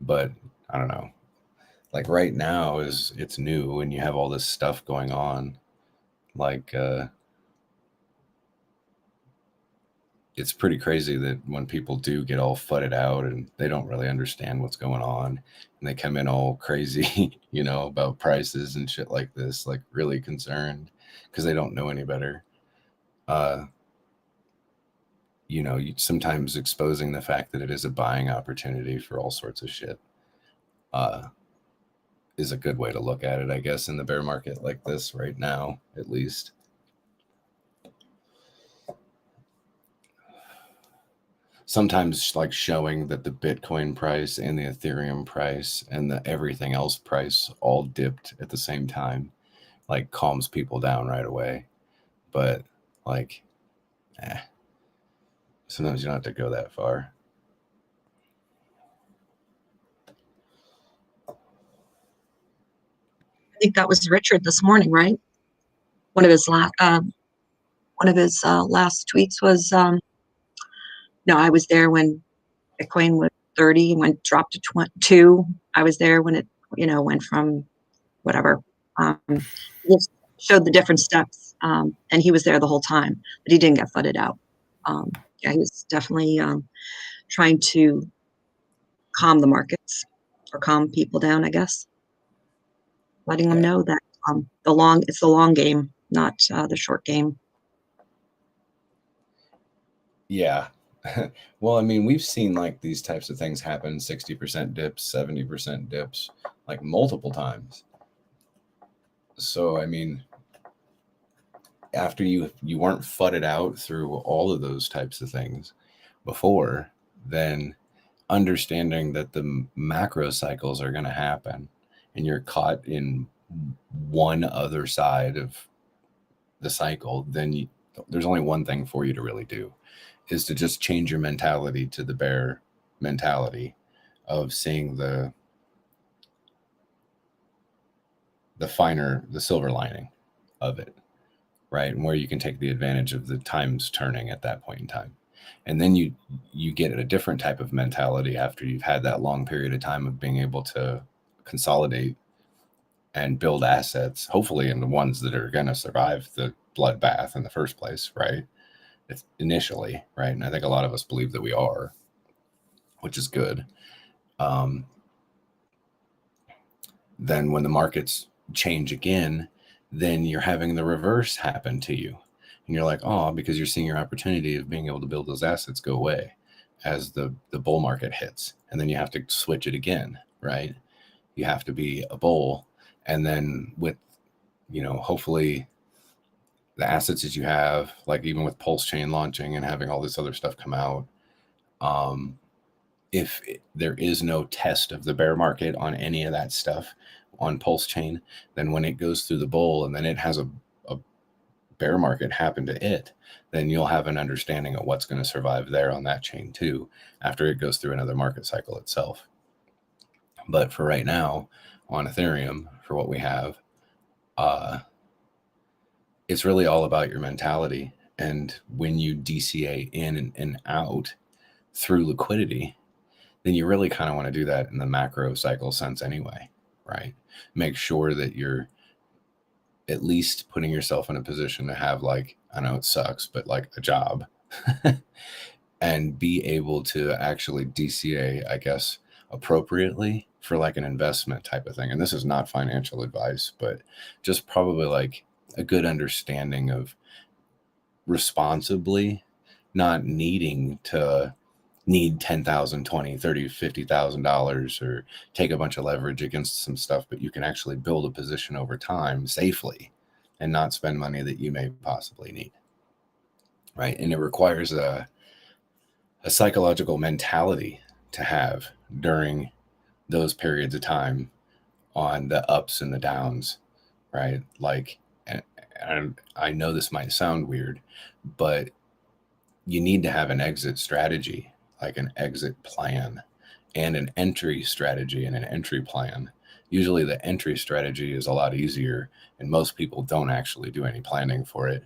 But I don't know. Right now it's new and you have all this stuff going on. It's pretty crazy that when people do get all fudded out and they don't really understand what's going on and they come in all crazy, about prices and shit like this, really concerned because they don't know any better. Sometimes exposing the fact that it is a buying opportunity for all sorts of shit is a good way to look at it, I guess, in the bear market like this right now, at least. Sometimes showing that the Bitcoin price and the Ethereum price and the everything else price all dipped at the same time, calms people down right away. But sometimes you don't have to go that far. I think that was Richard this morning, right? One of his last tweets was, no, I was there when Bitcoin was 30 and dropped to 22. I was there when it, went from whatever. He just showed the different steps, and he was there the whole time, but he didn't get flooded out. Yeah, he was definitely trying to calm the markets or calm people down, I guess. Letting them know that it's the long game, not the short game. Yeah. Well, I mean, we've seen these types of things happen, 60% dips, 70% dips, multiple times. So, I mean, after you weren't fudded out through all of those types of things before, then understanding that the macro cycles are going to happen and you're caught in one other side of the cycle, then there's only one thing for you to really do, is to just change your mentality to the bear mentality of seeing the silver lining of it, right? And where you can take the advantage of the times turning at that point in time. And then you get a different type of mentality after you've had that long period of time of being able to consolidate and build assets, hopefully in the ones that are going to survive the bloodbath in the first place, right? It's initially, right? And I think a lot of us believe that we are, which is good. Then when the markets change again, then you're having the reverse happen to you. And you're like, oh, because you're seeing your opportunity of being able to build those assets go away as the bull market hits. And then you have to switch it again, right? You have to be a bull. And then with, hopefully the assets that you have, even with Pulse Chain launching and having all this other stuff come out, if there is no test of the bear market on any of that stuff on Pulse Chain, then when it goes through the bull and then it has a bear market happen to it, then you'll have an understanding of what's going to survive there on that chain too, after it goes through another market cycle itself. But for right now, on Ethereum, for what we have, it's really all about your mentality. And when you DCA in and out through liquidity, then you really kind of want to do that in the macro cycle sense anyway, right? Make sure that you're at least putting yourself in a position to have, like, I know it sucks, but like a job and be able to actually DCA, I guess, appropriately for like an investment type of thing. And this is not financial advice, but just probably like a good understanding of responsibly not needing to need $10,000, $20,000, $30,000, $50,000 or take a bunch of leverage against some stuff, but you can actually build a position over time safely and not spend money that you may possibly need, right? And it requires a psychological mentality to have during those periods of time on the ups and the downs, right? Like, and I know this might sound weird, but you need to have an exit strategy, like an exit plan, and an entry strategy and an entry plan. Usually the entry strategy is a lot easier, and most people don't actually do any planning for it.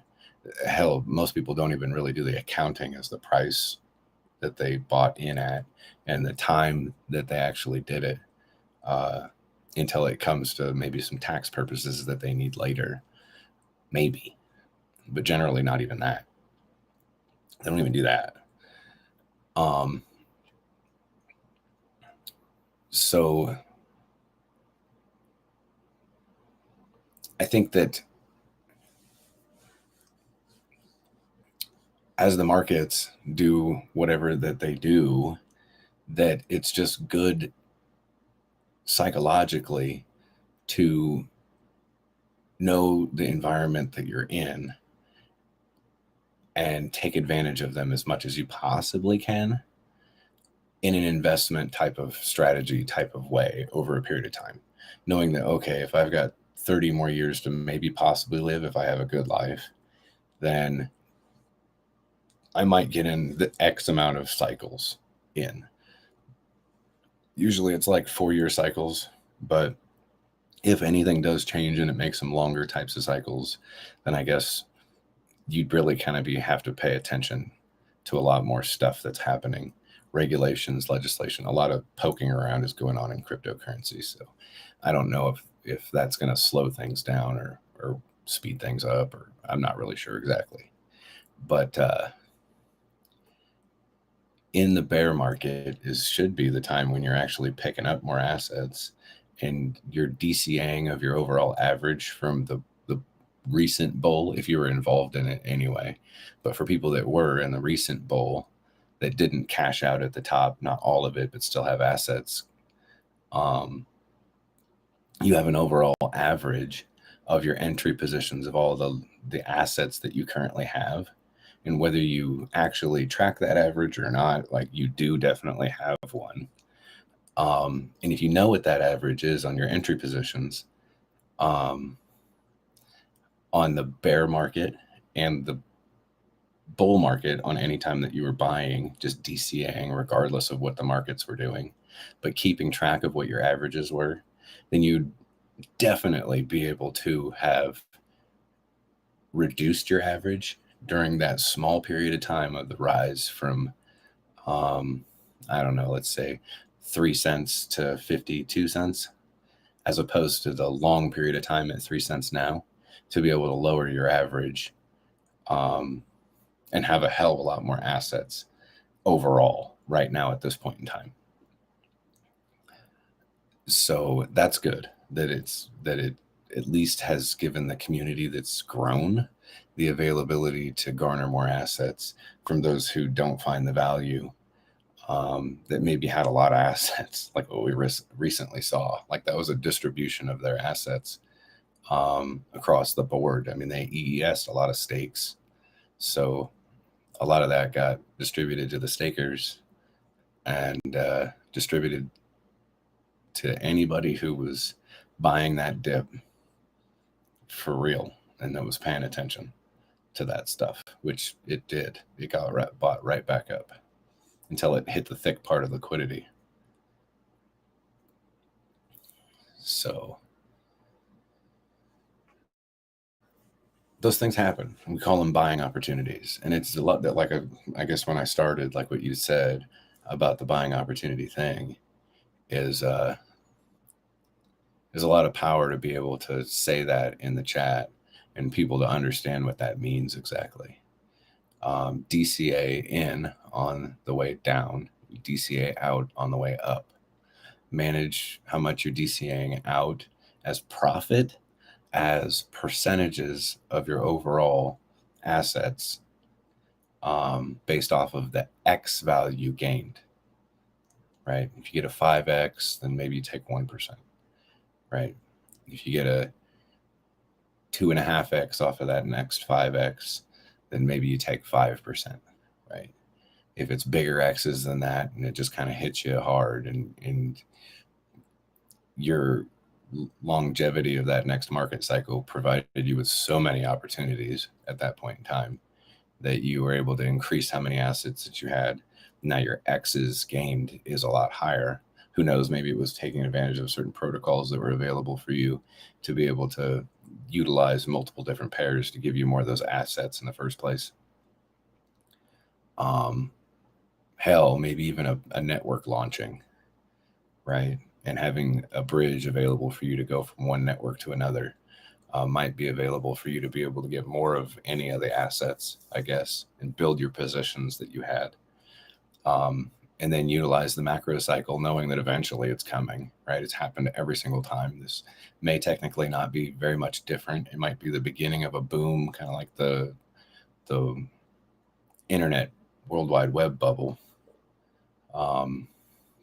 Hell, most people don't even really do the accounting as the price that they bought in at and the time that they actually did it, until it comes to maybe some tax purposes that they need later. Maybe, but generally not even that. They don't even do that. So I think that as the markets do whatever that they do, that it's just good psychologically to know the environment that you're in and take advantage of them as much as you possibly can in an investment type of strategy type of way over a period of time, knowing that, okay, if I've got 30 more years to maybe possibly live, if I have a good life, then I might get in the X amount of cycles in. Usually it's like 4-year cycles, but if anything does change and it makes some longer types of cycles, then I guess you'd really kind of have to pay attention to a lot more stuff that's happening. Regulations, legislation, a lot of poking around is going on in cryptocurrency. So I don't know if that's going to slow things down or speed things up, or I'm not really sure exactly. But in the bear market should be the time when you're actually picking up more assets and you're DCAing of your overall average from the recent bull, if you were involved in it anyway. But for people that were in the recent bull that didn't cash out at the top, not all of it, but still have assets, you have an overall average of your entry positions of all the assets that you currently have. And whether you actually track that average or not, like, you do definitely have one. And if you know what that average is on your entry positions, on the bear market and the bull market, on any time that you were buying, just DCAing regardless of what the markets were doing, but keeping track of what your averages were, then you'd definitely be able to have reduced your average during that small period of time of the rise from, I don't know, let's say 3 cents to 52 cents, as opposed to the long period of time at 3 cents now, to be able to lower your average, and have a hell of a lot more assets overall right now at this point in time. So that's good that it at least has given the community that's grown the availability to garner more assets from those who don't find the value, that maybe had a lot of assets, like what we recently saw. Like, that was a distribution of their assets across the board. I mean, they EES'd a lot of stakes, so a lot of that got distributed to the stakers and distributed to anybody who was buying that dip for real and that was paying attention. to that stuff, which it did. It got bought right back up until it hit the thick part of liquidity. So those things happen. We call them buying opportunities. And it's a lot that, like, I guess when I started, like what you said about the buying opportunity thing is there's a lot of power to be able to say that in the chat and people to understand what that means exactly. DCA in on the way down, DCA out on the way up. Manage how much you're DCAing out as profit, as percentages of your overall assets, based off of the X value gained, right? If you get a 5X, then maybe you take 1%, right? If you get a 2.5X off of that next 5X, then maybe you take 5%, right? If it's bigger X's than that and it just kind of hits you hard, and your longevity of that next market cycle provided you with so many opportunities at that point in time that you were able to increase how many assets that you had. Now your X's gained is a lot higher. Who knows, maybe it was taking advantage of certain protocols that were available for you to be able to utilize multiple different pairs to give you more of those assets in the first place. Hell, maybe even a network launching, right? And having a bridge available for you to go from one network to another might be available for you to be able to get more of any of the assets, I guess, and build your positions that you had. And then utilize the macro cycle, knowing that eventually it's coming, right? It's happened every single time. This may technically not be very much different. It might be the beginning of a boom, kind of like the internet World Wide Web bubble.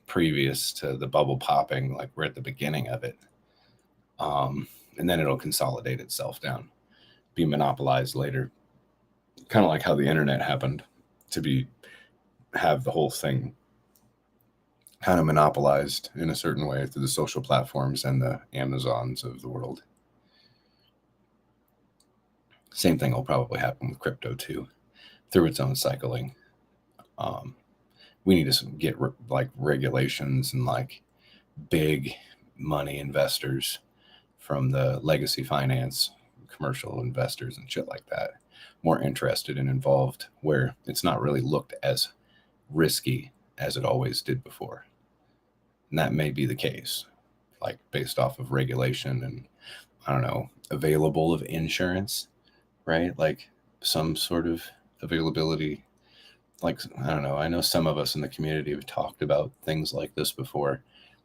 Previous to the bubble popping, like we're at the beginning of it. And then it'll consolidate itself down, be monopolized later. Kind of like how the internet happened to have the whole thing kind of monopolized in a certain way through the social platforms and the Amazons of the world. Same thing will probably happen with crypto too, through its own cycling. We need to get like regulations and like big money investors from the legacy finance, commercial investors and shit like that, more interested and involved, where it's not really looked as risky as it always did before. And that may be the case, like based off of regulation and, I don't know, available of insurance, right? Like some sort of availability. Like, I don't know, I know some of us in the community have talked about things like this before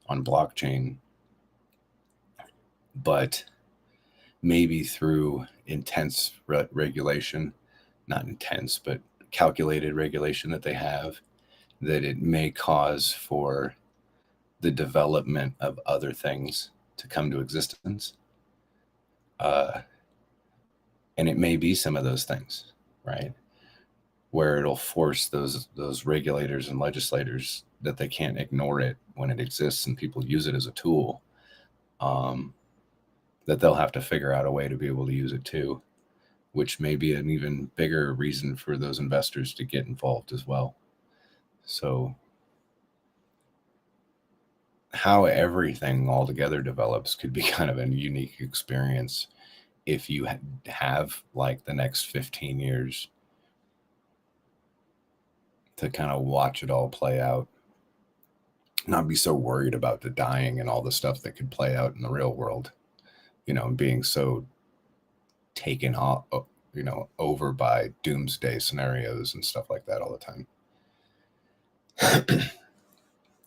on blockchain, but maybe through intense regulation, not intense, but calculated regulation that they have, that it may cause for the development of other things to come to existence. And it may be some of those things, right? Where it'll force those regulators and legislators that they can't ignore it when it exists and people use it as a tool, that they'll have to figure out a way to be able to use it too, which may be an even bigger reason for those investors to get involved as well. So how everything all together develops could be kind of a unique experience if you have like the next 15 years to kind of watch it all play out, not be so worried about the dying and all the stuff that could play out in the real world, you know, being so taken off, you know, over by doomsday scenarios and stuff like that all the time.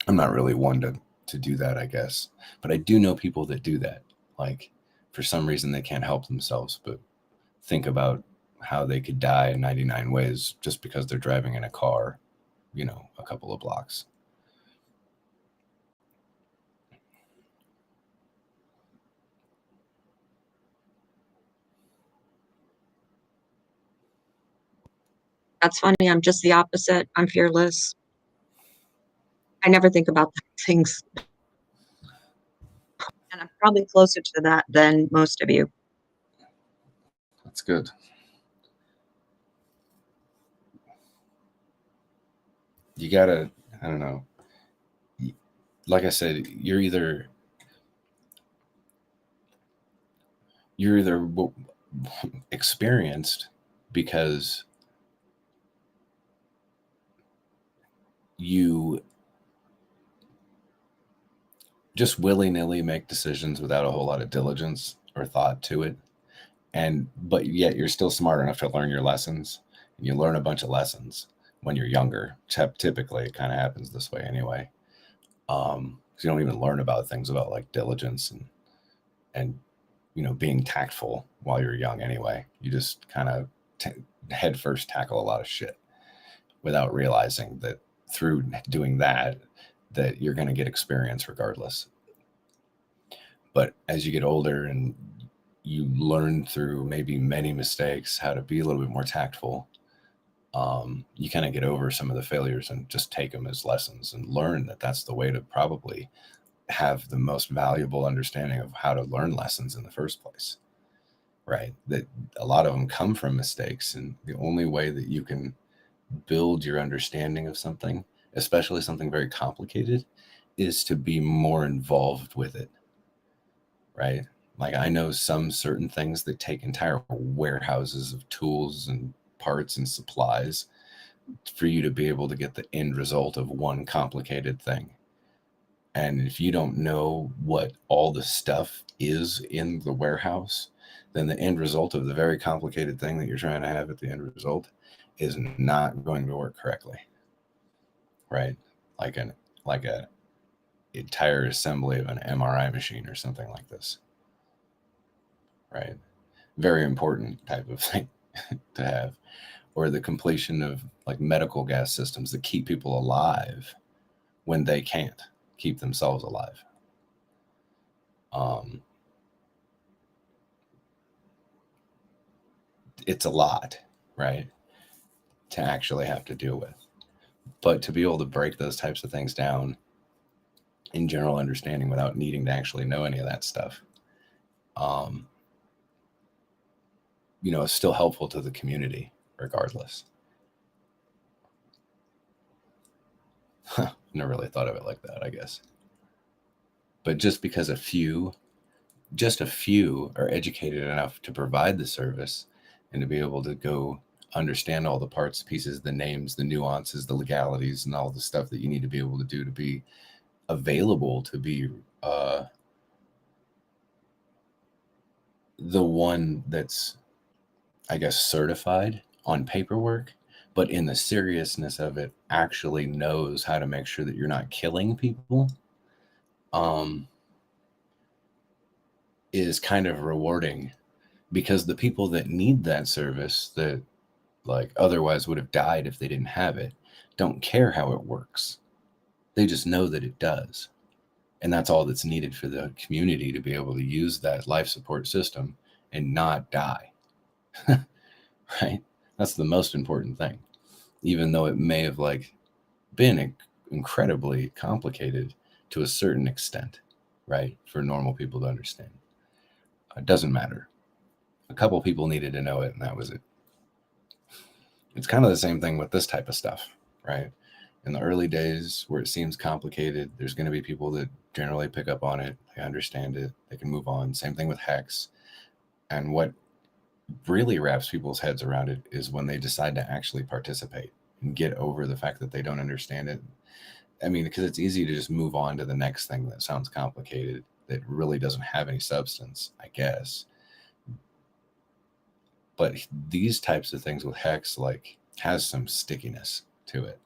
I'm not really one to do that, I guess, but I do know people that do that. Like, for some reason they can't help themselves but think about how they could die in 99 ways just because they're driving in a car, you know, a couple of blocks. That's funny. I'm just the opposite. I'm fearless. I never think about things. And I'm probably closer to that than most of you. That's good. you gotta, I don't know. Like I said, you're either experienced because you just willy-nilly make decisions without a whole lot of diligence or thought to it, but yet you're still smart enough to learn your lessons, and you learn a bunch of lessons when you're younger. Typically it kind of happens this way anyway. 'Cause you don't even learn about things about like diligence and being tactful while you're young anyway. You just kind of head first tackle a lot of shit without realizing that through doing that you're going to get experience regardless. But as you get older and you learn through maybe many mistakes how to be a little bit more tactful, you kind of get over some of the failures and just take them as lessons and learn that that's the way to probably have the most valuable understanding of how to learn lessons in the first place, right? That a lot of them come from mistakes, and the only way that you can build your understanding of something, especially something very complicated, is to be more involved with it, right? Like I know some certain things that take entire warehouses of tools and parts and supplies for you to be able to get the end result of one complicated thing. And if you don't know what all the stuff is in the warehouse, then the end result of the very complicated thing that you're trying to have at the end result is not going to work correctly, right? Like a entire assembly of an MRI machine or something like this, right? Very important type of thing to have. Or the completion of like medical gas systems that keep people alive when they can't keep themselves alive. It's a lot, right, to actually have to deal with. But to be able to break those types of things down in general understanding without needing to actually know any of that stuff, is still helpful to the community regardless. Never really thought of it like that, I guess. But just because just a few are educated enough to provide the service and to be able to go understand all the parts, pieces, the names, the nuances, the legalities, and all the stuff that you need to be able to do to be available to be the one that's, I guess, certified on paperwork, but in the seriousness of it actually knows how to make sure that you're not killing people, is kind of rewarding, because the people that need that service that like otherwise would have died if they didn't have it don't care how it works. They just know that it does. And that's all that's needed for the community to be able to use that life support system and not die. Right? That's the most important thing. Even though it may have like been incredibly complicated to a certain extent, right? For normal people to understand. It doesn't matter. A couple people needed to know it, and that was it. It's kind of the same thing with this type of stuff, right? In the early days where it seems complicated, there's going to be people that generally pick up on it. They understand it. They can move on. Same thing with hex. And what really wraps people's heads around it is when they decide to actually participate and get over the fact that they don't understand it. I mean, because it's easy to just move on to the next thing that sounds complicated, that really doesn't have any substance, I guess. But these types of things with hex like has some stickiness to it,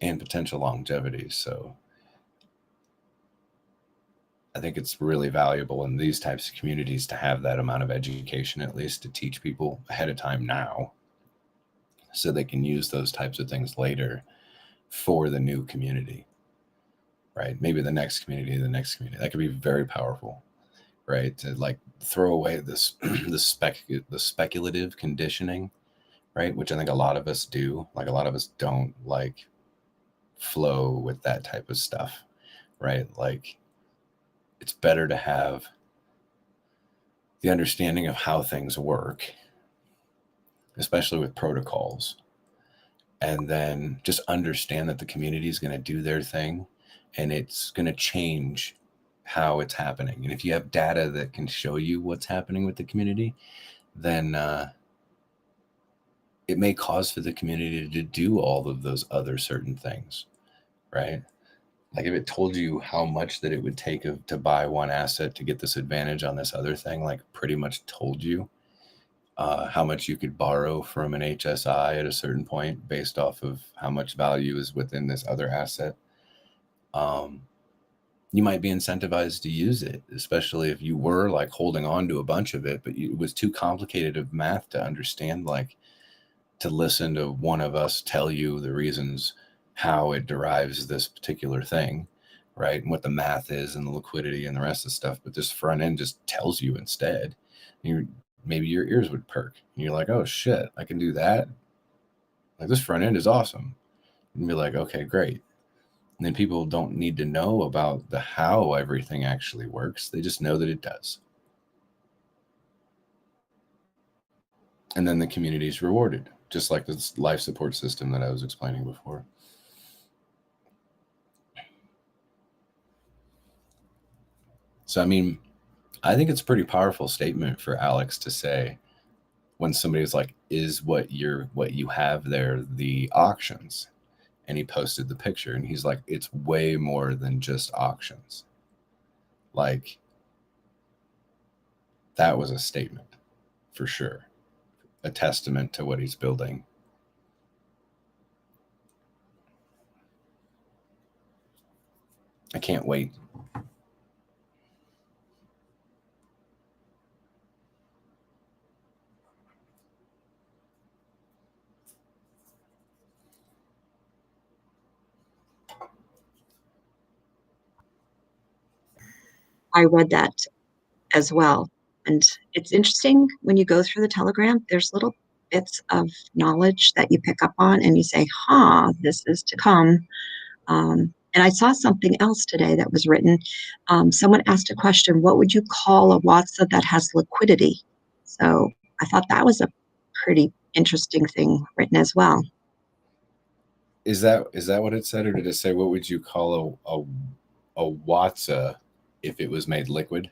and potential longevity. So I think it's really valuable in these types of communities to have that amount of education, at least to teach people ahead of time now, so they can use those types of things later for the new community, right? Maybe the next community, that could be very powerful, right? To like throw away this the speculative conditioning, right? Which I think a lot of us do. Like a lot of us don't like flow with that type of stuff, right? Like it's better to have the understanding of how things work, especially with protocols, and then just understand that the community is going to do their thing, and it's going to change how it's happening. And if you have data that can show you what's happening with the community, then it may cause for the community to do all of those other certain things, right? Like if it told you how much that it would take to buy one asset to get this advantage on this other thing, like pretty much told you how much you could borrow from an HSI at a certain point based off of how much value is within this other asset, you might be incentivized to use it, especially if you were like holding on to a bunch of it, but it was too complicated of math to understand, like to listen to one of us tell you the reasons how it derives this particular thing, right? And what the math is and the liquidity and the rest of the stuff. But this front end just tells you instead. Maybe your ears would perk. And you're like, oh shit, I can do that. Like this front end is awesome. And be like, okay, great. And then people don't need to know about the how everything actually works. They just know that it does. And then the community is rewarded, just like this life support system that I was explaining before. So, I mean, I think it's a pretty powerful statement for Alex to say when somebody's like, is what you have there the auctions? And he posted the picture and he's like, it's way more than just auctions. Like, that was a statement for sure. A testament to what he's building. I can't wait. I read that as well. And it's interesting when you go through the Telegram, there's little bits of knowledge that you pick up on and you say, this is to come. And I saw something else today that was written. Someone asked a question, what would you call a Watsa that has liquidity? So I thought that was a pretty interesting thing written as well. Is that what it said, or did it say what would you call a Watsa if it was made liquid?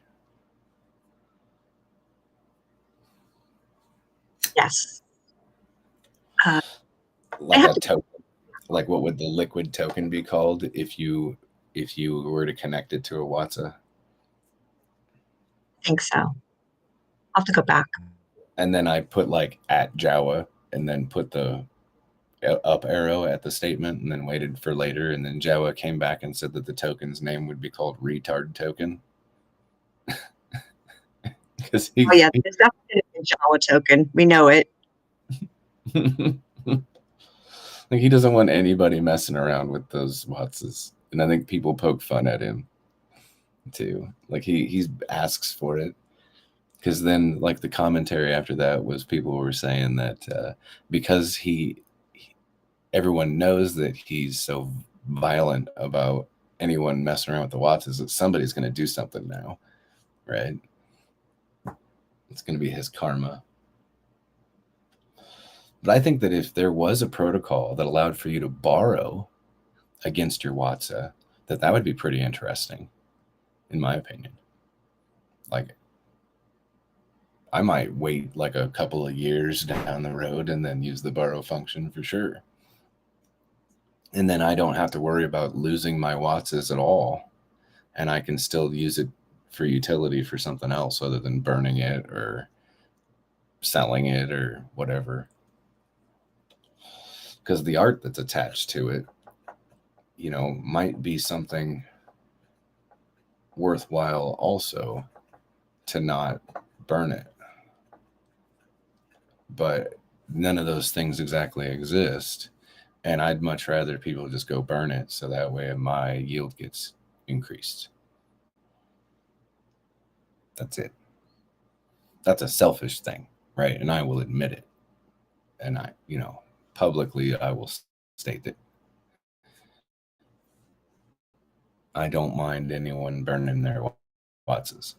Yes. Like a token. Like what would the liquid token be called if you were to connect it to a Watsa? I think so. I'll have to go back. And then I put like at Jawa and then put the up arrow at the statement and then waited for later. And then Jawa came back and said that the token's name would be called retard token. There's definitely a Jawa token. We know it. Like he doesn't want anybody messing around with those Watsas. And I think people poke fun at him too. Like he asks for it. Because then like the commentary after that was people were saying that because everyone knows that he's so violent about anyone messing around with the Watsas, that somebody's going to do something now, right? It's going to be his karma. But I think that if there was a protocol that allowed for you to borrow against your Watsa, that would be pretty interesting, in my opinion. Like, I might wait like a couple of years down the road and then use the borrow function for sure. And then I don't have to worry about losing my Watsas at all. And I can still use it for utility for something else other than burning it or selling it or whatever. Because the art that's attached to it, might be something worthwhile also to not burn it. But none of those things exactly exist. And I'd much rather people just go burn it so that way my yield gets increased. That's it. That's a selfish thing, right? And I will admit it. And I, publicly, I will state that I don't mind anyone burning their Watsas.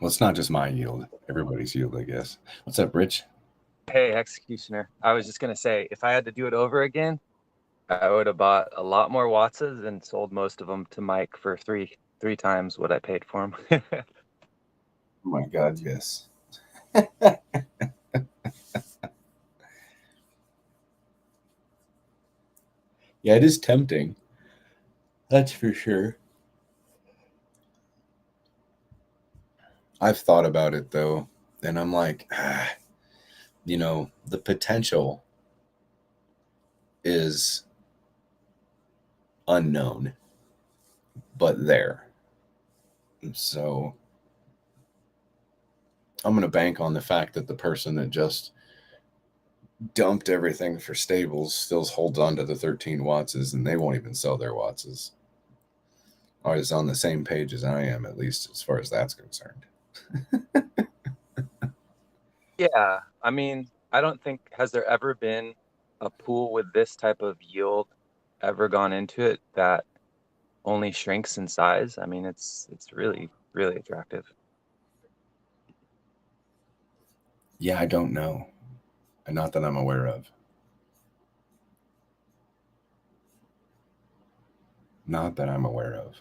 Well, it's not just my yield, everybody's yield, I guess. What's up, Rich? Hey, Executioner. I was just gonna say, if I had to do it over again, I would have bought a lot more Wattses and sold most of them to Mike for three times what I paid for them. Oh my God, yes. Yeah, it is tempting. That's for sure. I've thought about it though, and I'm like, the potential is unknown, but there. So I'm going to bank on the fact that the person that just dumped everything for stables still holds on to the 13 Wattses, and they won't even sell their Wattses. Or is on the same page as I am, at least as far as that's concerned. Yeah, I mean, I don't think, has there ever been a pool with this type of yield ever gone into it that only shrinks in size? I mean, it's really, really attractive. Yeah, I don't know. Not that I'm aware of. Not that I'm aware of.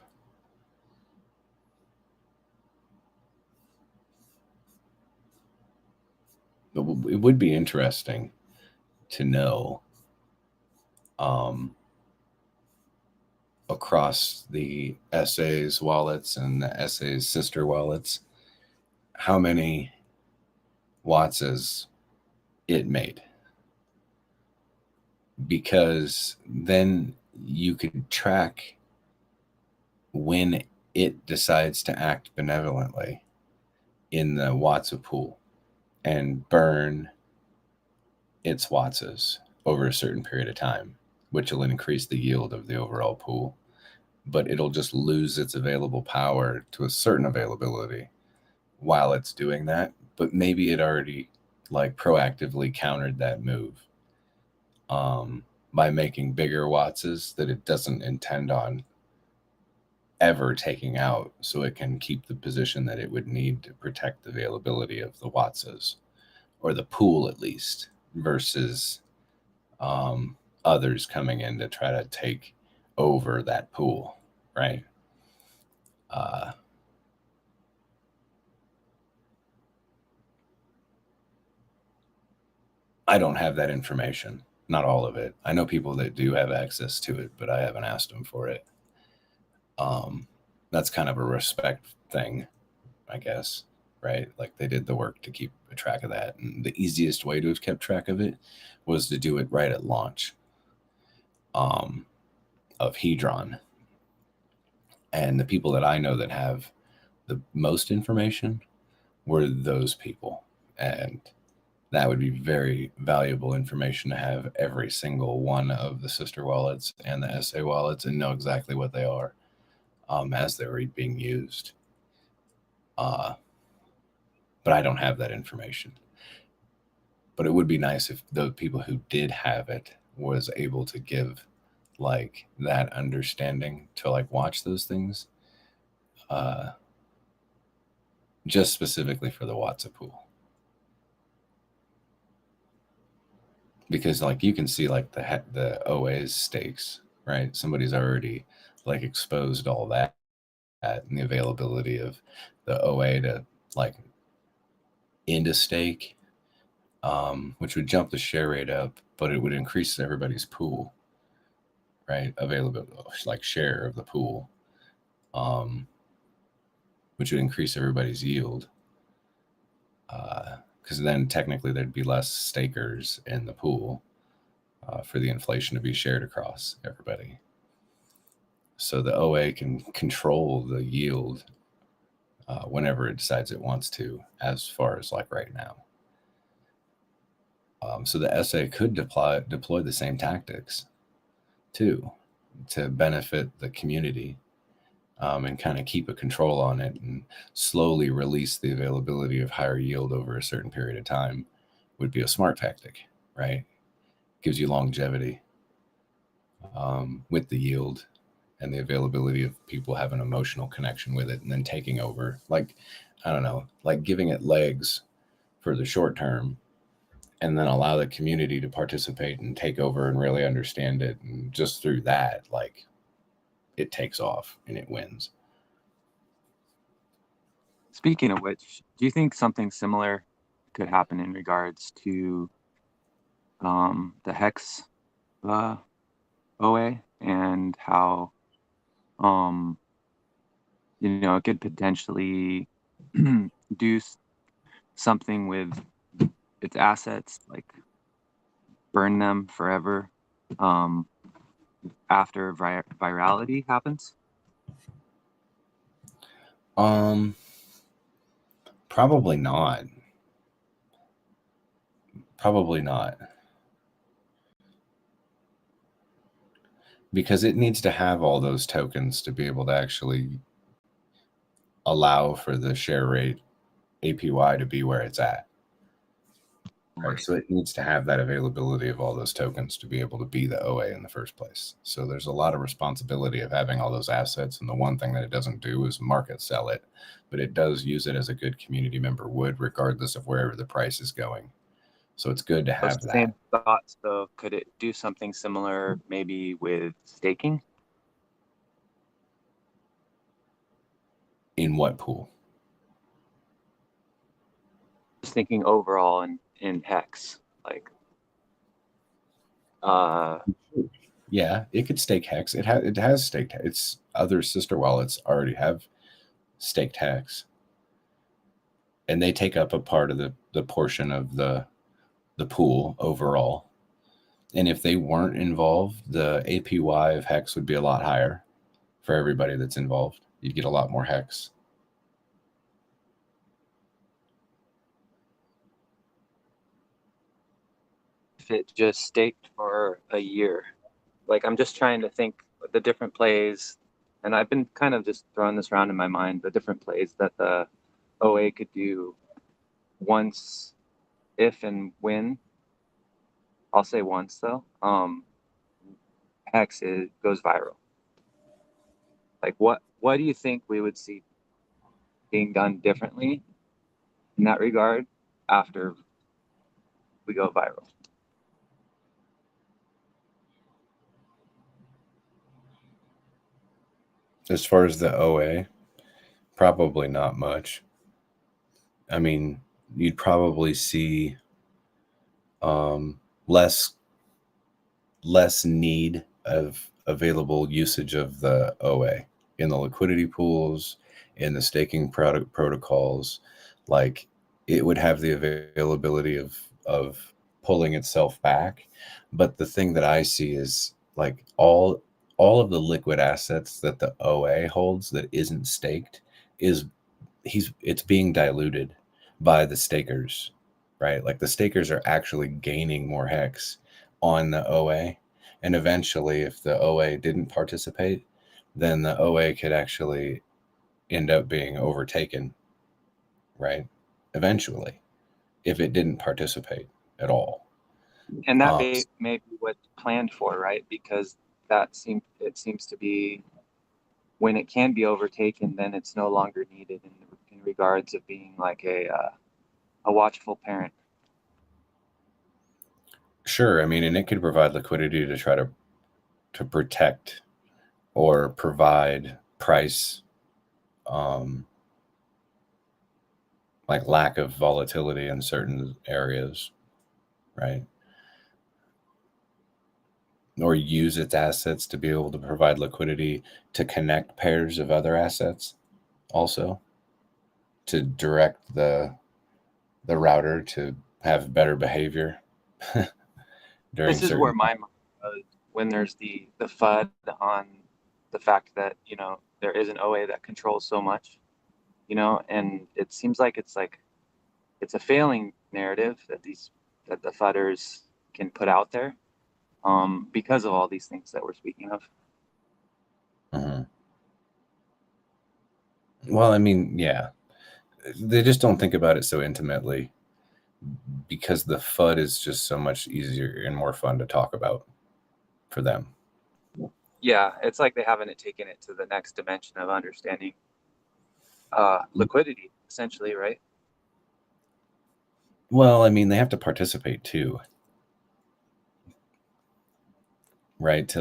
But it would be interesting to know across the SA's wallets and the SA's sister wallets, how many Wattses it made. Because then you could track when it decides to act benevolently in the Wattsa pool and burn its Wattses over a certain period of time, which will increase the yield of the overall pool. But it'll just lose its available power to a certain availability while it's doing that. But maybe it already like proactively countered that move by making bigger Wattses that it doesn't intend on ever taking out, so it can keep the position that it would need to protect the availability of the Wattses, or the pool at least, versus others coming in to try to take over that pool, right? I don't have that information, not all of it. I know people that do have access to it, but I haven't asked them for it. That's kind of a respect thing, I guess, right? Like they did the work to keep a track of that. And the easiest way to have kept track of it was to do it right at launch of Hedron. And the people that I know that have the most information were those people. And that would be very valuable information to have every single one of the sister wallets and the SA wallets and know exactly what they are as they were being used. But I don't have that information. But it would be nice if the people who did have it was able to give like that understanding to like watch those things just specifically for the Wattsa pool. Because like you can see like the OA's stakes, right? Somebody's already like exposed all that and the availability of the OA to like into stake, which would jump the share rate up, but it would increase everybody's pool, right? Availability, like share of the pool, which would increase everybody's yield. Because then technically there'd be less stakers in the pool for the inflation to be shared across everybody. So the OA can control the yield whenever it decides it wants to, as far as like right now. So the SA could deploy the same tactics too to benefit the community and kind of keep a control on it and slowly release the availability of higher yield over a certain period of time would be a smart tactic, right? Gives you longevity with the yield and the availability of people having an emotional connection with it and then taking over. Like, I don't know, like giving it legs for the short term and then allow the community to participate and take over and really understand it. And just through that, like, it takes off and it wins. Speaking of which, do you think something similar could happen in regards to the Hex OA and how it could potentially do something with its assets, like burn them forever after virality happens? Probably not. Probably not. Because it needs to have all those tokens to be able to actually allow for the share rate APY to be where it's at. Right. So it needs to have that availability of all those tokens to be able to be the OA in the first place. So there's a lot of responsibility of having all those assets. And the one thing that it doesn't do is market sell it, but it does use it as a good community member would, regardless of wherever the price is going. So it's good to have that. Same thoughts, though. Could it do something similar maybe with staking? In what pool? Just thinking overall in Hex, like yeah, it could stake Hex. It has staked. Its other sister wallets already have staked Hex, and they take up a part of the portion of the pool overall. And if they weren't involved, the APY of Hex would be a lot higher for everybody that's involved. You'd get a lot more Hex. if it just staked for a year, like I'm just trying to think the different plays, and I've been kind of just throwing this around in my mind, the different plays that the OA could do once, if and when, I'll say once though, Hex goes viral. Like what do you think we would see being done differently in that regard after we go viral? As far as the OA, probably not much. I mean, you'd probably see less need of available usage of the OA in the liquidity pools, in the staking protocols. Like, it would have the availability of pulling itself back. But the thing that I see is like all of the liquid assets that the OA holds that isn't staked it's being diluted by the stakers, right? Like the stakers are actually gaining more Hex on the OA. And eventually, if the OA didn't participate, then the OA could actually end up being overtaken, right? Eventually, if it didn't participate at all. And that may be what's planned for, right? Because it seems to be when it can be overtaken, then it's no longer needed in regards of being like a watchful parent. Sure. I mean, and it could provide liquidity to try to protect or provide price, like lack of volatility in certain areas, right? Or use its assets to be able to provide liquidity to connect pairs of other assets, also to direct the router to have better behavior. This is where my mind goes when there's the FUD on the fact that there is an OA that controls so much, and it seems like it's a failing narrative that the FUDers can put out there, because of all these things that we're speaking of. Mm-hmm. Well, I mean, yeah, they just don't think about it so intimately because the FUD is just so much easier and more fun to talk about for them. Yeah, it's like they haven't taken it to the next dimension of understanding liquidity, essentially, right? Well, I mean, they have to participate too, right? A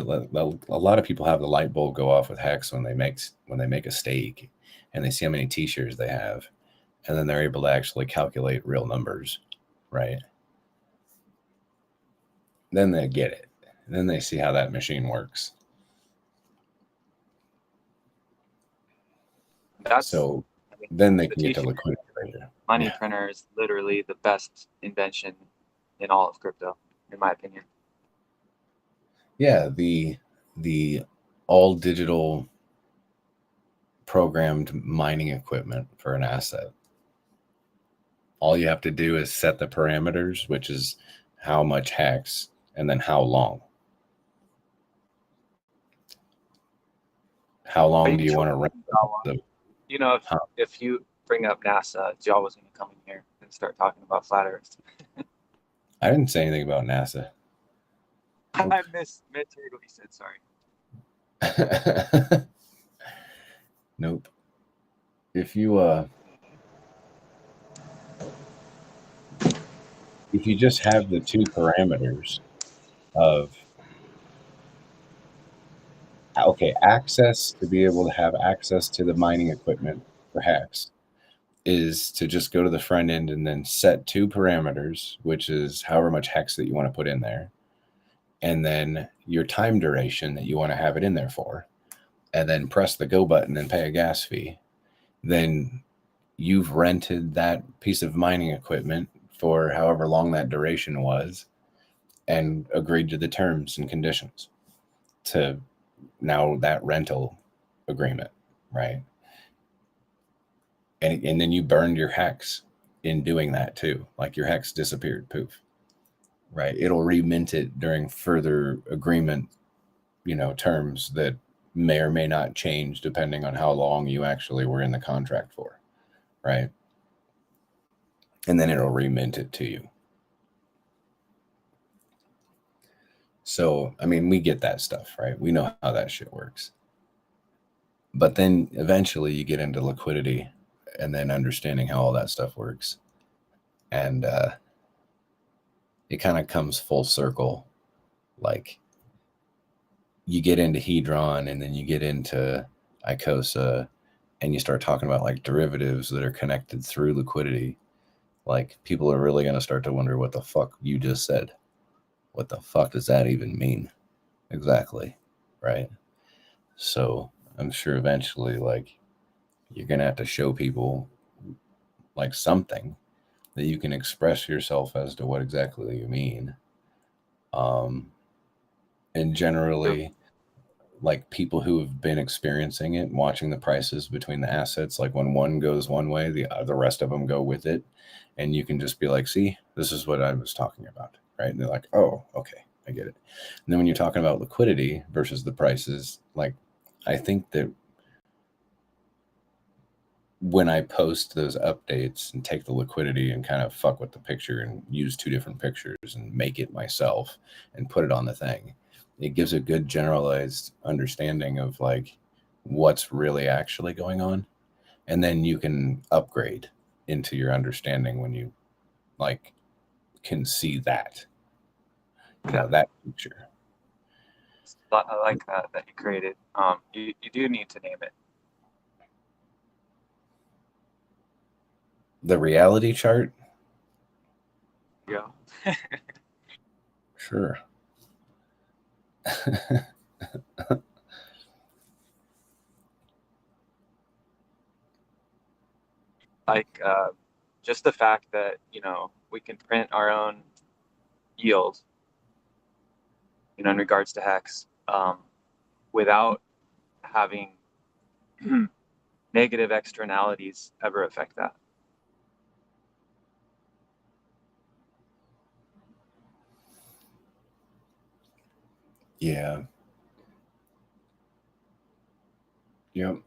lot of people have the light bulb go off with Hex when they make a stake, and they see how many T-shares they have, and then they're able to actually calculate real numbers, right? Then they get it. Then they see how that machine works. So then they can get to liquidity later. Money printer is literally the best invention in all of crypto, in my opinion. Yeah, the all digital programmed mining equipment for an asset. All you have to do is set the parameters, which is how much hex and then how long. How long do you want to rent the? You know, if you bring up NASA, it's always going to come in here and start talking about flat Earth. I didn't say anything about NASA. I misheard what you said. Sorry. Nope. If you just have the two parameters of access, to be able to have access to the mining equipment for Hex, is to just go to the front end and then set two parameters, which is however much hex that you want to put in there, and then your time duration that you want to have it in there for, and then press the go button and pay a gas fee. Then you've rented that piece of mining equipment for however long that duration was and agreed to the terms and conditions to now that rental agreement, right? And then you burned your hex in doing that too. Like your hex disappeared, poof, right? It'll remint it during further agreement, terms that may or may not change depending on how long you actually were in the contract for, right? And then it'll remint it to you. So, I mean, we get that stuff, right? We know how that shit works. But then eventually you get into liquidity and then understanding how all that stuff works. And it kind of comes full circle. Like you get into Hedron and then you get into Icosa and you start talking about like derivatives that are connected through liquidity. Like people are really going to start to wonder what the fuck you just said. What the fuck does that even mean? Exactly. Right. So I'm sure eventually, like, you're going to have to show people like something that you can express yourself as to what exactly you mean. And generally, like people who have been experiencing it, watching the prices between the assets, like when one goes one way, the rest of them go with it. And you can just be like, see, this is what I was talking about. Right. And they're like, oh, okay, I get it. And then when you're talking about liquidity versus the prices, like, I think that when I post those updates and take the liquidity and kind of fuck with the picture and use two different pictures and make it myself and put it on the thing, it gives a good generalized understanding of like what's really actually going on. And then you can upgrade into your understanding when you like can see that, that picture. I like that you created. You do need to name it. The reality chart? Yeah. Sure. Like just the fact that, we can print our own yield, in regards to Hex, without having negative externalities ever affect that. Yeah. Yep.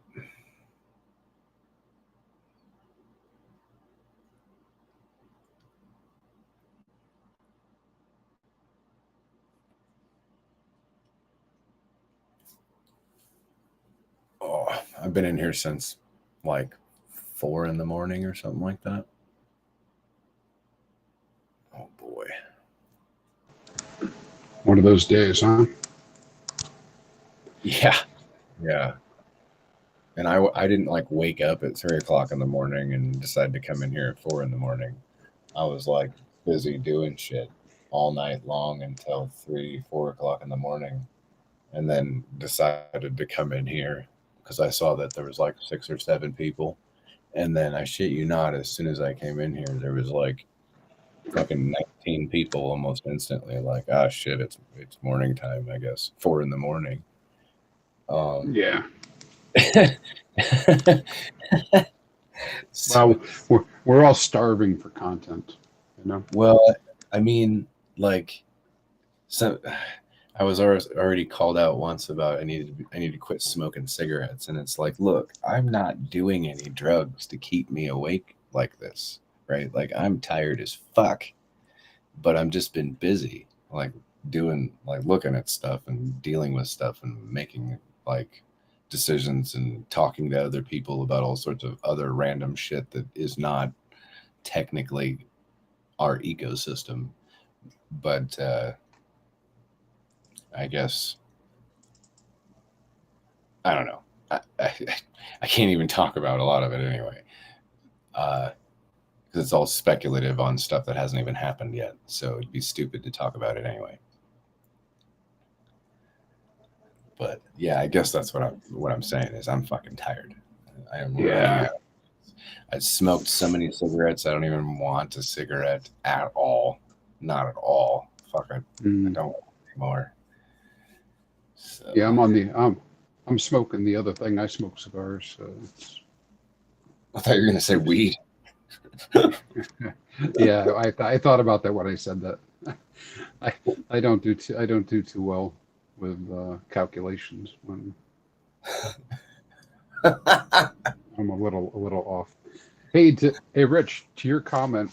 I've been in here since like 4 in the morning or something like that. Oh boy. One of those days, huh? Yeah. Yeah. And I didn't like wake up at 3 o'clock in the morning and decide to come in here at 4 in the morning. I was like busy doing shit all night long until 3, 4 o'clock in the morning, and then decided to come in here because I saw that there was like 6 or 7 people. And then I shit you not, as soon as I came in here, there was like fucking 19 people almost instantly. Like, ah, shit, it's morning time, I guess. 4 in the morning. Yeah. So, Well, we're all starving for content, you know. well, I mean, like, so I was already called out once about I need to quit smoking cigarettes, and it's like, look, I'm not doing any drugs to keep me awake like this, right? Like, I'm tired as fuck, but I'm just been busy, like doing, like looking at stuff and dealing with stuff and making like decisions and talking to other people about all sorts of other random shit that is not technically our ecosystem. But I guess I don't know. I can't even talk about a lot of it anyway, because it's all speculative on stuff that hasn't even happened yet. So it'd be stupid to talk about it anyway. But yeah, I guess that's what I'm saying is I'm fucking tired. I am running out. I smoked so many cigarettes. I don't even want a cigarette at all. Not at all. Fuck it. I don't want anymore. So. Yeah, I'm smoking the other thing. I smoke cigars. So it's... I thought you were gonna say weed. Yeah, I thought about that when I said that. I don't do too well with calculations when I'm a little off. Hey, Rich, to your comment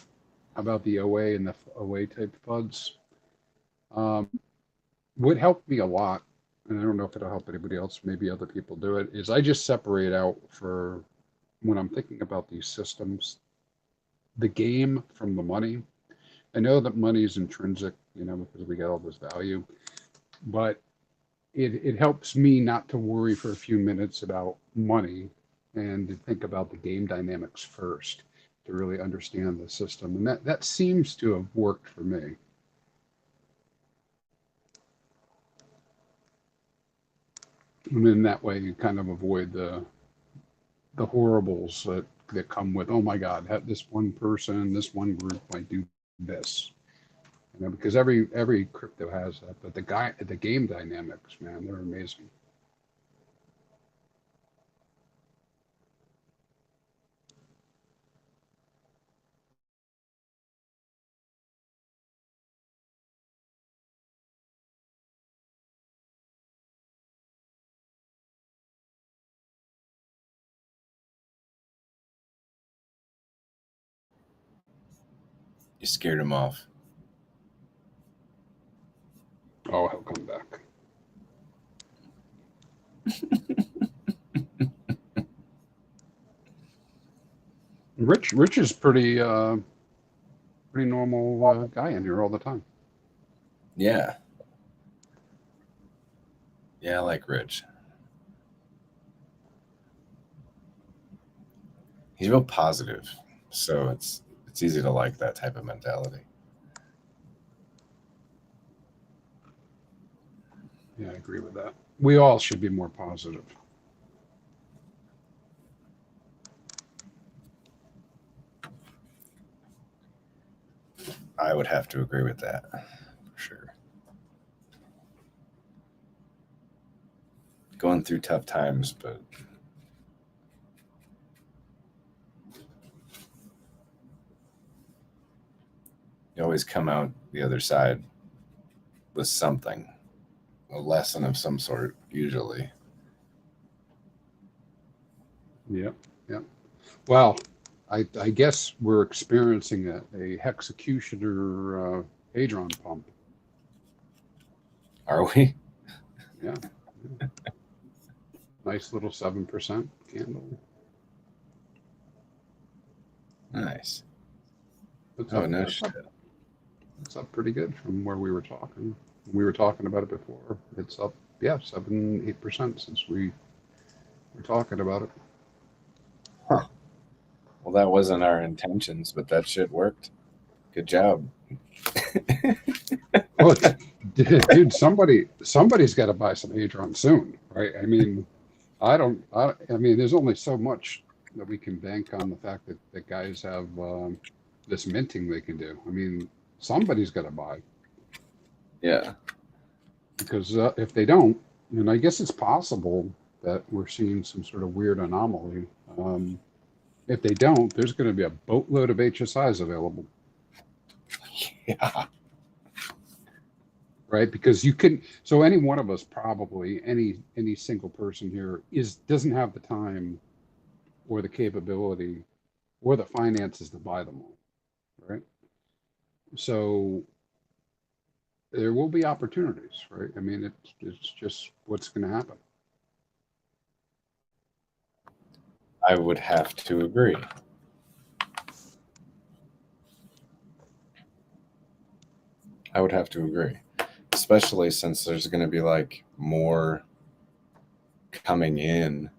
about the OA and the OA type FUDs, what helped me a lot, and I don't know if it'll help anybody else, maybe other people do it, is I just separate out for when I'm thinking about these systems, the game from the money. I know that money is intrinsic, you know, because we get all this value, but it helps me not to worry for a few minutes about money and to think about the game dynamics first to really understand the system. And that seems to have worked for me. And in that way, you kind of avoid the horribles that come with, oh my God, this one person, this one group might do this. You know, because every crypto has that, but the game dynamics, man, they're amazing. You scared him off. Oh, he'll come back. Rich is pretty normal guy in here all the time. Yeah. Yeah, I like Rich. He's real positive, so it's easy to like that type of mentality. Yeah, I agree with that. We all should be more positive. I would have to agree with that, for sure. Going through tough times, but you always come out the other side with something, a lesson of some sort, usually. Yep. Well, I guess we're experiencing a Hexecutioner Hadron pump. Are we? Yeah. Nice little 7%. candle. Nice. It's Oh, up, no it's shit. up, it's up pretty good from where we were talking. We were talking about it before. It's up, yeah, 7-8% since we were talking about it. Huh. Well, that wasn't our intentions, but that shit worked. Good job. Well, dude, somebody's got to buy some Hadron soon, right? I mean, I mean, there's only so much that we can bank on the fact that guys have this minting they can do. I mean, somebody's got to buy. Yeah. Because if they don't, and I guess it's possible that we're seeing some sort of weird anomaly. If they don't, there's going to be a boatload of HSIs available. Yeah. Right, because you can. So any one of us, probably any single person here, doesn't have the time, or the capability, or the finances to buy them all. Right. So there will be opportunities, right? I mean, it's just what's going to happen. I would have to agree. I would have to agree. Especially since there's going to be like more coming in,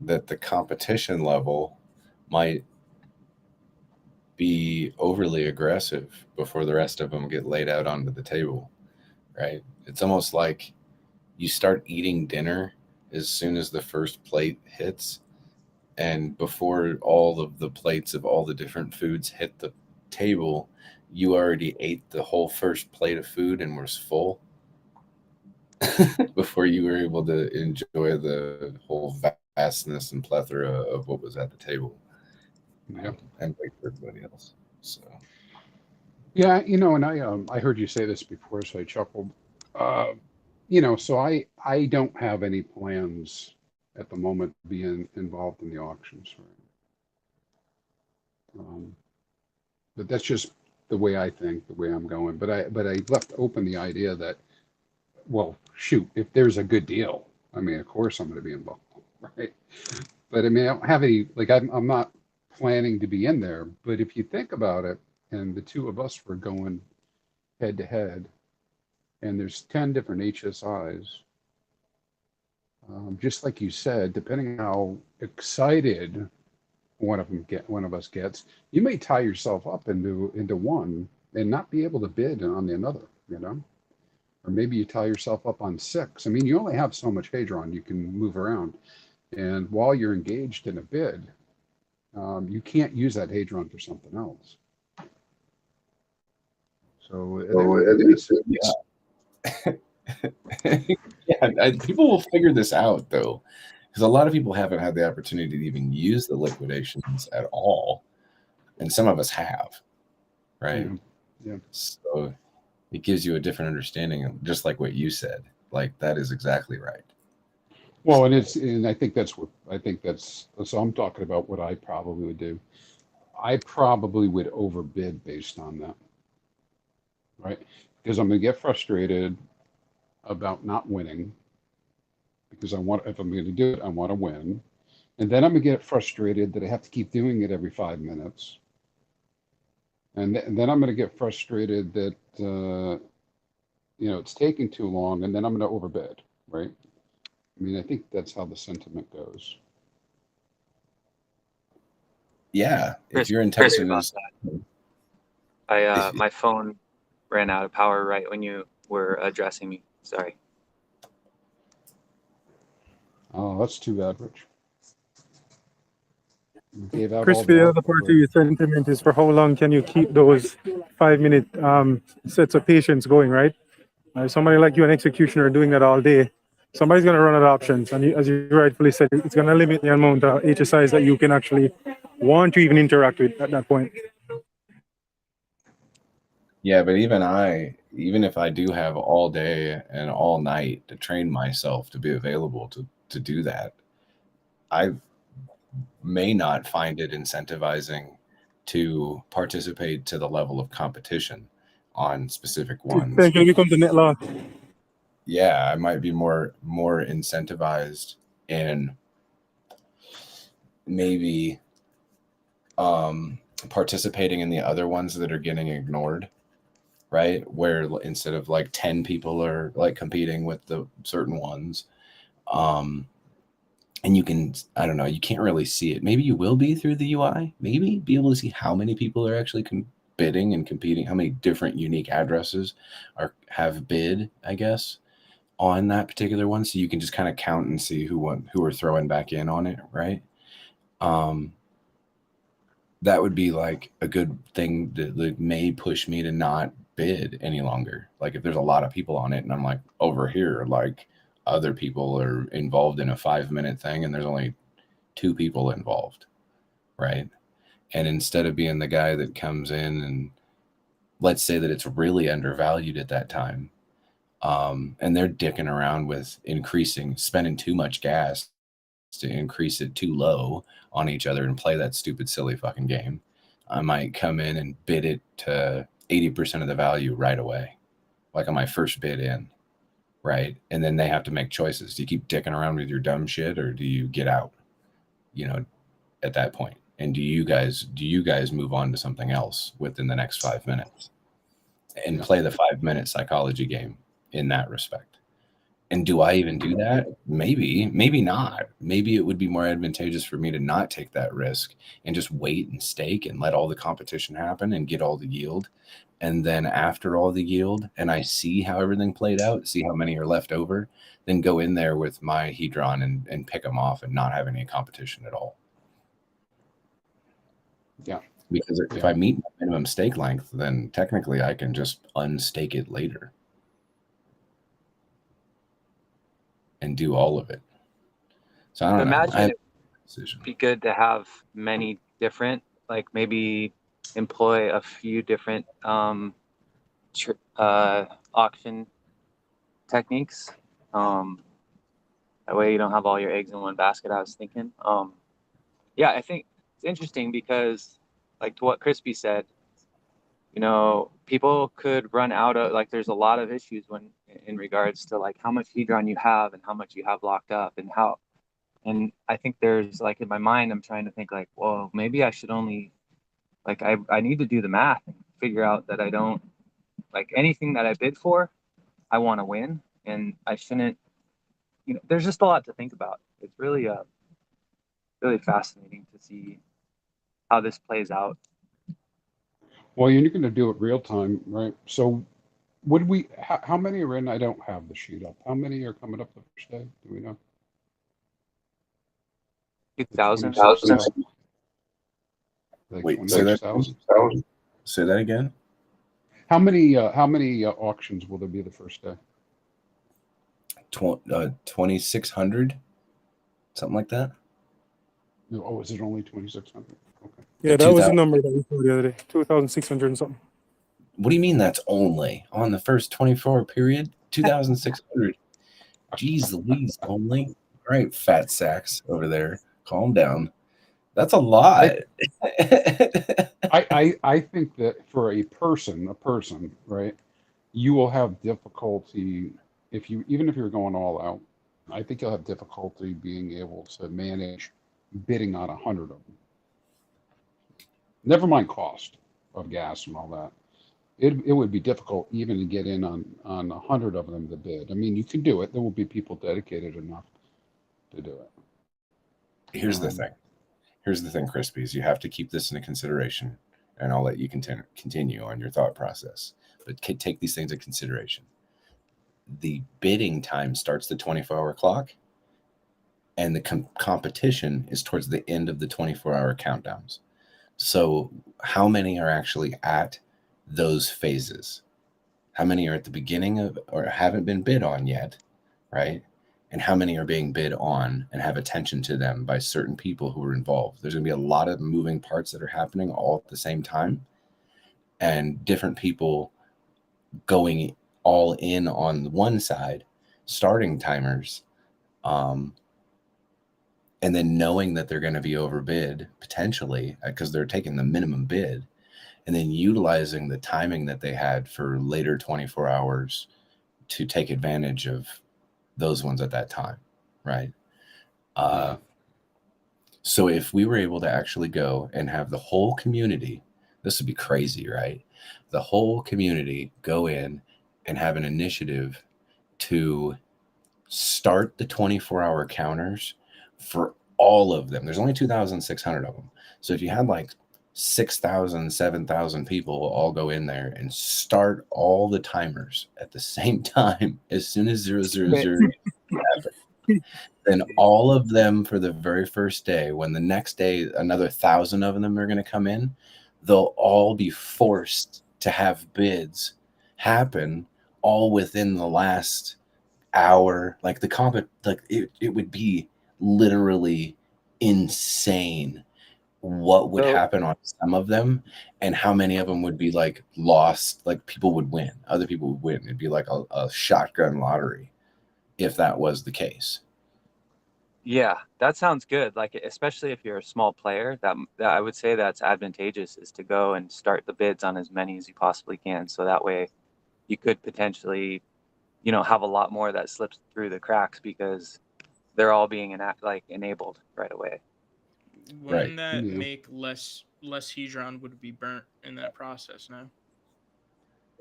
that the competition level might be overly aggressive before the rest of them get laid out onto the table, right? It's almost like you start eating dinner as soon as the first plate hits, and before all of the plates of all the different foods hit the table, you already ate the whole first plate of food and was full before you were able to enjoy the whole vastness and plethora of what was at the table. Yeah. And wait for everybody else. So yeah, and I heard you say this before, so I chuckled. So I don't have any plans at the moment to be involved in the auctions, right? But that's just the way I think, the way I'm going. But I left open the idea that, well, shoot, if there's a good deal, I mean, of course I'm going to be involved, right? But I mean, I don't have any, like, I'm not planning to be in there. But if you think about it, and the two of us were going head to head, and there's 10 different HSIs, just like you said, depending on how excited one of us gets, you may tie yourself up into one and not be able to bid on the another, or maybe you tie yourself up on 6. I mean, you only have so much Hadron you can move around, and while you're engaged in a bid, you can't use that Hadron for something else. So yeah, people will figure this out though, because a lot of people haven't had the opportunity to even use the liquidations at all, and some of us have, right? Yeah. So it gives you a different understanding, just like what you said. Like, that is exactly right. Well, and I think that's so I'm talking about what I probably would do. I probably would overbid based on that, right? Because I'm going to get frustrated about not winning, because if I'm going to do it, I want to win. And then I'm going to get frustrated that I have to keep doing it every 5 minutes. And then I'm going to get frustrated that, it's taking too long, and then I'm going to overbid, right? I mean, I think that's how the sentiment goes. Yeah, Chris, if your intention about is, that. My phone ran out of power right when you were addressing me. Sorry. Oh, that's too bad, Rich. You gave out Chris, all the other alpha part of for- your sentiment is, for how long can you keep those 5-minute sets of patience going, right? Somebody like you, an executioner, doing that all day, somebody's going to run out of options. And as you rightfully said, it's going to limit the amount of HSIs that you can actually want to even interact with at that point. yeah, but even if I do have all day and all night to train myself to be available to do that, I may not find it incentivizing to participate to the level of competition on specific ones. Thank you. Become the net law. Yeah, I might be more incentivized in maybe participating in the other ones that are getting ignored, right? Where instead of like 10 people are like competing with the certain ones, and you can, I don't know, you can't really see it. Maybe you will be through the UI, maybe be able to see how many people are actually bidding and competing, how many different unique addresses have bid, I guess, on that particular one. So you can just kind of count and see who are throwing back in on it, right? That would be like a good thing that may push me to not bid any longer. Like if there's a lot of people on it and I'm like over here, like other people are involved in a 5-minute thing and there's only 2 people involved, right? And instead of being the guy that comes in and let's say that it's really undervalued at that time, and they're dicking around with spending too much gas to increase it too low on each other and play that stupid, silly fucking game, I might come in and bid it to 80% of the value right away, like on my first bid in, right? And then they have to make choices. Do you keep dicking around with your dumb shit or do you get out, at that point? And do you guys move on to something else within the next 5 minutes and play the 5-minute psychology game in that respect? And do I even do that? Maybe not. Maybe it would be more advantageous for me to not take that risk and just wait and stake and let all the competition happen and get all the yield. And then after all the yield and I see how everything played out, see how many are left over, then go in there with my Hedron and pick them off and not have any competition at all. Yeah. Because if I meet my minimum stake length, then technically I can just unstake it later and do all of it. So I don't know. Imagine it would be good to have many different, like maybe employ a few different auction techniques. That way you don't have all your eggs in one basket, I was thinking. Yeah, I think it's interesting because, like to what Crispy said, people could run out of, like there's a lot of issues in regards to like how much Hedron you have and how much you have locked up and I think there's like in my mind, I'm trying to think like, well, maybe I should only like, I need to do the math and figure out that I don't like anything that I bid for, I want to win. And I shouldn't, there's just a lot to think about. It's really, really fascinating to see how this plays out. Well, you're going to do it real time, right? So how many are in? I don't have the sheet up. How many are coming up the first day? Do we know? 2,000. Like wait, say that again. How many auctions will there be the first day? 2,600, something like that. Oh, is it only 2,600? Okay. Yeah, that was the number that we saw the other day, 2,600 and something. What do you mean that's only on the first 24 period? 2,600. Jeez Louise, only. All right, fat sacks over there. Calm down. That's a lot. I think that for a person, right, you will have difficulty even if you're going all out. I think you'll have difficulty being able to manage bidding on 100 of them. Never mind cost of gas and all that. It would be difficult even to get in on 100 of them to bid. I mean, you can do it. There will be people dedicated enough to do it. Here's the thing, Crispies. You have to keep this into consideration, and I'll let you continue on your thought process. But take these things into consideration. The bidding time starts the 24-hour clock, and the competition is towards the end of the 24-hour countdowns. So how many are actually at those phases? How many are at the beginning of or haven't been bid on yet, right? And how many are being bid on and have attention to them by certain people who are involved? There's going to be a lot of moving parts that are happening all at the same time, and different people going all in on one side, starting timers, and then knowing that they're going to be overbid potentially because they're taking the minimum bid, and then utilizing the timing that they had for later 24 hours to take advantage of those ones at that time, right? So if we were able to actually go and have the whole community, this would be crazy, right? The whole community go in and have an initiative to start the 24-hour counters for all of them. There's only 2,600 of them. So if you had like 6,000, 7,000 people all go in there and start all the timers at the same time as soon as 000 happen, then all of them for the very first day, when the next day another 1,000 of them are going to come in, they'll all be forced to have bids happen all within the last hour. Like the it would be literally insane what would happen on some of them and how many of them would be like lost. Like people would win, other people would win. It'd be like a shotgun lottery if that was the case. Yeah, that sounds good. Like, especially if you're a small player, that I would say that's advantageous, is to go and start the bids on as many as you possibly can. So that way you could potentially, have a lot more that slips through the cracks because they're all being enabled right away. Wouldn't that make less hedron would be burnt in that process now?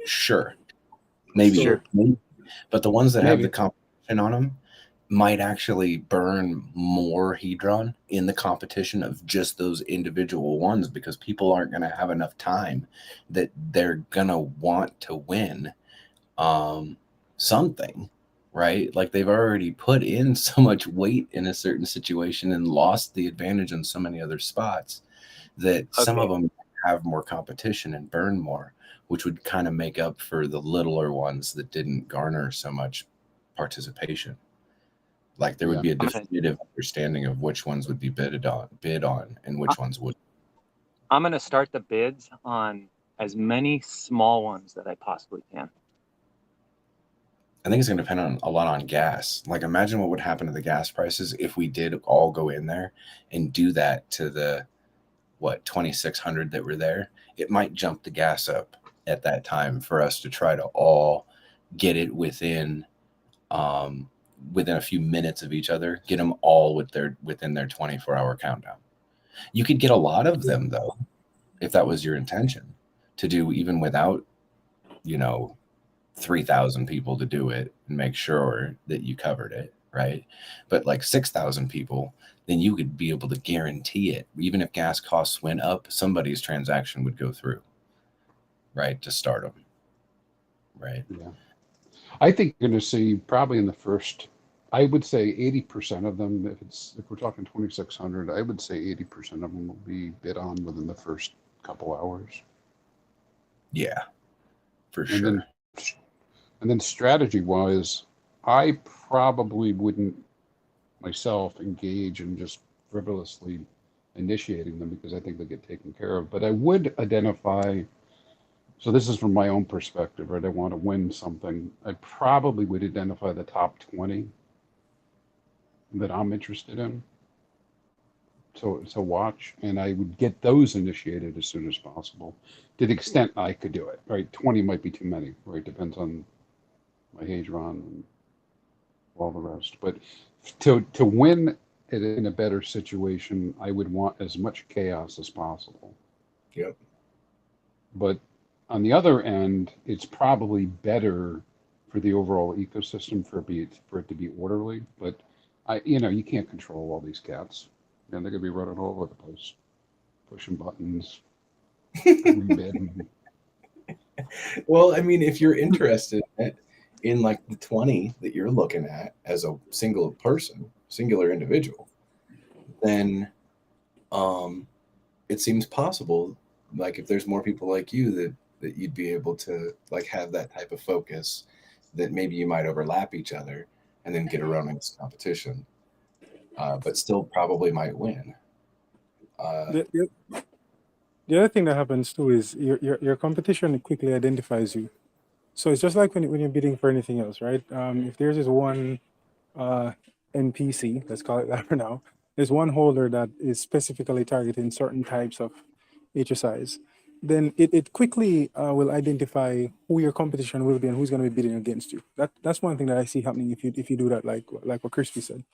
Sure. Maybe. But the ones that have the competition on them might actually burn more hedron in the competition of just those individual ones, because people aren't going to have enough time that they're going to want to win something, right? Like they've already put in so much weight in a certain situation and lost the advantage in so many other spots that some of them have more competition and burn more, which would kind of make up for the littler ones that didn't garner so much participation. Like there would be a definitive understanding of which ones would be bid on and which ones would. I'm going to start the bids on as many small ones that I possibly can. I think it's going to depend a lot on gas. Like imagine what would happen to the gas prices if we did all go in there and do that to the 2,600 that were there. It might jump the gas up at that time for us to try to all get it within a few minutes of each other, get them all within their 24-hour countdown. You could get a lot of them though, if that was your intention, to do even without 3,000 people to do it and make sure that you covered it, right? But like 6,000 people, then you could be able to guarantee it. Even if gas costs went up, somebody's transaction would go through, right, to start them, right? Yeah. I think you're going to see probably in the first, I would say 80% of them, if we're talking 2,600, I would say 80% of them will be bid on within the first couple hours. Yeah, for sure. And then strategy-wise, I probably wouldn't myself engage in just frivolously initiating them because I think they get taken care of. But I would identify, so this is from my own perspective, right? I want to win something. I probably would identify the top 20 that I'm interested in. So watch, and I would get those initiated as soon as possible to the extent I could do it, right? 20 might be too many, right? Depends on my hadron and all the rest. But to win it in a better situation, I would want as much chaos as possible. Yep. But on the other end, it's probably better for the overall ecosystem for it to be orderly. But you can't control all these cats. And they're gonna be running all over the place, pushing buttons, rebidding. Well, I mean, if you're interested in like the 20 that you're looking at as a singular individual, then it seems possible, like if there's more people like you that you'd be able to like have that type of focus, that maybe you might overlap each other and then get a running competition, but still probably might win. The other thing that happens too is your competition quickly identifies you. So it's just like when you're bidding for anything else, right? If there's this one NPC, let's call it that for now, there's one holder that is specifically targeting certain types of HSIs, then it quickly will identify who your competition will be and who's going to be bidding against you. That's one thing that I see happening if you do that, like what Crispy said.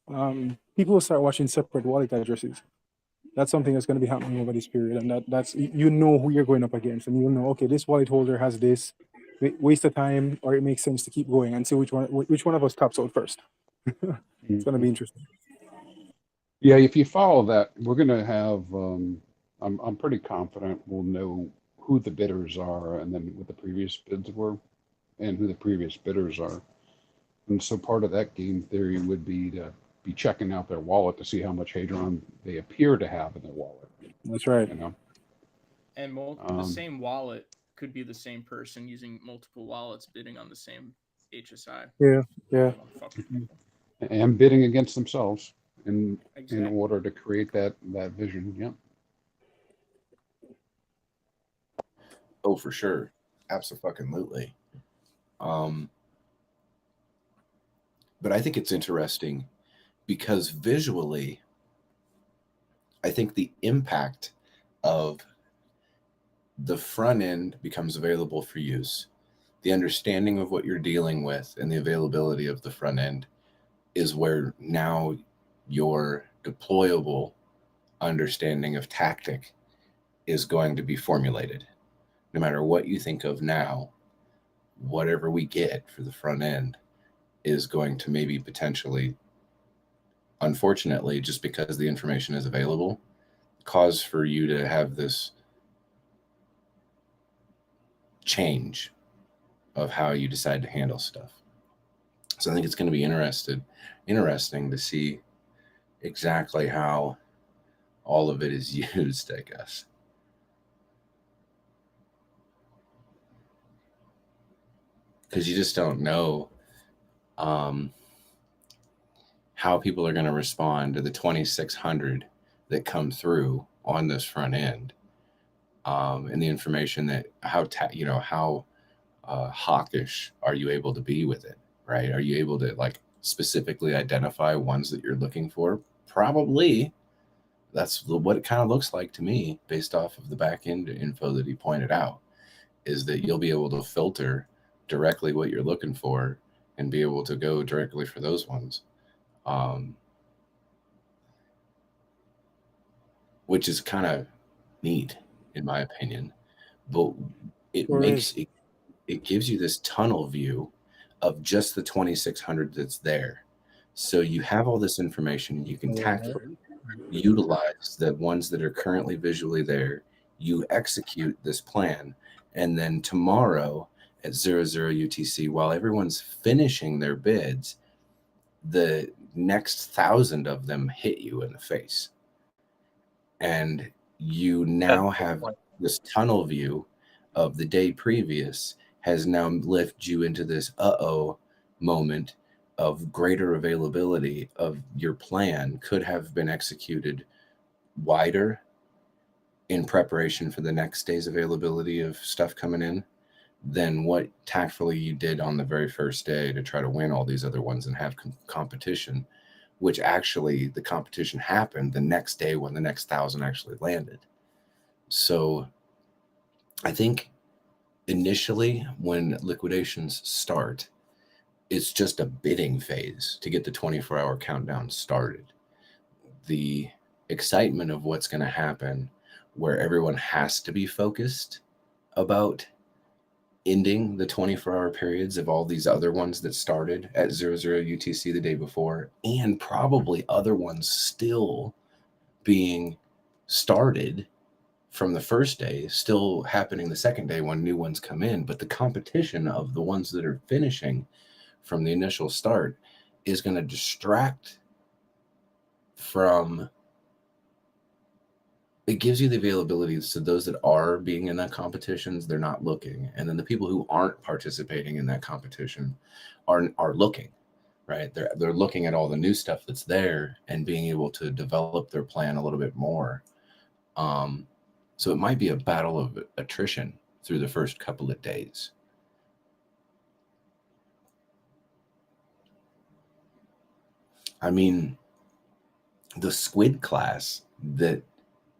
people will start watching separate wallet addresses. That's something that's going to be happening over this period, and that's you know who you're going up against, and you know, okay, this wallet holder has this. Waste of time, or it makes sense to keep going and see which one of us tops out first. It's going to be interesting. Yeah, if you follow that, we're going to have. I'm pretty confident we'll know who the bidders are, and then what the previous bids were, and who the previous bidders are. And so part of that game theory would be to be checking out their wallet to see how much Hadron they appear to have in their wallet. That's right. You know, And the same wallet could be the same person using multiple wallets bidding on the same HSI. Yeah. And bidding against themselves in Exactly. order to create that vision. Yeah. Oh, for sure. Absolutely. But I think it's interesting because visually, I think the impact of the front end becomes available for use. The understanding of what you're dealing with and the availability of the front end is where now your deployable understanding of tactic is going to be formulated. No matter what you think of now, whatever we get for the front end is going to maybe potentially, unfortunately, just because the information is available, cause for you to have this change of how you decide to handle stuff. So I think it's going to be interesting to see exactly how all of it is used, I guess. Because you just don't know how people are going to respond to the 2,600 that come through on this front end, and the information that how hawkish are you able to be with it, right? Are you able to like specifically identify ones that you're looking for? Probably. That's what it kind of looks like to me based off of the back end info that he pointed out, is that you'll be able to filter directly what you're looking for and be able to go directly for those ones. Which is kind of neat in my opinion, but it makes it, it gives you this tunnel view of just the 2,600 that's there. So you have all this information, you can tactfully utilize the ones that are currently visually there. You execute this plan, and then tomorrow at 00 UTC, while everyone's finishing their bids, the next 1,000 of them hit you in the face. And you now have this tunnel view of the day previous has now lifted you into this moment of greater availability of your plan could have been executed wider in preparation for the next day's availability of stuff coming in than what tactfully you did on the very first day to try to win all these other ones and have competition, which actually the competition happened the next day when the next 1,000 actually landed. So I think initially when liquidations start, it's just a bidding phase to get the 24-hour countdown started. The excitement of what's going to happen, where everyone has to be focused about ending the 24-hour periods of all these other ones that started at 00 UTC the day before, and probably other ones still being started from the first day, still happening the second day when new ones come in. But the competition of the ones that are finishing from the initial start is going to distract from, it gives you the availability to those that are being in that competitions, they're not looking. And then the people who aren't participating in that competition are looking, right? They're looking at all the new stuff that's there and being able to develop their plan a little bit more. So it might be a battle of attrition through the first couple of days. I mean, the squid class that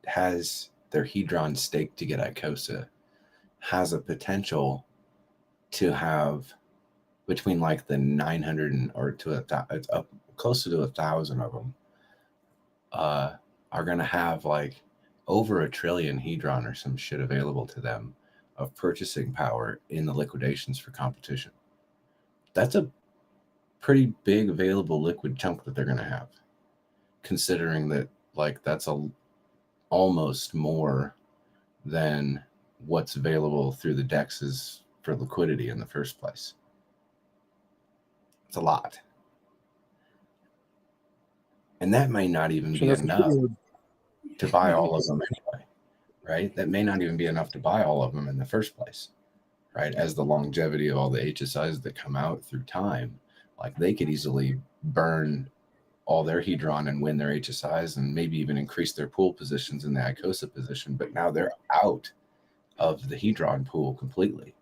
has their Hedron staked to get Icosa has a potential to have between like the 900 or to it's up closer to 1,000 of them are going to have like over 1 trillion hedron or some shit available to them of purchasing power in the liquidations for competition. That's a pretty big available liquid chunk that they're going to have, considering that like that's almost more than what's available through the dexes for liquidity in the first place. It's a lot. And that may not even be enough to buy all of them anyway, right? That may not even be enough to buy all of them in the first place, right? As the longevity of all the HSIs that come out through time, like they could easily burn all their hedron and win their HSIs and maybe even increase their pool positions in the Icosa position, but now they're out of the hedron pool completely,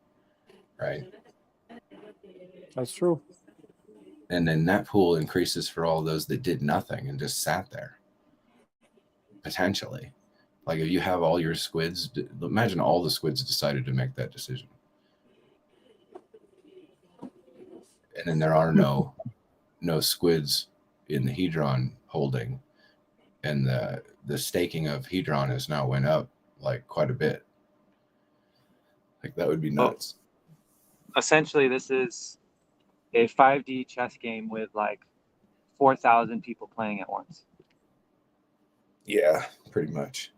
right? That's true. And then that pool increases for all those that did nothing and just sat there, potentially. Like if you have all your squids, imagine all the squids decided to make that decision. And then there are no squids in the hedron holding, and the staking of hedron has now went up like quite a bit. Like that would be nuts. Essentially, this is a 5D chess game with like 4,000 people playing at once. Yeah, pretty much.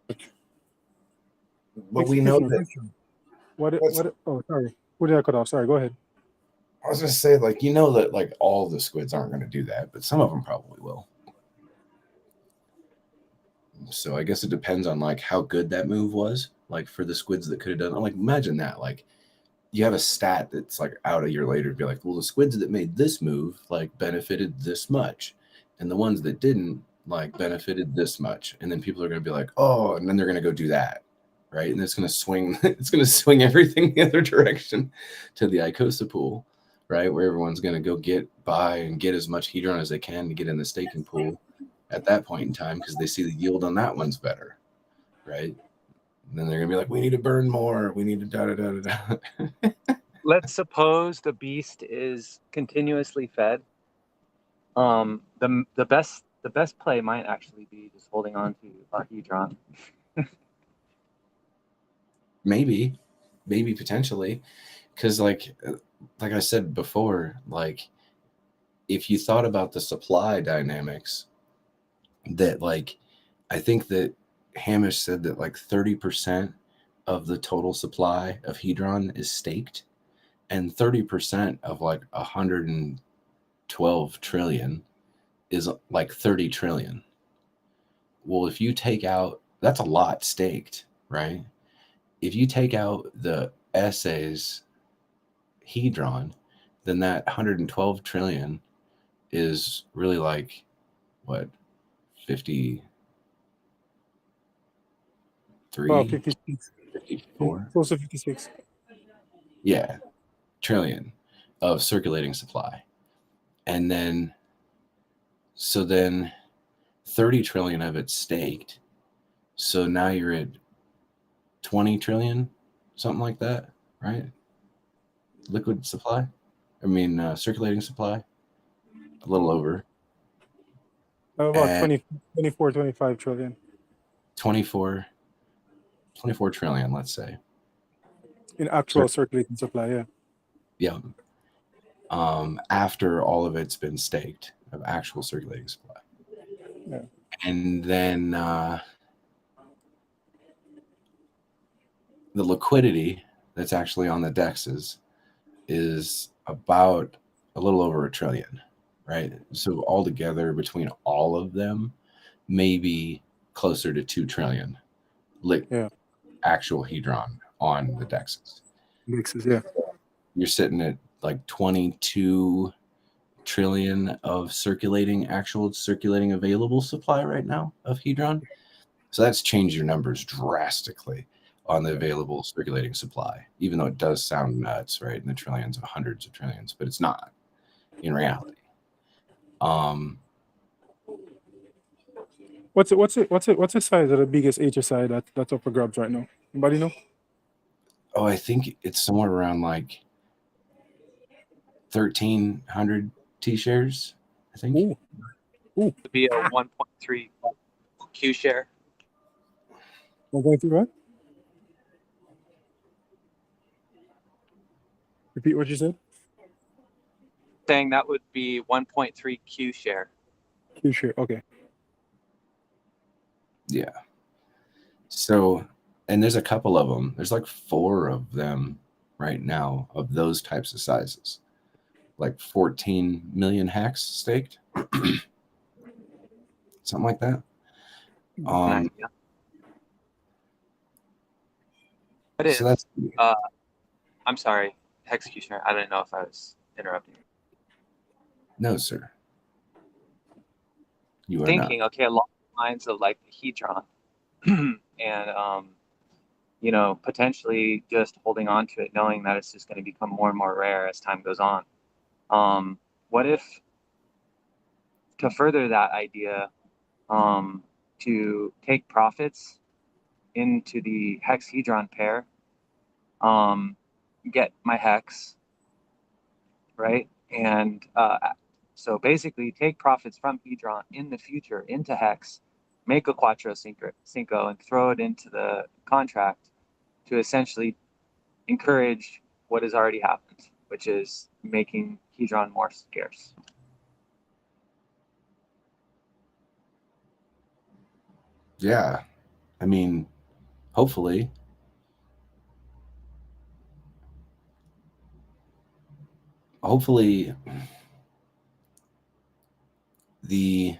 But we know that. Oh, sorry. Who did I cut off? Sorry, go ahead. I was going to say, like, you know that like all the squids aren't going to do that, but some of them probably will. So I guess it depends on like how good that move was, like for the squids that could have done. Like imagine that, like you have a stat that's like out a year later to be like, well, the squids that made this move like benefited this much, and the ones that didn't like benefited this much, and then people are going to be like, oh, and then they're going to go do that, right? And it's going to swing, it's going to swing everything the other direction to the Icosa pool, right? Where everyone's going to go buy and get as much hedron as they can to get in the staking pool at that point in time because they see the yield on that one's better, right? And then they're gonna be like, we need to burn more. We need to da da da da da. Let's suppose the beast is continuously fed. The best play might actually be just holding on to our hedron. maybe potentially, because like I said before, like if you thought about the supply dynamics, that like I think that Hamish said that like 30% of the total supply of hedron is staked, and 30% of like 112 trillion is like 30 trillion. Well, if you take out, that's a lot staked, right? If you take out the essays hedron, then that 112 trillion is really like what, 53? Well, 56. 54? Close to 56. Yeah, trillion of circulating supply. And then, so then 30 trillion of it's staked. So now you're at 20 trillion, something like that, right? Liquid supply? I mean, circulating supply? A little over. About 24, 25 trillion. 24 trillion, let's say. In actual circulating supply, yeah. Yeah. After all of it's been staked of actual circulating supply. Yeah. And then the liquidity that's actually on the dexes is about a little over 1 trillion, right? So altogether between all of them, maybe closer to 2 trillion actual hedron on the dexes. Dexes, yeah. You're sitting at like 22 trillion of actual circulating available supply right now of hedron. So that's changed your numbers drastically on the available circulating supply, even though it does sound nuts, right? In the trillions of hundreds of trillions, but it's not in reality. What's the size of the biggest HSI that's up for grabs right now? Anybody know? Oh, I think it's somewhere around like 1,300 T-shares. I think. To be a 1.3 Q share. 1.3 what? Repeat what you said. Saying that would be 1.3 Q share. Q share. Okay. Yeah. So, and there's a couple of them. There's like 4 of them right now of those types of sizes. Like 14 million hex staked. Something like that. Nice, yeah. What if, So that's I'm sorry, Hex Q share. I didn't know if I was interrupting. no, sir. You are Thinking, not. okay, along the lines of like the Hedron and you know, potentially just holding on to it, knowing that it's just going to become more and more rare as time goes on. What if, to further that idea, to take profits into the hex-hedron pair, get my hex, right? And so basically take profits from hedron in the future into hex, make a quattro cinco and throw it into the contract to essentially encourage what has already happened, which is making hedron more scarce. Yeah. I mean, hopefully. Hopefully the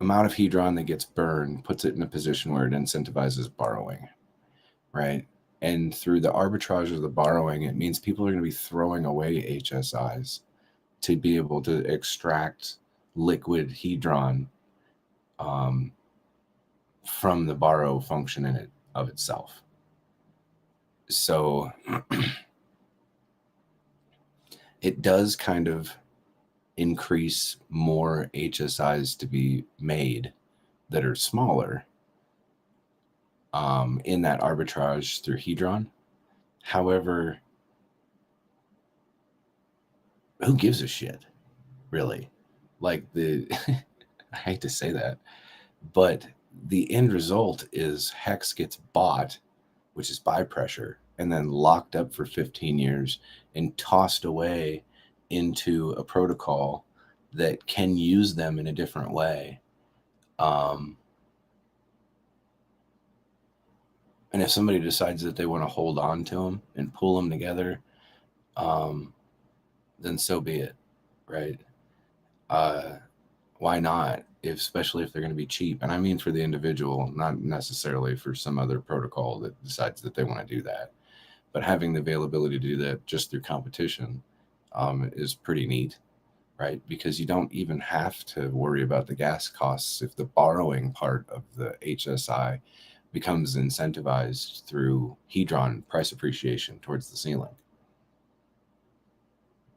amount of hedron that gets burned puts it in a position where it incentivizes borrowing, right? And through the arbitrage of the borrowing, it means people are going to be throwing away HSIs to be able to extract liquid hedron from the borrow function in it of itself. So it does kind of increase more HSIs to be made that are smaller in that arbitrage through hedron. However, who gives a shit, really? Like the I hate to say that, but the end result is hex gets bought, which is buy pressure, and then locked up for 15 years and tossed away into a protocol that can use them in a different way. And if somebody decides that they want to hold on to them and pull them together, then so be it, right? Why not? Especially if they're going to be cheap. And I mean for the individual, not necessarily for some other protocol that decides that they want to do that. But having the availability to do that just through competition is pretty neat, right? Because you don't even have to worry about the gas costs if the borrowing part of the HSI becomes incentivized through hedron price appreciation towards the ceiling,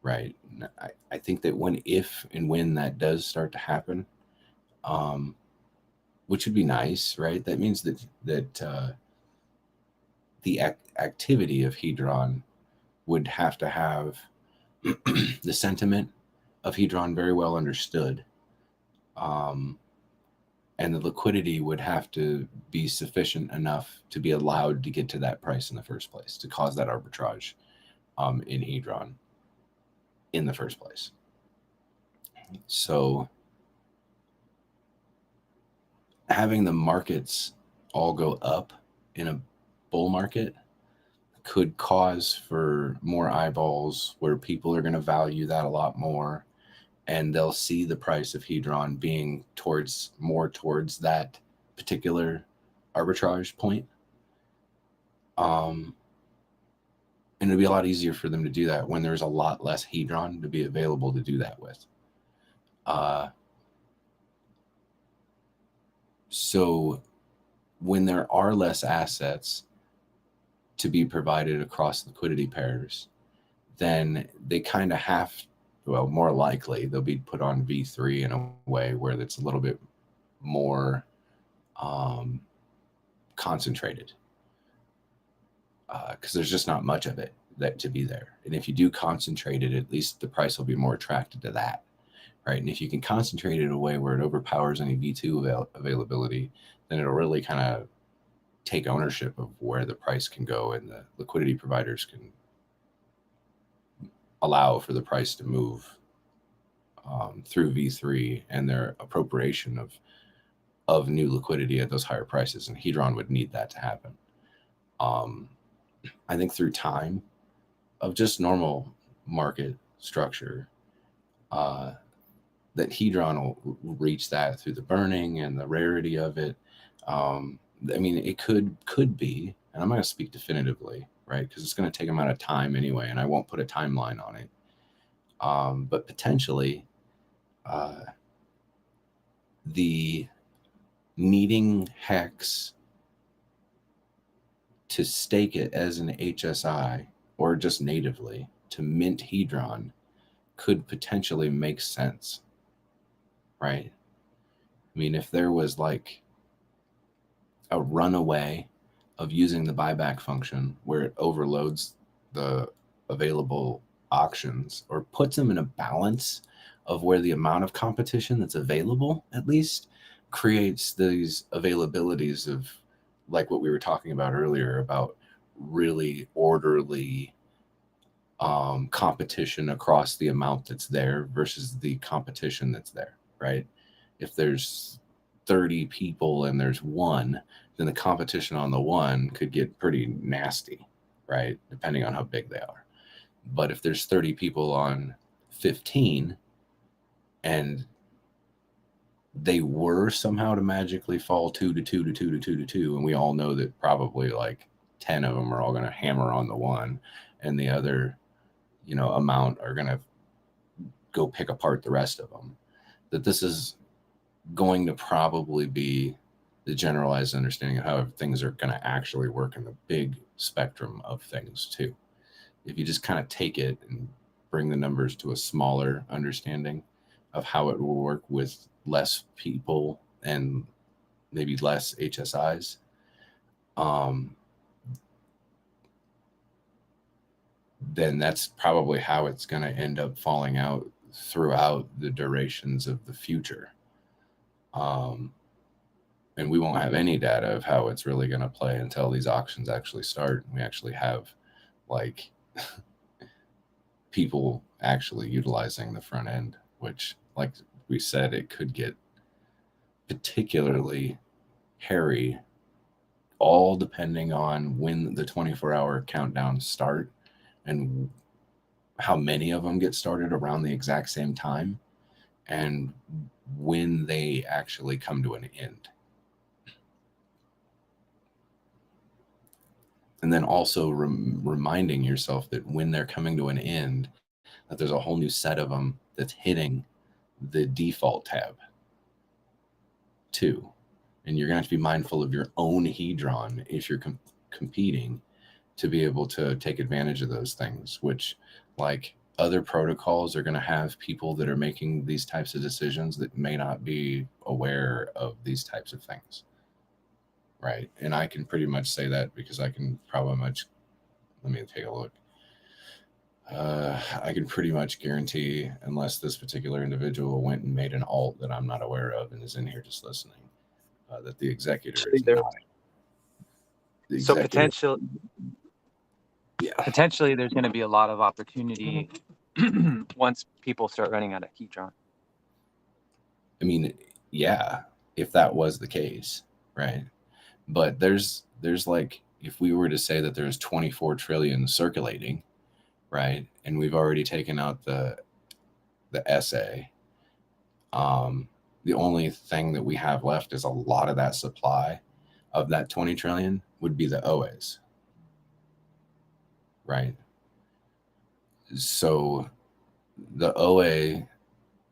right? I think that if and when that does start to happen, which would be nice, right? That means that the activity of hedron would have to have the sentiment of hedron very well understood, and the liquidity would have to be sufficient enough to be allowed to get to that price in the first place, to cause that arbitrage in hedron in the first place. So having the markets all go up in a bull market could cause for more eyeballs, where people are going to value that a lot more, and they'll see the price of hedron being more towards that particular arbitrage point. And it'll be a lot easier for them to do that when there's a lot less hedron to be available to do that with. So when there are less assets to be provided across liquidity pairs, then they kind of more likely they'll be put on V3 in a way where it's a little bit more concentrated, because there's just not much of it. that to be there. And if you do concentrate it, at least the price will be more attracted to that, right? And if you can concentrate it in a way where it overpowers any V2 availability, then it'll really kind of take ownership of where the price can go, and the liquidity providers can allow for the price to move through V3 and their appropriation of new liquidity at those higher prices. And Hedron would need that to happen. I think through time of just normal market structure, that Hedron will reach that through the burning and the rarity of it. I mean, it could be, and I'm not going to speak definitively, right? Because it's going to take them out of time anyway, and I won't put a timeline on it. But potentially, the needing Hex to stake it as an HSI or just natively to mint Hedron could potentially make sense, right? I mean, if there was like a runaway of using the buyback function where it overloads the available auctions or puts them in a balance of where the amount of competition that's available at least creates these availabilities of, like what we were talking about earlier, about really orderly competition across the amount that's there versus the competition that's there, right? If there's 30 people and there's one, then the competition on the one could get pretty nasty, right? Depending on how big they are. But if there's 30 people on 15 and they were somehow to magically fall 2 to 2 to 2 to 2 to 2, and we all know that probably like 10 of them are all going to hammer on the one, and the other, amount are going to go pick apart the rest of them, that this is going to probably be the generalized understanding of how things are going to actually work in the big spectrum of things too. If you just kind of take it and bring the numbers to a smaller understanding of how it will work with less people and maybe less HSIs, then that's probably how it's going to end up falling out throughout the durations of the future. And we won't have any data of how it's really going to play until these auctions actually start. We actually have like people actually utilizing the front end, which, like we said, it could get particularly hairy, all depending on when the 24-hour countdowns start and how many of them get started around the exact same time and when they actually come to an end. And then also reminding yourself that when they're coming to an end, that there's a whole new set of them that's hitting the default tab too. And you're going to have to be mindful of your own Hedron if you're competing to be able to take advantage of those things, which, like other protocols, are going to have people that are making these types of decisions that may not be aware of these types of things. Right. And I can pretty much say that because I can probably let me take a look. I can pretty much guarantee, unless this particular individual went and made an alt that I'm not aware of and is in here just listening, that the executor is not. So potentially there's going to be a lot of opportunity once people start running out of Hedron. I mean, yeah, if that was the case, right? But there's like, if we were to say that there's 24 trillion circulating, right? And we've already taken out the SA. The only thing that we have left is a lot of that supply of that 20 trillion would be the OAs, right? So the OA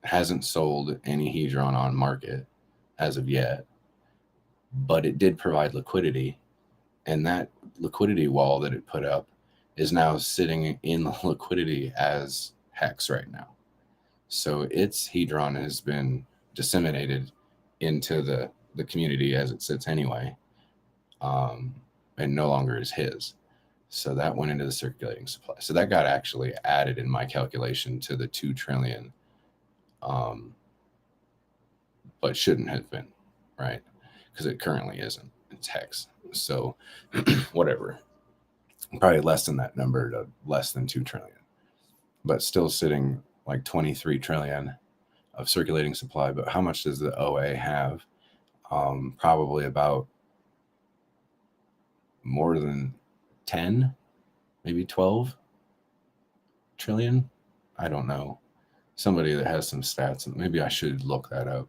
hasn't sold any Hedron on market as of yet, but it did provide liquidity, and that liquidity wall that it put up is now sitting in the liquidity as Hex right now. So its Hedron has been disseminated into the community as it sits anyway, and no longer is his. So that went into the circulating supply. So that got actually added in my calculation to the 2 trillion, but shouldn't have been, right? Because it currently isn't. It's hex. So whatever, probably less than that number to less than 2 trillion, but still sitting like 23 trillion of circulating supply. But how much does the OA have? Probably about more than 10, maybe 12 trillion. I don't know. Somebody that has some stats, maybe I should look that up.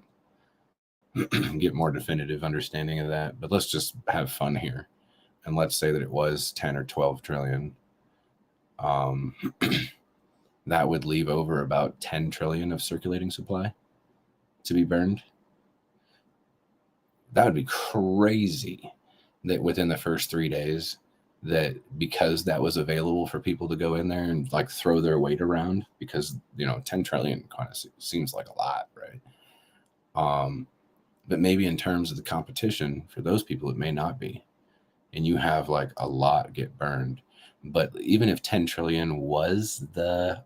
Get more definitive understanding of that. But let's just have fun here. And let's say that it was 10 or 12 trillion. That would leave over about 10 trillion of circulating supply to be burned. That would be crazy that within the first 3 days, that because that was available for people to go in there and like throw their weight around, because 10 trillion kind of seems like a lot, right? But maybe in terms of the competition for those people, it may not be. And you have like a lot get burned. But even if 10 trillion was the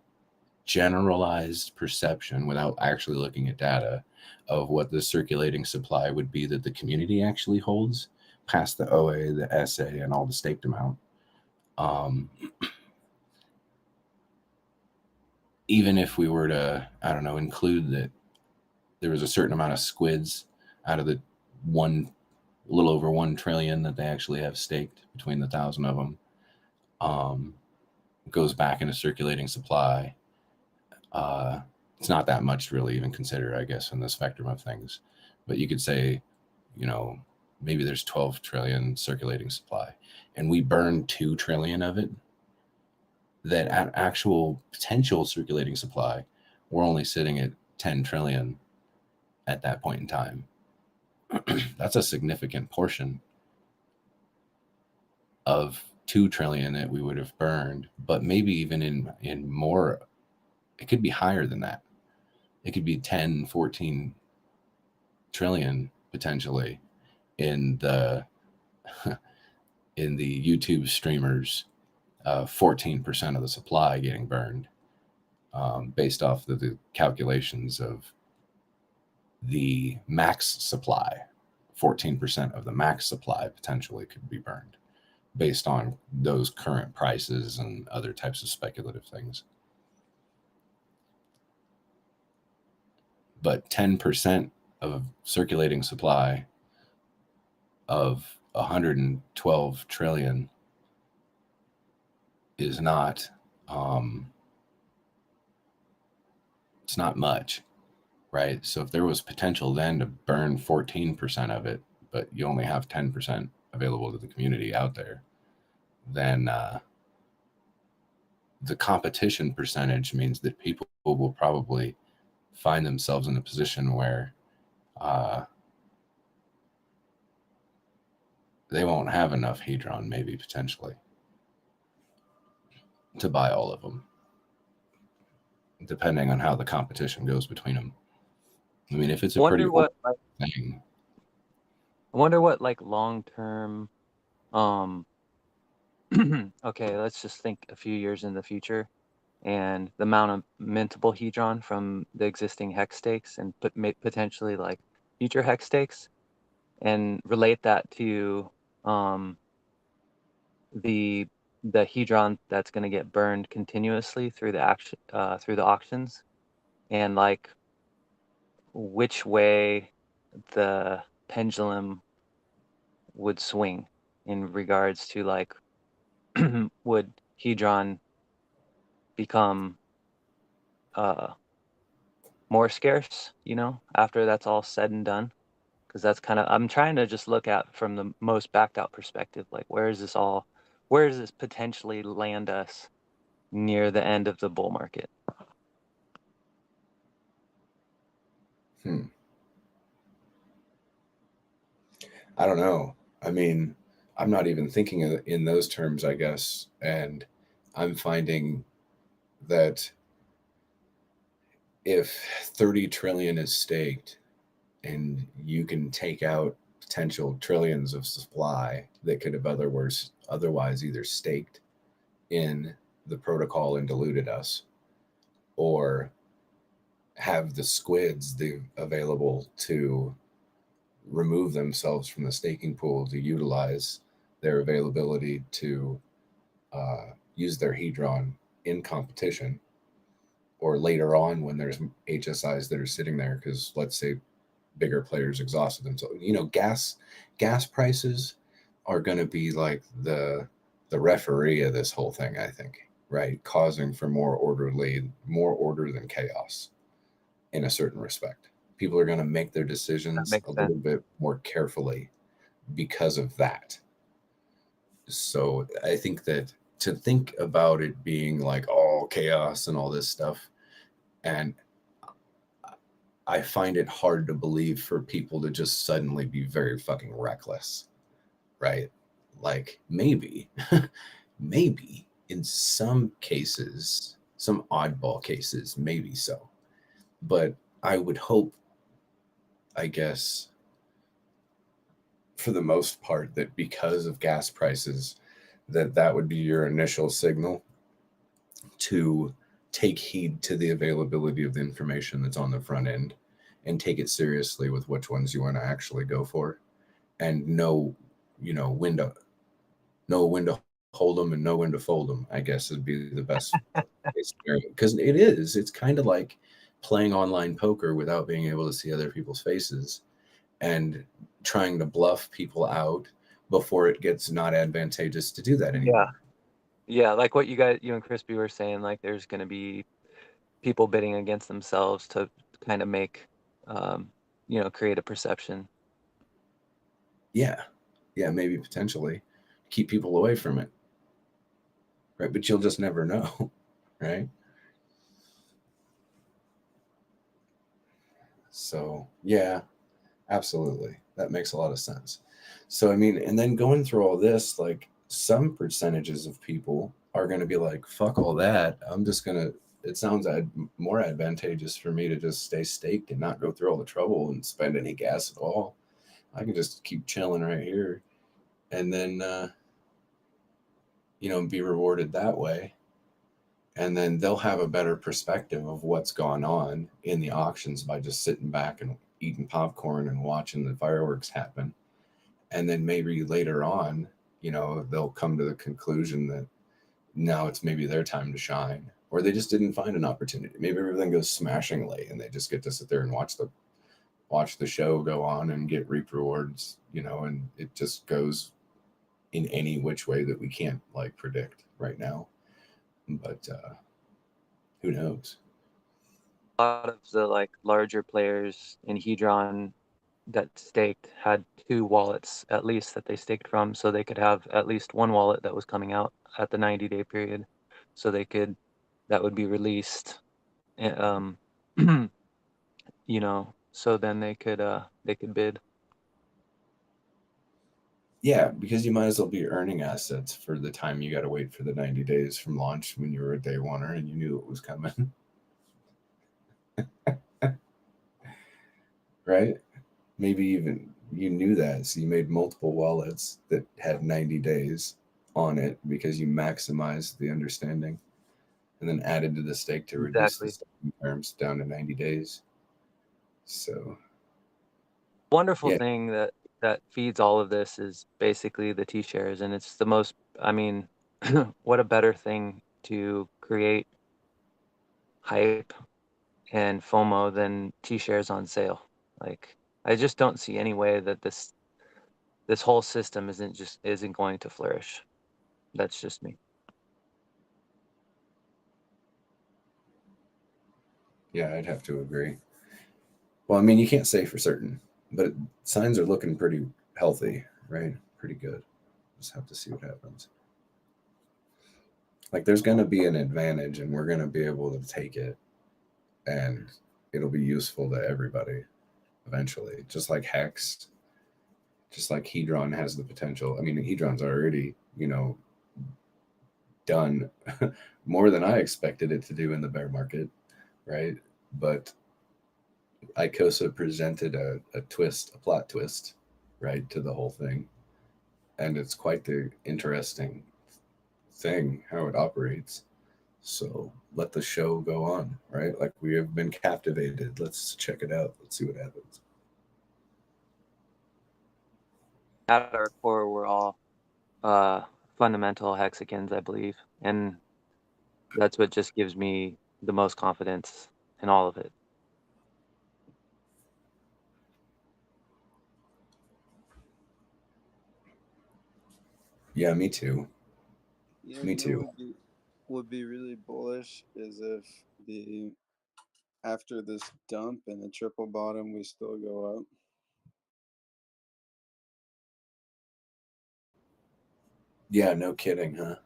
generalized perception without actually looking at data of what the circulating supply would be that the community actually holds past the OA, the SA, and all the staked amount, even if we were to, I don't know, include that there was a certain amount of squids out of the little over 1 trillion that they actually have staked between the 1,000 of them, goes back into circulating supply. It's not that much to really even consider, I guess, in the spectrum of things. But you could say, maybe there's 12 trillion circulating supply, and we burn 2 trillion of it. That at actual potential circulating supply, we're only sitting at 10 trillion at that point in time. That's a significant portion of 2 trillion that we would have burned, but maybe even in more, it could be higher than that. It could be 10, 14 trillion potentially in the YouTube streamers, 14% of the supply getting burned, based off the calculations of the max supply. 14% of the max supply potentially could be burned based on those current prices and other types of speculative things. But 10% of circulating supply of 112 trillion is not, it's not much, right? So if there was potential then to burn 14% of it, but you only have 10% available to the community out there, then the competition percentage means that people will probably find themselves in a position where they won't have enough Hedron, maybe potentially, to buy all of them, depending on how the competition goes between them. I mean, if it's a pretty old thing. I wonder what like long-term, okay, let's just think a few years in the future, and the amount of mintable Hedron from the existing hex stakes and potentially like future hex stakes, and relate that to the Hedron that's going to get burned continuously through the auctions, and like which way the pendulum would swing in regards to like would Hedron become more scarce, after that's all said and done? Because that's kind of, I'm trying to just look at from the most backed out perspective, like where does this potentially land us near the end of the bull market? I don't know. I mean, I'm not even thinking in those terms, I guess. And I'm finding that if 30 trillion is staked and you can take out potential trillions of supply that could have otherwise either staked in the protocol and diluted us, or have the squids available to remove themselves from the staking pool to utilize their availability to use their hedron in competition, or later on when there's HSIs that are sitting there because let's say bigger players exhausted themselves. Gas prices are going to be like the referee of this whole thing, I think, right? Causing for more order than chaos in a certain respect. People are going to make their decisions a little bit more carefully because of that. So I think that to think about it being like all chaos and all this stuff, and I find it hard to believe for people to just suddenly be very fucking reckless, right? Like maybe, maybe in some cases, some oddball cases, maybe so. But I would hope, I guess, for the most part, that because of gas prices, that would be your initial signal to take heed to the availability of the information that's on the front end and take it seriously with which ones you want to actually go for, and know when to hold them and know when to fold them, I guess would be the best case scenario. Because it's kind of like playing online poker without being able to see other people's faces and trying to bluff people out before it gets not advantageous to do that anymore. Yeah, like what you and Crispy were saying, like there's going to be people bidding against themselves to kind of make, create a perception. Yeah, maybe potentially keep people away from it, right? But you'll just never know, right? So yeah, absolutely, that makes a lot of sense. So I mean, and then going through all this, like some percentages of people are going to be like, fuck all that, I'm just gonna, it sounds more advantageous for me to just stay staked and not go through all the trouble and spend any gas at all. I can just keep chilling right here and then be rewarded that way. And then they'll have a better perspective of what's gone on in the auctions by just sitting back and eating popcorn and watching the fireworks happen. And then maybe later on, they'll come to the conclusion that now it's maybe their time to shine, or they just didn't find an opportunity. Maybe everything goes smashingly and they just get to sit there and watch the show go on and get reap rewards, and it just goes in any which way that we can't like predict right now. But who knows? A lot of the larger players in Hedron that staked had 2 wallets at least that they staked from, so they could have at least one wallet that was coming out at the 90-day period, so that would be released, so then they could bid. Yeah, because you might as well be earning assets for the time you got to wait for the 90 days from launch when you were a day oneer and you knew it was coming. Right? Maybe even you knew that, so you made multiple wallets that had 90 days on it because you maximized the understanding and then added to the stake to reduce the staking terms down to 90 days. So Wonderful thing that feeds all of this is basically the T-shares, and it's the most, I mean, what a better thing to create hype and FOMO than T-shares on sale. Like, I just don't see any way that this whole system isn't going to flourish. That's just me. Yeah, I'd have to agree. Well, I mean, you can't say for certain, but signs are looking pretty healthy, right? Pretty good. Just have to see what happens. Like, there's going to be an advantage, and we're going to be able to take it, and it'll be useful to everybody eventually. Just like Hex, just like Hedron has the potential. I mean, Hedron's already, done more than I expected it to do in the bear market, right? But Icosa presented a plot twist, right, to the whole thing. And it's quite the interesting thing, how it operates. So let the show go on, right? Like we have been captivated. Let's check it out. Let's see what happens. At our core, we're all fundamental hexagons, I believe, and that's what just gives me the most confidence in all of it. Yeah, me too. You Me know too. would be really bullish is if the after this dump and the triple bottom we still go up. Yeah, no kidding, huh?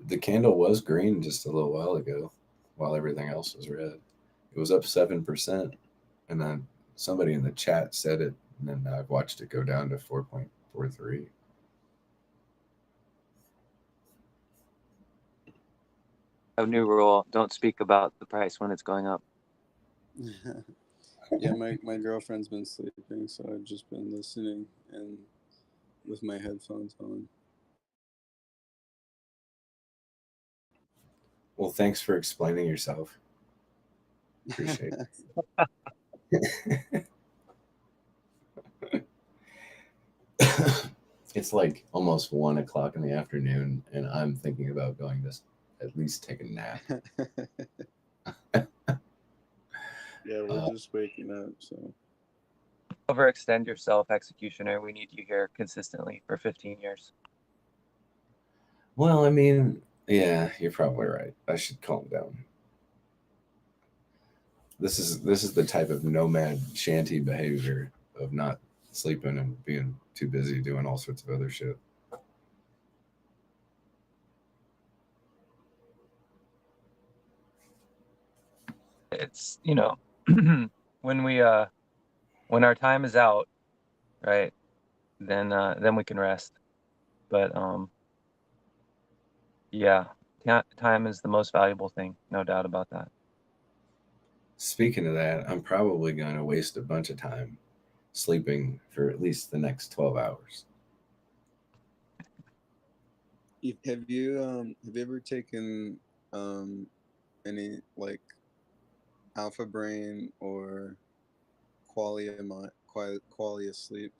The candle was green just a little while ago, while everything else was red. It was up 7%, and then somebody in the chat said it, and then I've watched it go down to 4.43. A new rule: don't speak about the price when it's going up. Yeah, my girlfriend's been sleeping, so I've just been listening and with my headphones on. Well, thanks for explaining yourself. Appreciate it. It's like almost 1 o'clock in the afternoon, and I'm thinking about going to at least take a nap. Yeah, we're just waking up, so. Overextend yourself, executioner. We need you here consistently for 15 years. Well, I mean, yeah, you're probably right. I should calm down. This is the type of nomad shanty behavior of not sleeping and being too busy doing all sorts of other shit. It's, when when our time is out, right, then we can rest. But yeah, time is the most valuable thing, no doubt about that. Speaking of that, I'm probably going to waste a bunch of time sleeping for at least the next 12 hours. Have you ever taken any like Alpha Brain or Qualia Sleep?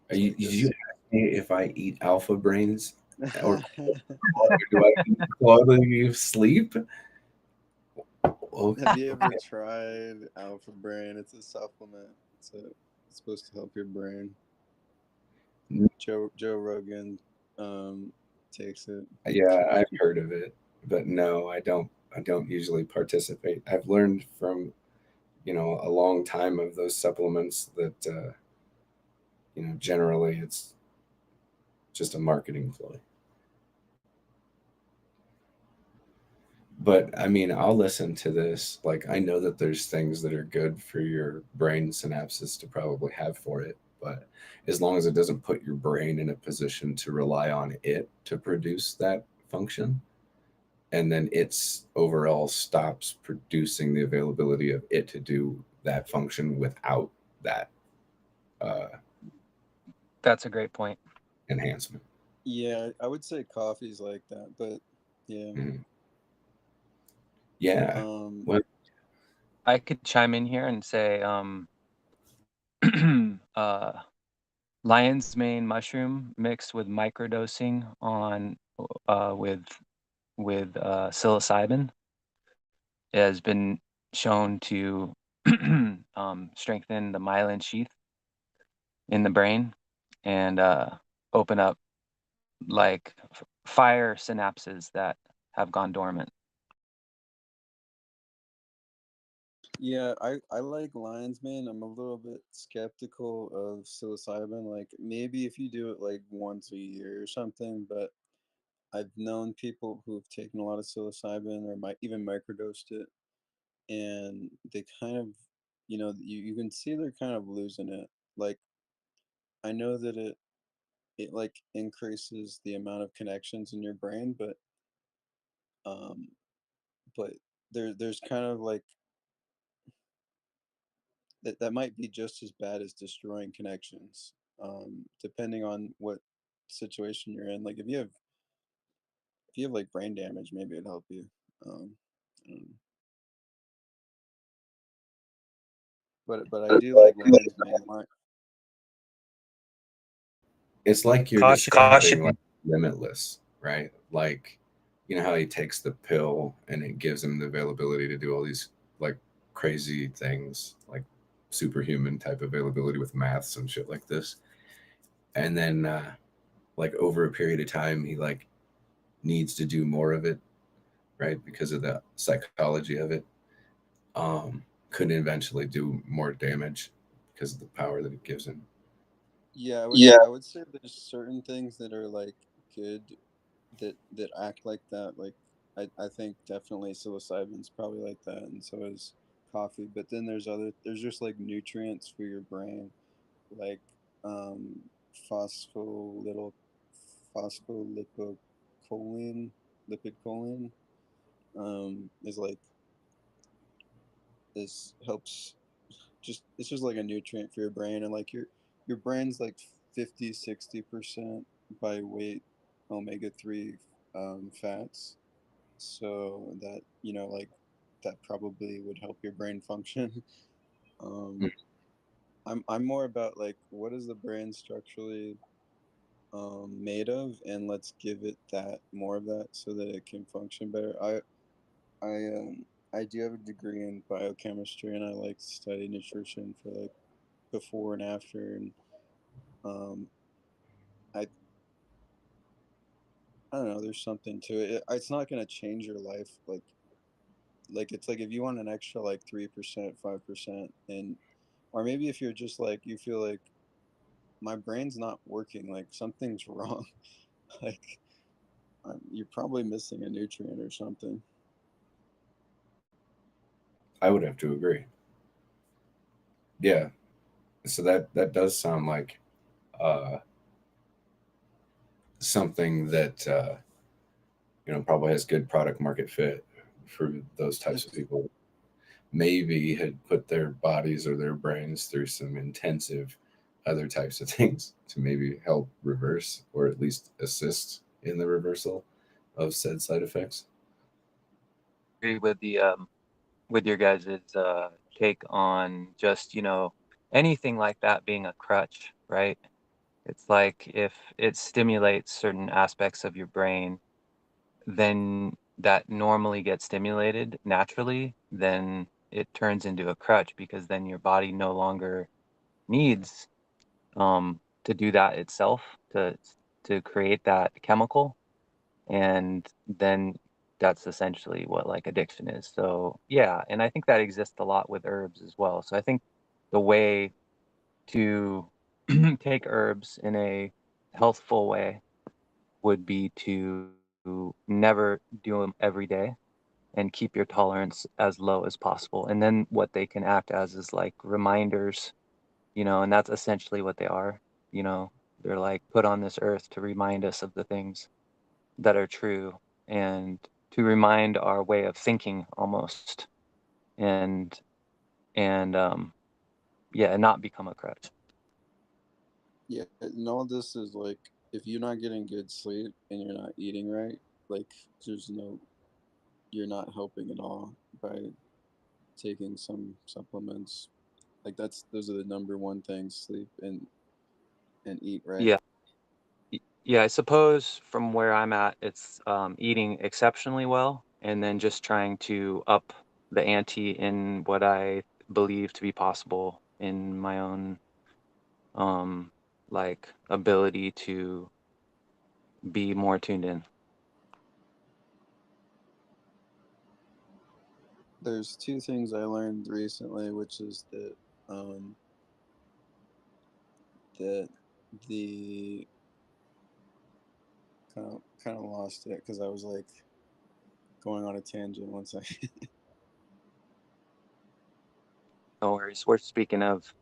Did you ask me if I eat alpha brains or do I eat quality sleep? Have you ever tried Alpha Brain? It's a supplement. It's supposed to help your brain. Joe Rogan takes it. Yeah, I've heard of it, but no, I don't usually participate. I've learned from, a long time of those supplements that generally it's just a marketing ploy. But I mean, I'll listen to this. Like, I know that there's things that are good for your brain synapses to probably have for it, but as long as it doesn't put your brain in a position to rely on it to produce that function, and then it's overall stops producing the availability of it to do that function without that That's a great point. enhancement. Yeah, I would say coffee's like that, but yeah. Mm. Yeah. Well, I could chime in here and say lion's mane mushroom mixed with microdosing on with psilocybin has been shown to strengthen the myelin sheath in the brain and open up like fire synapses that have gone dormant. yeah, I like lion's mane. I'm a little bit skeptical of psilocybin. Like maybe if you do it like once a year or something, but I've known people who've taken a lot of psilocybin or might even microdosed it, and they kind of, you can see they're kind of losing it. Like I know that it like increases the amount of connections in your brain, um, but there's kind of like that might be just as bad as destroying connections, depending on what situation you're in. Like if you have like brain damage, maybe it'd help you. I don't know. But I do like lion's mane. It's like you're describing like limitless, right? Like, you know how he takes the pill and it gives him the availability to do all these like crazy things, like superhuman type availability with maths and shit like this. And then like over a period of time he like needs to do more of it, right? Because of the psychology of it. Could eventually do more damage because of the power that it gives him. Yeah, I would say there's certain things that are like good that act like that. Like I think definitely psilocybin's probably like that, and so is coffee. But then there's just like nutrients for your brain, like um phospholipid phospholipidcholine lipid choline is like this helps just it's just like a nutrient for your brain, and like your brain's like 50-60% by weight omega-3 fats, so that like that probably would help your brain function. um I'm more about like what is the brain structurally made of, and let's give it that more of that so that it can function better. I do have a degree in biochemistry, and I like to study nutrition for like before and after, and um, I I don't know. There's something to it. It's not gonna change your life. Like it's like if you want an extra like 3%, 5%, and or maybe if you're just like you feel like my brain's not working, like something's wrong. Like you're probably missing a nutrient or something. I would have to agree. Yeah. So that does sound like uh, something that probably has good product market fit for those types of people. Maybe had put their bodies or their brains through some intensive other types of things to maybe help reverse or at least assist in the reversal of said side effects. Agree with your guys' take on just anything like that being a crutch, right? It's like if it stimulates certain aspects of your brain, then that normally gets stimulated naturally, then it turns into a crutch because then your body no longer needs to do that itself to create that chemical, and then that's essentially what like addiction is. So yeah, and I think that exists a lot with herbs as well. So I think the way to take herbs in a healthful way would be to never do them every day and keep your tolerance as low as possible. And then what they can act as is like reminders, and that's essentially what they are. You know, they're like put on this earth to remind us of the things that are true and to remind our way of thinking almost, and yeah, and not become a crutch. Yeah, and all this is like if you're not getting good sleep and you're not eating right, like there's no you're not helping at all by taking some supplements. Like those are the number one things: sleep and eat right. Yeah. Yeah, I suppose from where I'm at, it's eating exceptionally well and then just trying to up the ante in what I believe to be possible in my own like ability to be more tuned in. There's two things I learned recently, which is um, that the kind of lost it because I was like going on a tangent once I No worries. We're speaking of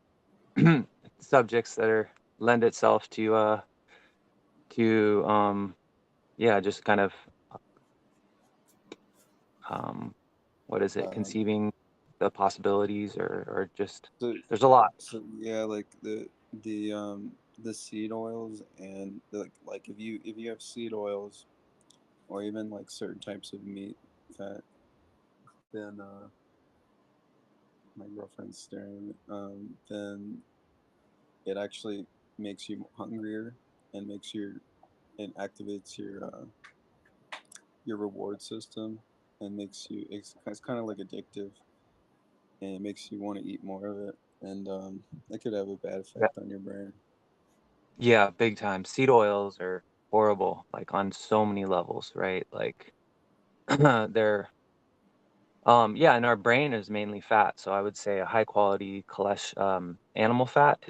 subjects that are lend itself to yeah, just kind of what is it? um, Conceiving the possibilities, or just So, there's a lot. so yeah, like the seed oils and like if you have seed oils or even like certain types of meat fat, then my girlfriend's staring. Then it actually makes you hungrier and makes it activates your reward system and makes you it's kind of like addictive and it makes you want to eat more of it and it could have a bad Yeah, effect on your brain. yeah, big time. Seed oils are horrible, like on so many levels, right? Like they're yeah, and our brain is mainly fat, so I would say a high quality animal fat